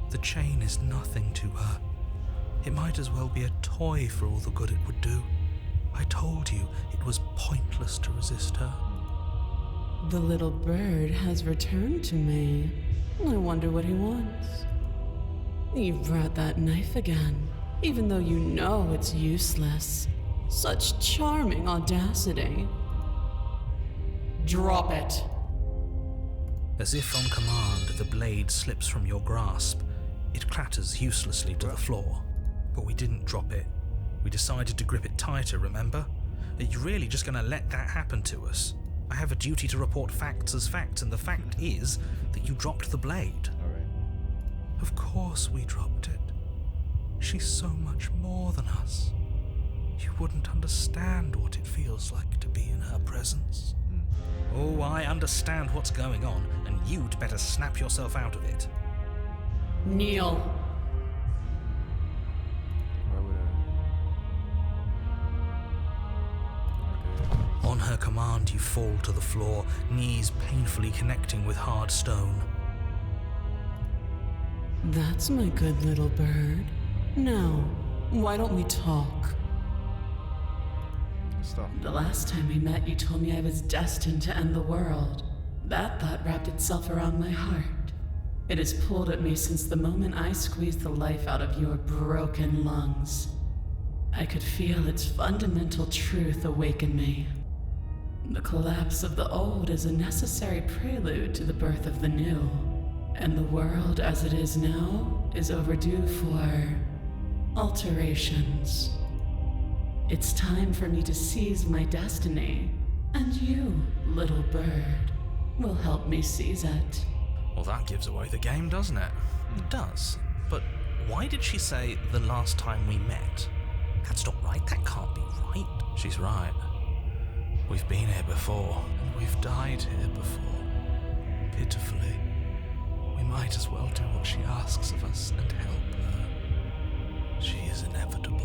The chain is nothing to her. It might as well be a toy for all the good it would do. I told you it was pointless to resist her. The little bird has returned to me. I wonder what he wants. You brought that knife again, even though you know it's useless. Such charming audacity. Drop it. As if on command, the blade slips from your grasp. It clatters uselessly to the floor. But we didn't drop it. We decided to grip it tighter, remember? Are you really just going to let that happen to us? I have a duty to report facts as facts, and the fact is that you dropped the blade. Alright. Of course we dropped it. She's so much more than us. You wouldn't understand what it feels like to be in her presence. Oh, I understand what's going on, and you'd better snap yourself out of it. Kneel. Why would I? Okay. On her command, you fall to the floor, knees painfully connecting with hard stone. That's my good little bird. Now, why don't we talk? Stop. The last time we met, you told me I was destined to end the world. That thought wrapped itself around my heart. It has pulled at me since the moment I squeezed the life out of your broken lungs. I could feel its fundamental truth awaken me. The collapse of the old is a necessary prelude to the birth of the new, and the world as it is now is overdue for alterations. It's time for me to seize my destiny, and you, little bird, will help me seize it. Well, that gives away the game, doesn't it? It does. But why did she say the last time we met? That's not right. That can't be right. She's right. We've been here before, and we've died here before. Pitifully. We might as well do what she asks of us and help her. She is inevitable.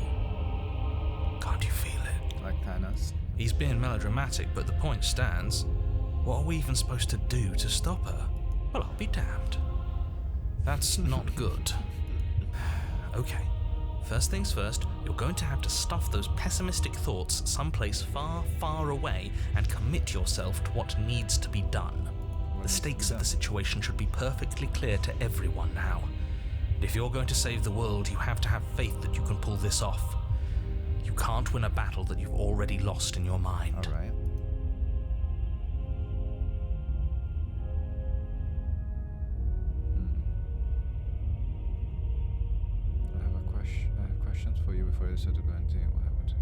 Can't you feel it? Like Thanos. He's being melodramatic, but the point stands. What are we even supposed to do to stop her? Well, I'll be damned. That's not good. Okay. First things first, you're going to have to stuff those pessimistic thoughts someplace far, far away and commit yourself to what needs to be done. The stakes of the situation should be perfectly clear to everyone now. And if you're going to save the world, you have to have faith that you can pull this off. You can't win a battle that you've already lost in your mind. Alright. I have questions for you before I decide to go and see what happened.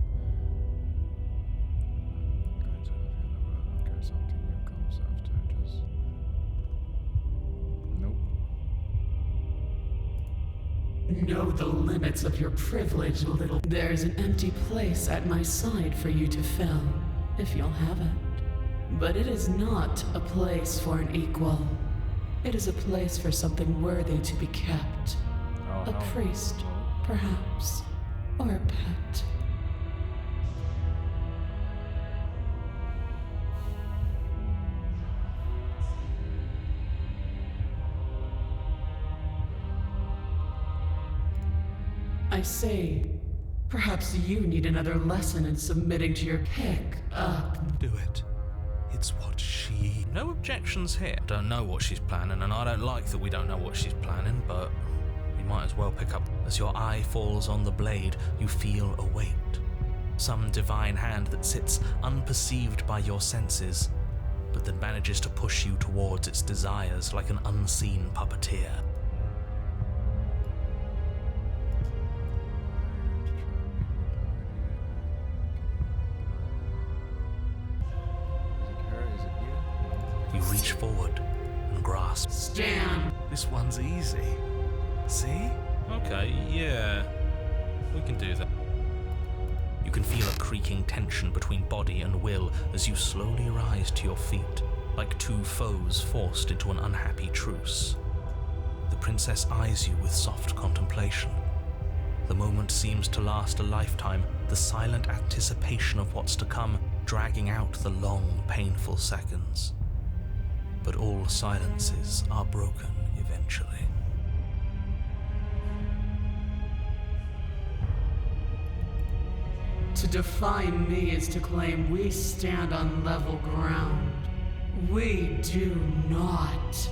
I'm going to have you in the world. I don't care if something new comes after. Just nope. Know the limits of your privilege, little. There's an empty place at my side for you to fill, if you'll have it. But it is not a place for an equal. It is a place for something worthy to be kept. Oh, A no. priest, perhaps, or a pet. I say, perhaps you need another lesson in submitting to your pick up. Do it. It's what she... No objections here. I don't know what she's planning, and I don't like that we don't know what she's planning, but we might as well pick up. As your eye falls on the blade, you feel a weight. Some divine hand that sits unperceived by your senses, but that manages to push you towards its desires like an unseen puppeteer. You reach forward and grasp. Stand. This one's easy. See? Okay, yeah. We can do that. You can feel a creaking tension between body and will as you slowly rise to your feet, like two foes forced into an unhappy truce. The princess eyes you with soft contemplation. The moment seems to last a lifetime, the silent anticipation of what's to come dragging out the long, painful seconds. But all silences are broken eventually. To define me is to claim we stand on level ground. We do not.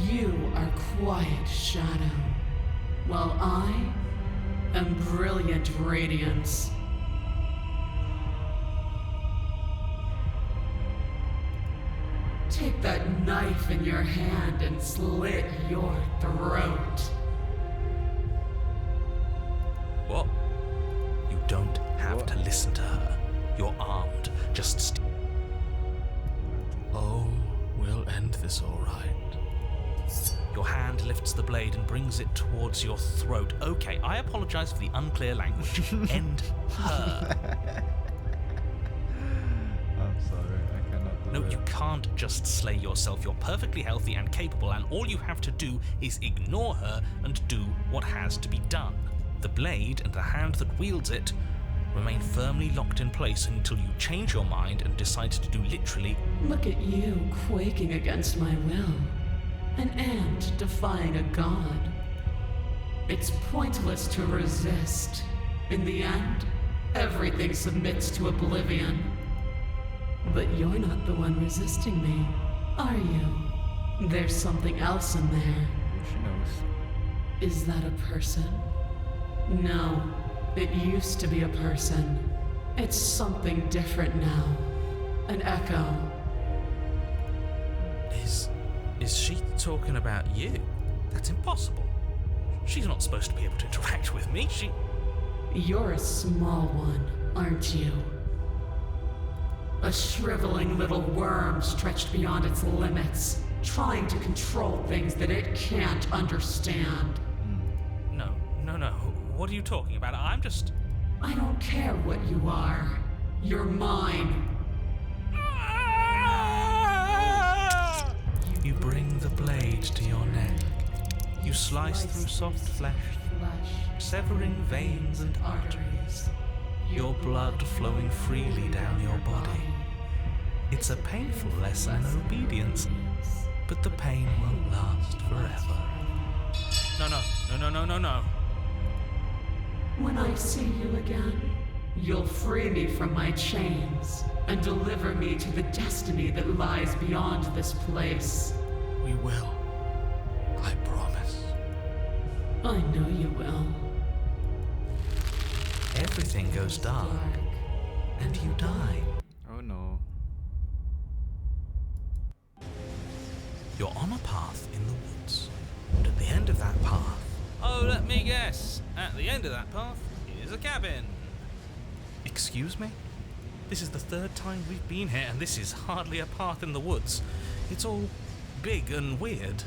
You are quiet shadow, while I am brilliant radiance. Take that knife in your hand and slit your throat. What? You don't have to listen to her. You're armed. Just Oh, we'll end this all right. Your hand lifts the blade and brings it towards your throat. Okay, I apologize for the unclear language. End her. I'm sorry, I cannot do No, it. you can't just slay yourself. You're perfectly healthy and capable, and all you have to do is ignore her and do what has to be done. The blade and the hand that wields it remain firmly locked in place until you change your mind and decide to do literally. Look at you quaking against my will. An ant defying a god. It's pointless to resist. In the end, everything submits to oblivion. But you're not the one resisting me, are you? There's something else in there. She knows. Is that a person? No, it used to be a person. It's something different now. An echo. Is she talking about you? That's impossible. She's not supposed to be able to interact with me. You're a small one, aren't you? A shriveling little worm stretched beyond its limits, trying to control things that it can't understand. No. What are you talking about? I don't care what you are. You're mine. You bring the blade to your neck. You slice through soft flesh, severing veins and arteries, your blood flowing freely down your body. It's a painful lesson in obedience, but the pain won't last forever. No. When I see you again, you'll free me from my chains and deliver me to the destiny that lies beyond this place. We will. I promise. I know you will. Everything goes dark, and you die. Oh no. You're on a path in the woods, and at the end of that path... Oh, let me guess. At the end of that path is a cabin. Excuse me? This is the third time we've been here, and this is hardly a path in the woods. It's all big and weird.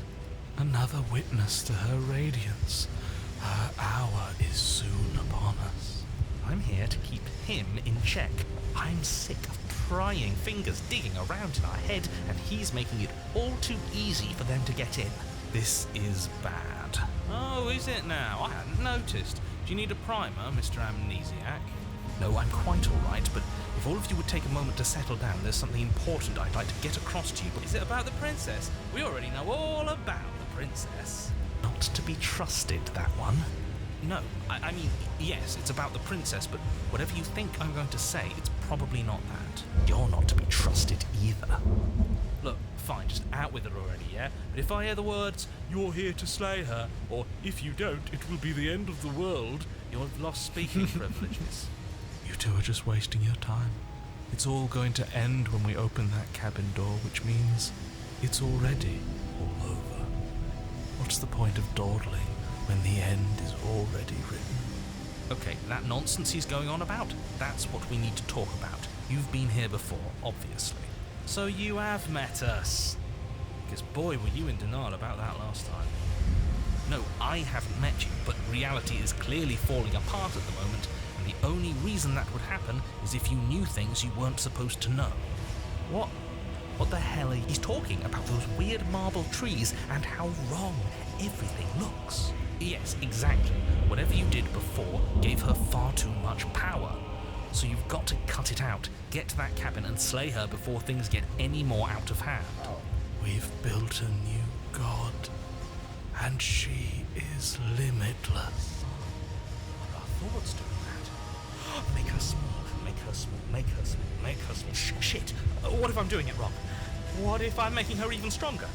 Another witness to her radiance. Her hour is soon upon us. I'm here to keep him in check. I'm sick of prying fingers digging around in our head, and he's making it all too easy for them to get in. This is bad. Oh, is it now? I hadn't noticed. Do you need a primer, Mr. Amnesiac? No, I'm quite all right, but if all of you would take a moment to settle down, there's something important I'd like to get across to you. Is it about the princess? We already know all about the princess. Not to be trusted, that one. No, I mean, yes, it's about the princess, but whatever you think I'm going to say, it's probably not that. You're not to be trusted either. Look, fine, just out with it already, yeah? But if I hear the words, "You're here to slay her," or "If you don't, it will be the end of the world," you'll have lost speaking privileges. You two are just wasting your time. It's all going to end when we open that cabin door, which means it's already all over. What's the point of dawdling when the end is already written? Okay, that nonsense he's going on about, that's what we need to talk about. You've been here before, obviously. So you have met us. Because boy, were you in denial about that last time. No, I haven't met you, but reality is clearly falling apart at the moment, and the only reason that would happen is if you knew things you weren't supposed to know. What the hell are you talking about? Those weird marble trees and how wrong everything looks. Yes, exactly. Whatever you did before gave her far too much power. So you've got to cut it out, get to that cabin and slay her before things get any more out of hand. We've built a new god, and she is limitless. What are thoughts doing that? Make her small, make her small, make her small, make her small. Shit! What if I'm doing it wrong? What if I'm making her even stronger?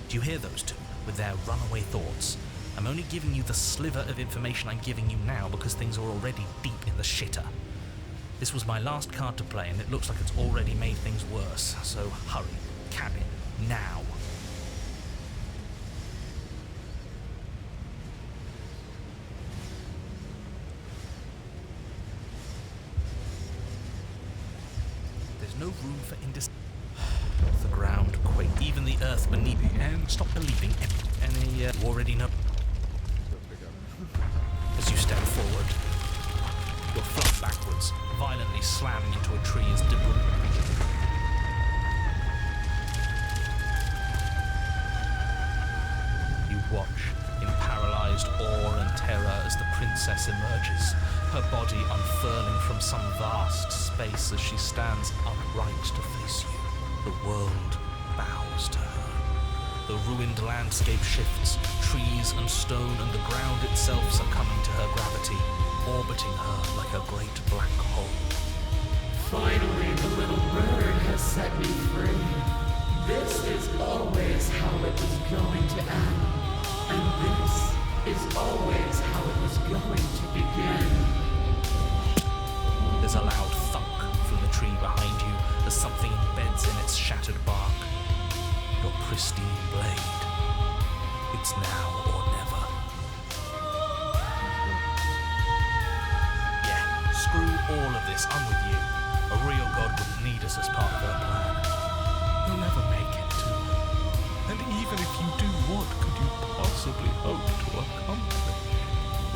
Do you hear those two, with their runaway thoughts? I'm only giving you the sliver of information I'm giving you now because things are already deep in the shitter. This was my last card to play, and it looks like it's already made things worse, so hurry. Cabin, now. There's no room for indecision. The ground quaked, even the earth beneath me, and stop believing any you already know. As you step forward, you're flung backwards, violently slamming into a tree as debris. You watch in paralyzed awe and terror as the princess emerges, her body unfurling from some vast space as she stands upright to face you. The world bows to her. The ruined landscape shifts, trees and stone and the ground itself succumbing to her gravity, orbiting her like a great black hole. Finally, the little bird has set me free. This is always how it was going to end. And this is always how it was going to begin. There's a loud thunk from the tree behind you as something embeds in its shattered bark. Your pristine blade. It's now or never. Yeah, screw all of this. I'm with you. A real god wouldn't need us as part of her plan. You'll never make it to her. And even if you do, what could you possibly hope to accomplish?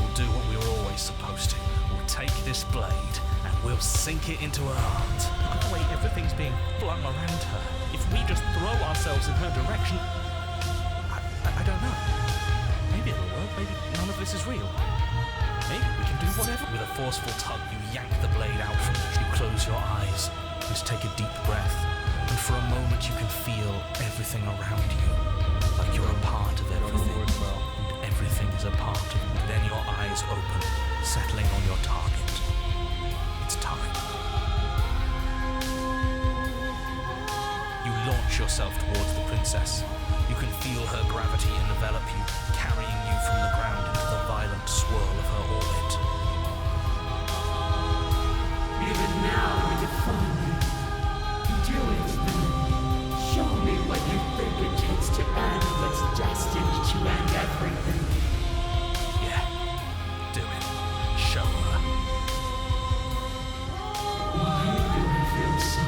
We'll do what we were always supposed to. We'll take this blade and we'll sink it into her heart. Look at the way everything's being flung around her. If we just throw ourselves in her direction, I don't know. Maybe it'll work. Maybe none of this is real. Maybe we can do whatever. With a forceful tug, you yank the blade out from her. You close your eyes. Just take a deep breath. And for a moment you can feel everything around you. Like you're a part of everything. And everything is a part of you. Then your eyes open, settling on your target. It's time. You launch yourself towards the princess. You can feel her gravity envelop you, carrying you from the ground into the violent swirl of her orbit. Even now you defy me. Do it then. Show me what you think it takes to end what's destined to end everything. Yeah, do it. Show her. Why do I feel so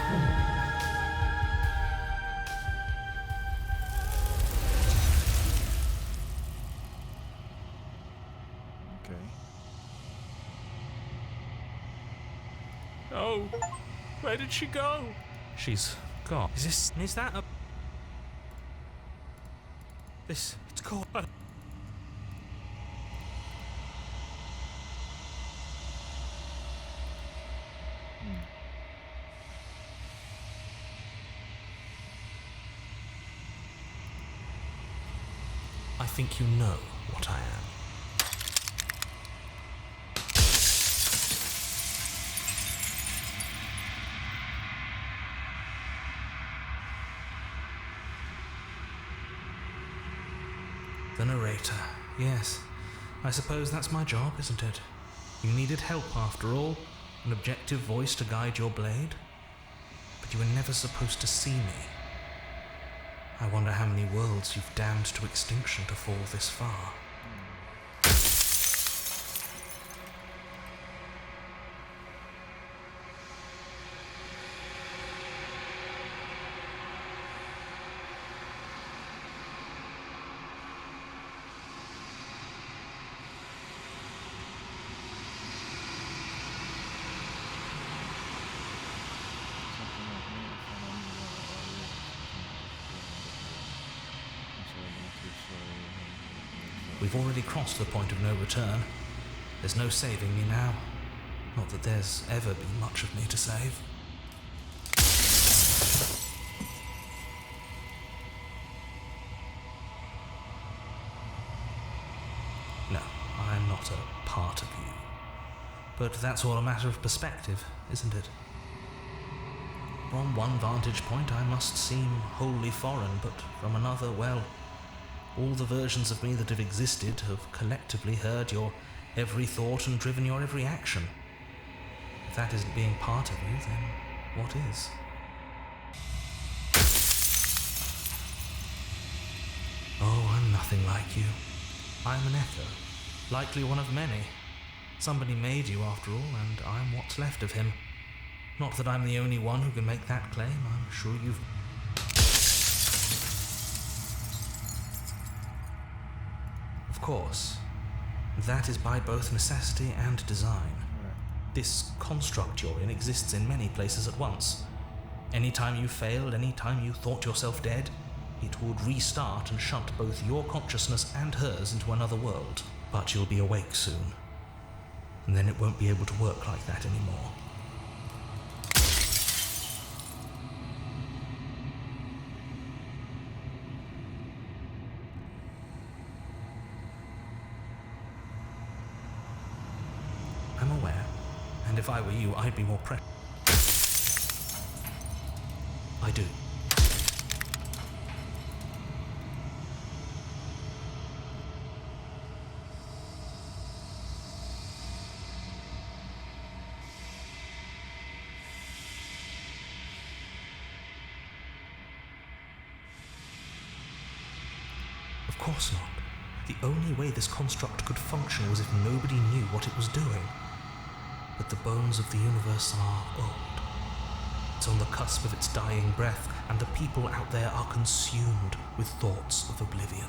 cold? Okay. Oh, where did she go? She's gone. Is that a... It's called... I think you know what I am. The narrator. Yes. I suppose that's my job, isn't it? You needed help after all. An objective voice to guide your blade. But you were never supposed to see me. I wonder how many worlds you've damned to extinction to fall this far. We've already crossed the point of no return. There's no saving me now. Not that there's ever been much of me to save. No, I'm not a part of you. But that's all a matter of perspective, isn't it? From one vantage point I must seem wholly foreign, but from another, well, all the versions of me that have existed have collectively heard your every thought and driven your every action. If that isn't being part of you, then what is? Oh, I'm nothing like you. I'm an echo, likely one of many. Somebody made you after all, and I'm what's left of him. Not that I'm the only one who can make that claim. I'm sure you've... Of course, that is by both necessity and design. This construct you're in exists in many places at once. Anytime you failed, anytime you thought yourself dead, it would restart and shunt both your consciousness and hers into another world. But you'll be awake soon, and then it won't be able to work like that anymore. I'm aware, and if I were you, I'd be more I do. Of course not. The only way this construct could function was if nobody knew what it was doing. But the bones of the universe are old. It's on the cusp of its dying breath, and the people out there are consumed with thoughts of oblivion.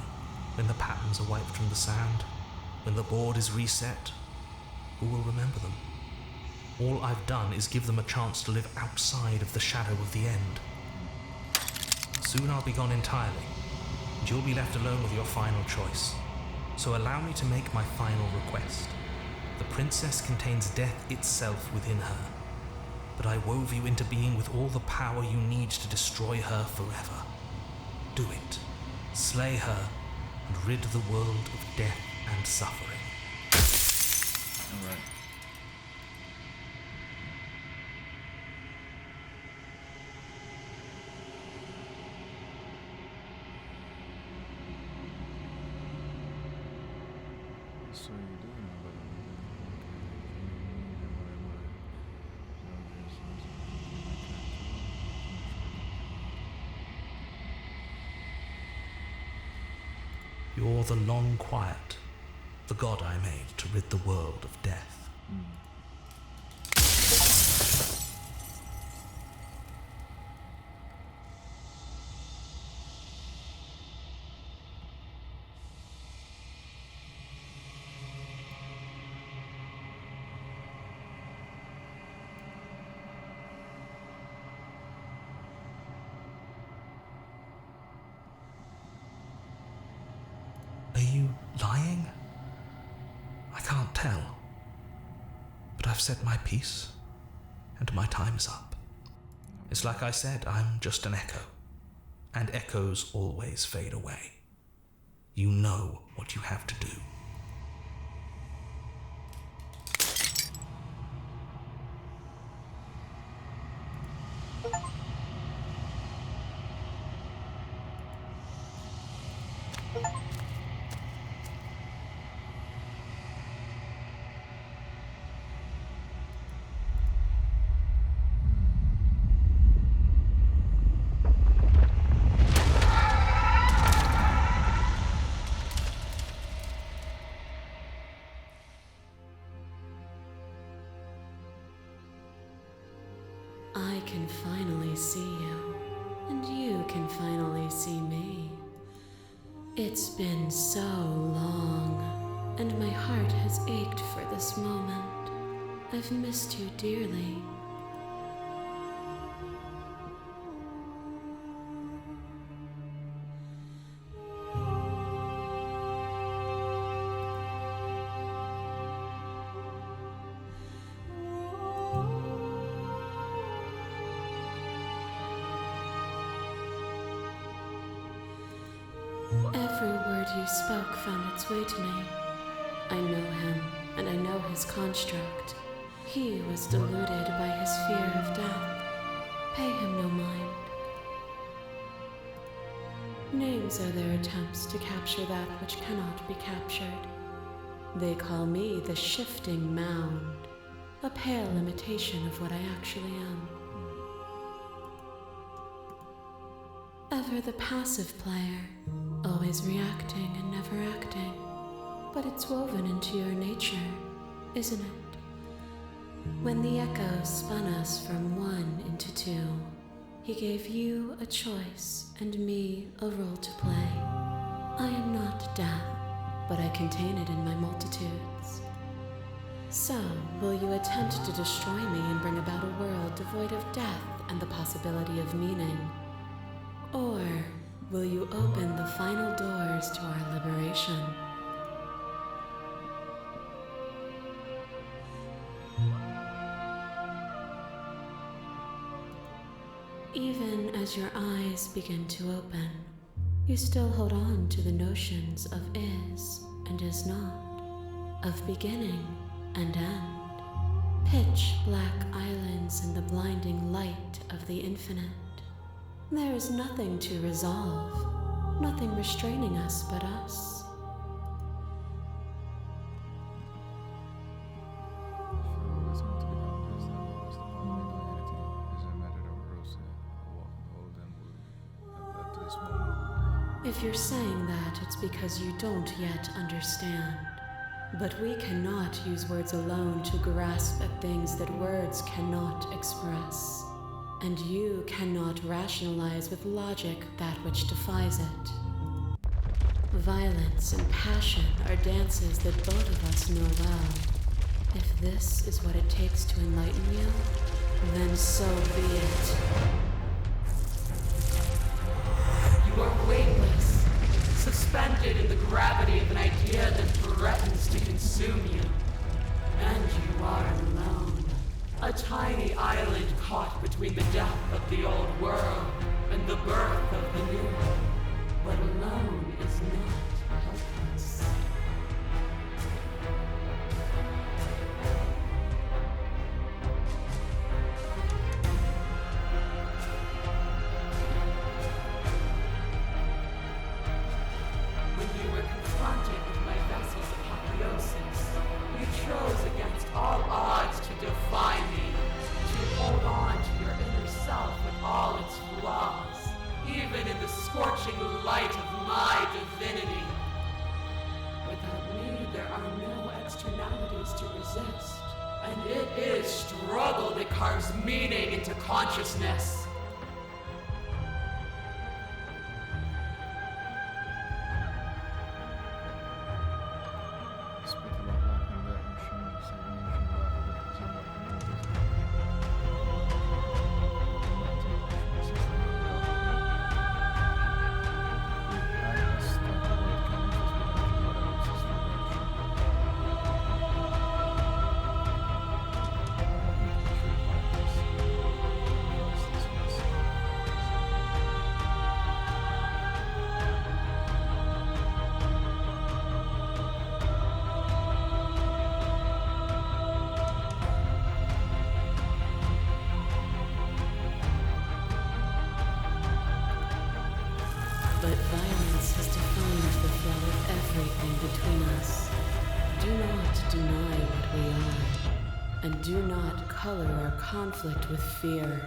When the patterns are wiped from the sand, when the board is reset, who will remember them? All I've done is give them a chance to live outside of the shadow of the end. Soon I'll be gone entirely, and you'll be left alone with your final choice. So allow me to make my final request. The princess contains death itself within her, but I wove you into being with all the power you need to destroy her forever. Do it. Slay her, and rid the world of death and suffering. All right. So you do know about it. You're the long quiet, the god I made to rid the world of death. Are you lying? I can't tell. But I've said my piece, and my time is up. It's like I said, I'm just an echo, and echoes always fade away. You know what you have to do. I can finally see you, and you can finally see me. It's been so long, and my heart has ached for this moment. I've missed you dearly. Every word you spoke found its way to me. I know him, and I know his construct. He was deluded by his fear of death. Pay him no mind. Names are their attempts to capture that which cannot be captured. They call me the Shifting Mound, a pale imitation of what I actually am. Ever the passive player, always reacting and never acting. But it's woven into your nature, isn't it? When the echo spun us from one into two, he gave you a choice and me a role to play. I am not death, but I contain it in my multitudes. So, will you attempt to destroy me and bring about a world devoid of death and the possibility of meaning? Or will you open the final doors to our liberation? Even as your eyes begin to open, you still hold on to the notions of is and is not, of beginning and end, pitch black islands in the blinding light of the infinite. There is nothing to resolve, nothing restraining us but us. If you're saying that, it's because you don't yet understand. But we cannot use words alone to grasp at things that words cannot express. And you cannot rationalize with logic that which defies it. Violence and passion are dances that both of us know well. If this is what it takes to enlighten you, then so be it. You are weightless, suspended in the gravity of an idea that threatens to consume you. And you are alone. A tiny island caught between the death of the old world and the birth of the new. But alone is not helpless. When you were confronted with my vessel's apotheosis, you chose against all odds to defy me, to hold on to your inner self with all its flaws, even in the scorching light of my divinity. Without me, there are no externalities to resist, and it is struggle that carves meaning into consciousness. But violence has defined the flow of everything between us. Do not deny what we are, and do not color our conflict with fear.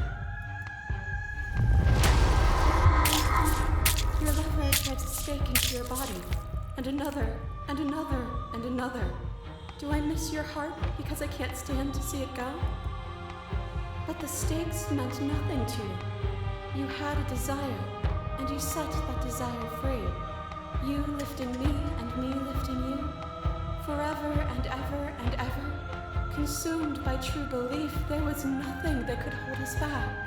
Your left leg drives a stake into your body, and another, and another, and another. Do I miss your heart because I can't stand to see it go? But the stakes meant nothing to you. You had a desire, and you set that desire free. You lifting me and me lifting you. Forever and ever and ever. Consumed by true belief, there was nothing that could hold us back.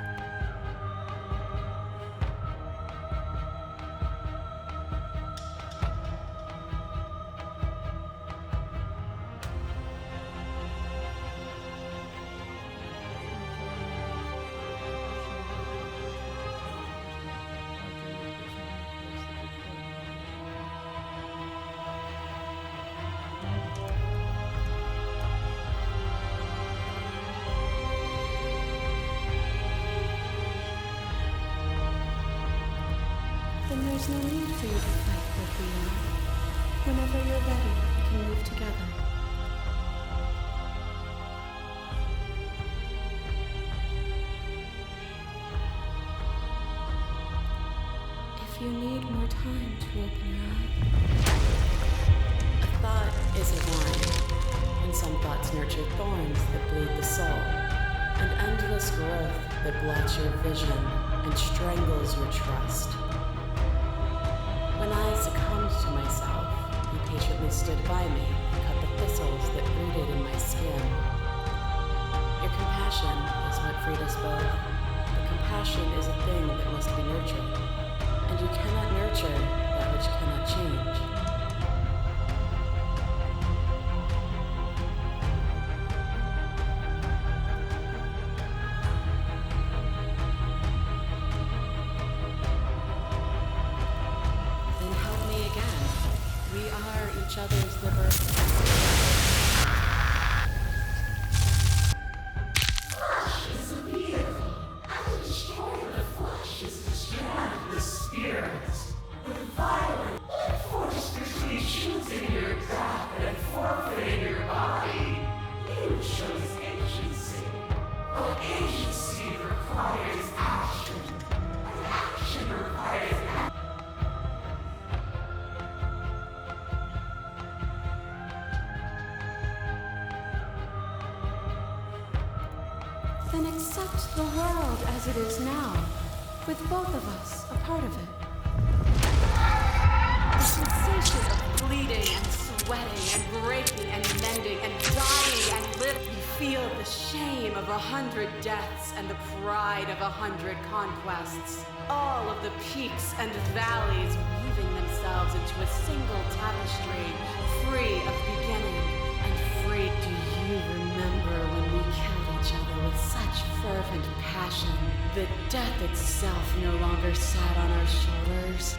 there's no need for you to fight what we are. Whenever you're ready, we can move together. If you need more time to open your eyes. A thought is a wine, and some thoughts nurture thorns that bleed the soul, and endless growth that blots your vision and strangles your trust. When I succumbed to myself, you patiently stood by me and cut the thistles that rooted in my skin. Your compassion is what freed us both, but compassion is a thing that must be nurtured, and you cannot nurture that which cannot change. Each other's Then accept the world as it is now, with both of us a part of it. The sensation of bleeding and sweating and breaking and mending and dying and living. You feel the shame of 100 deaths and the pride of 100 conquests. All of the peaks and valleys weaving themselves into a single tapestry, free of beginning and free. Do you remember when we killed each other with such fervent passion that death itself no longer sat on our shoulders?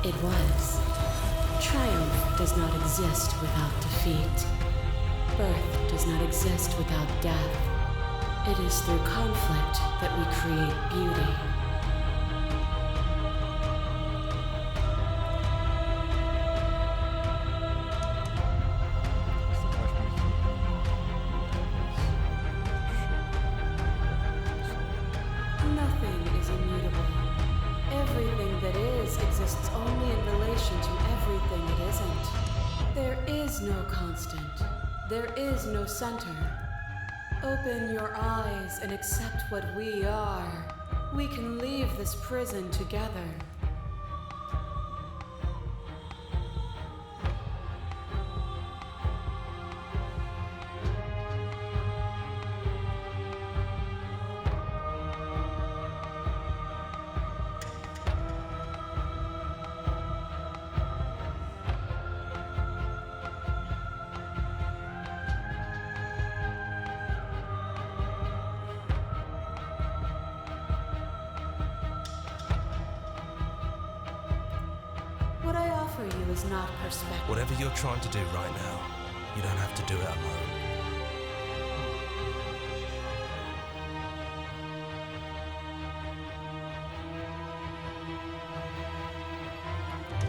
It was. Triumph does not exist without defeat. Birth does not exist without death. It is through conflict that we create beauty. Nothing is immutable. Everything that is exists only in relation to everything it isn't. There is no constant. There is no center. Open your eyes and accept what we are. We can leave this prison together. What I offer you is not perspective. Whatever you're trying to do right now, you don't have to do it alone.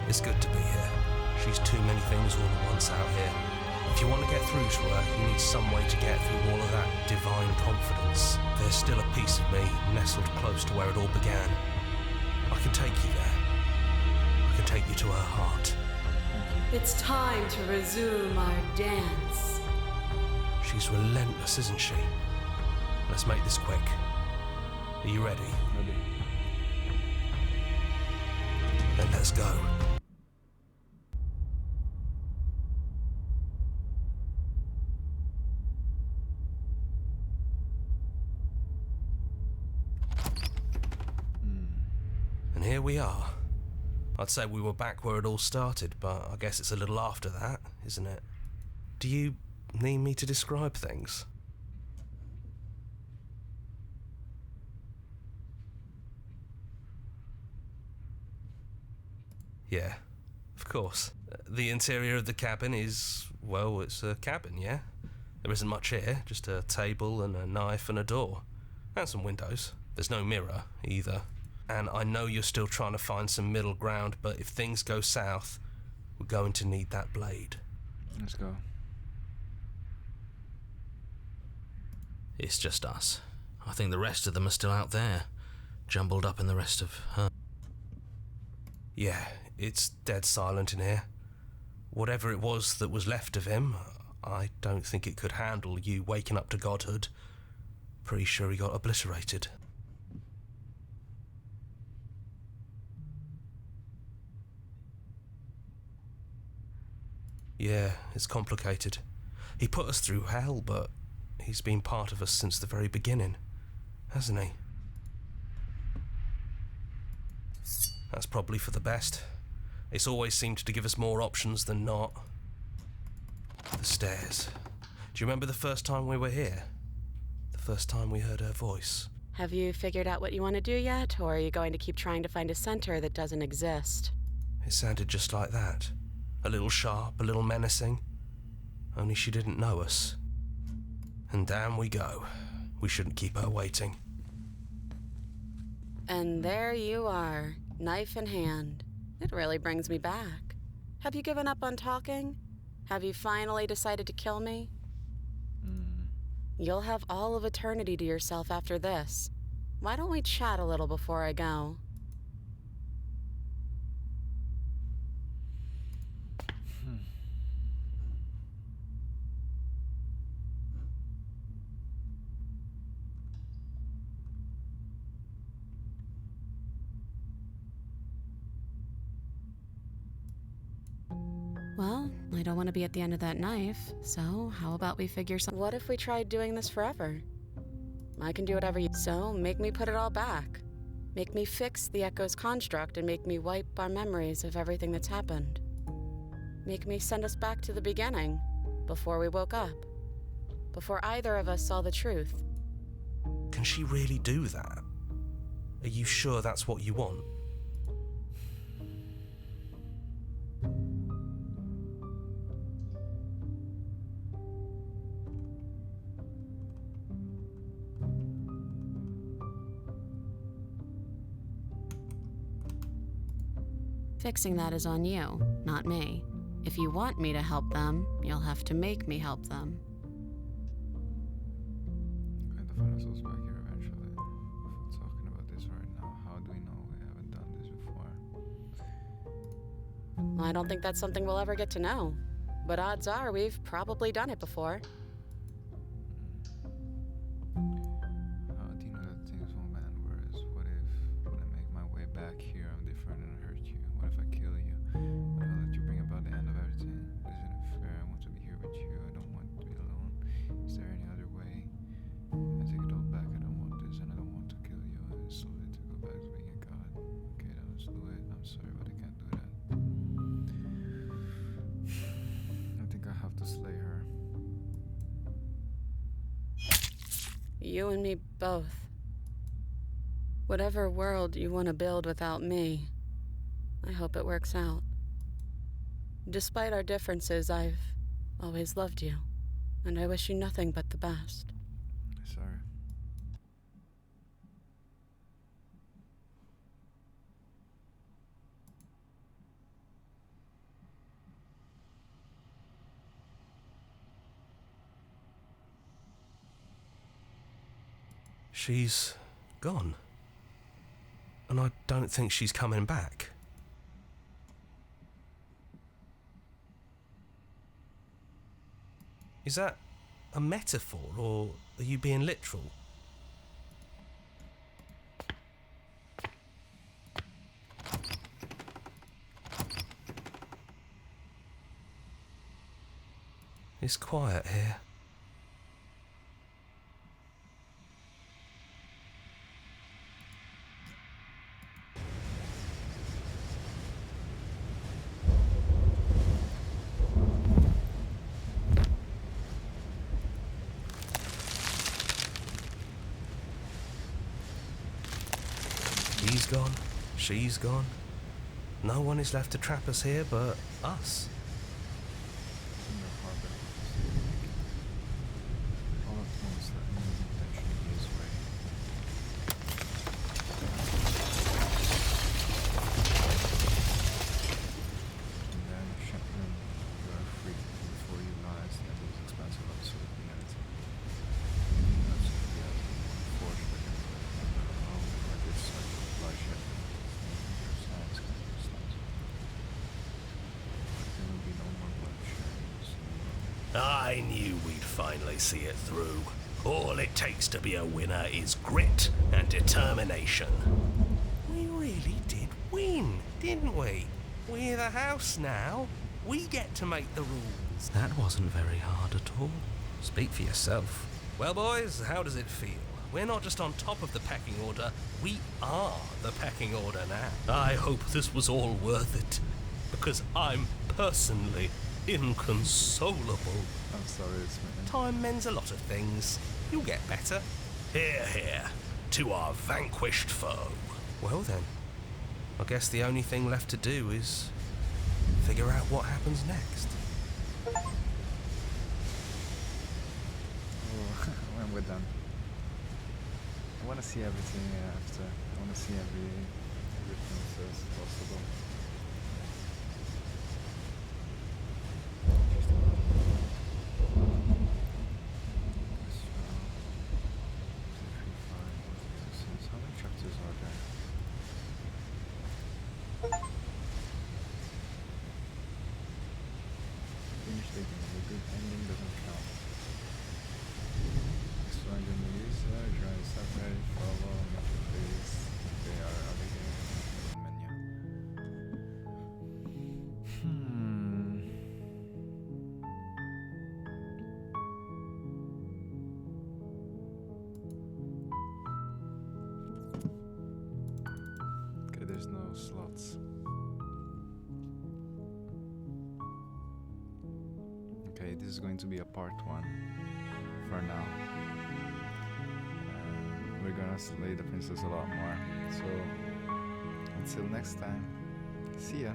It's good to be here. She's too many things all at once out here. If you want to get through to her, you need some way to get through all of that divine confidence. There's still a piece of me nestled close to where it all began. I can take you there. I can take you to her heart. It's time to resume our dance. She's relentless, isn't she? Let's make this quick. Are you ready? Ready. Then let's go. And here we are. I'd say we were back where it all started, but I guess it's a little after that, isn't it? Do you need me to describe things? Yeah, of course. The interior of the cabin is, well, it's a cabin, yeah? There isn't much here, just a table and a knife and a door. And some windows. There's no mirror, either. And I know you're still trying to find some middle ground, but if things go south, we're going to need that blade. Let's go. It's just us. I think the rest of them are still out there, jumbled up in the rest of her. Yeah, it's dead silent in here. Whatever it was that was left of him, I don't think it could handle you waking up to godhood. Pretty sure he got obliterated. Yeah, it's complicated. He put us through hell, but he's been part of us since the very beginning, hasn't he? That's probably for the best. It's always seemed to give us more options than not. The stairs. Do you remember the first time we were here? The first time we heard her voice? Have you figured out what you want to do yet, or are you going to keep trying to find a center that doesn't exist? It sounded just like that. A little sharp, a little menacing. Only she didn't know us. And down we go. We shouldn't keep her waiting. And there you are, knife in hand. It really brings me back. Have you given up on talking? Have you finally decided to kill me? You'll have all of eternity to yourself after this. Why don't we chat a little before I go? Well, I don't want to be at the end of that knife, so how about we figure some— What if we tried doing this forever? I can do whatever you— So, make me put it all back. Make me fix the Echo's construct and make me wipe our memories of everything that's happened. Make me send us back to the beginning, before we woke up. Before either of us saw the truth. Can she really do that? Are you sure that's what you want? Fixing that is on you, not me. If you want me to help them, you'll have to make me help them. Going to find ourselves back here eventually. If we're talking about this right now, how do we know we haven't done this before? I don't think that's something we'll ever get to know. But odds are we've probably done it before. How do you know that things won't end? Whereas, what if when I make my way back here, I'm different and I hurt you? What if I kill you? What if I let you bring about the end of everything? Isn't it fair? I want to be here with you. I don't want to be alone. Is there any other way? I take it all back. I don't want this, and I don't want to kill you. I just wanted to go back to being a god. Okay, then let's do it. I'm sorry, but I can't do that. I think I have to slay her. You and me both. Whatever world you want to build without me, I hope it works out. Despite our differences, I've always loved you, and I wish you nothing but the best. Sorry. She's gone. And I don't think she's coming back. Is that a metaphor, or are you being literal? It's quiet here. gone. She's gone. No one is left to trap us here but us. In the harbor. All at once, that means intention gives way. And then, Chaplin, you are free. Before you lies the end of this expansive absolute reality. Absolutely as forged by the home where this cycle of bloodshed your science can understand. There will be no more bloodshed. I knew we'd finally see it through. All it takes to be a winner is grit and determination. We really did win, didn't we? We're the house now. We get to make the rules. That wasn't very hard at all. Speak for yourself. Well, boys, how does it feel? We're not just on top of the pecking order, we are the pecking order now. I hope this was all worth it, because I'm personally inconsolable. I'm sorry, it's me. Time mends a lot of things. You'll get better. Hear, hear, to our vanquished foe. Well then, I guess the only thing left to do is figure out what happens next. Oh, when we're done. I want to see everything after. I want to see everything as possible. How many chapters are there? Finish taking the good ending doesn't count. Destroying the news, join separate, follow, make please. They are already in the menu. Okay, there's no slots. Okay, this is going to be a part 1 for now. We're gonna slay the princess a lot more. So, until next time, see ya.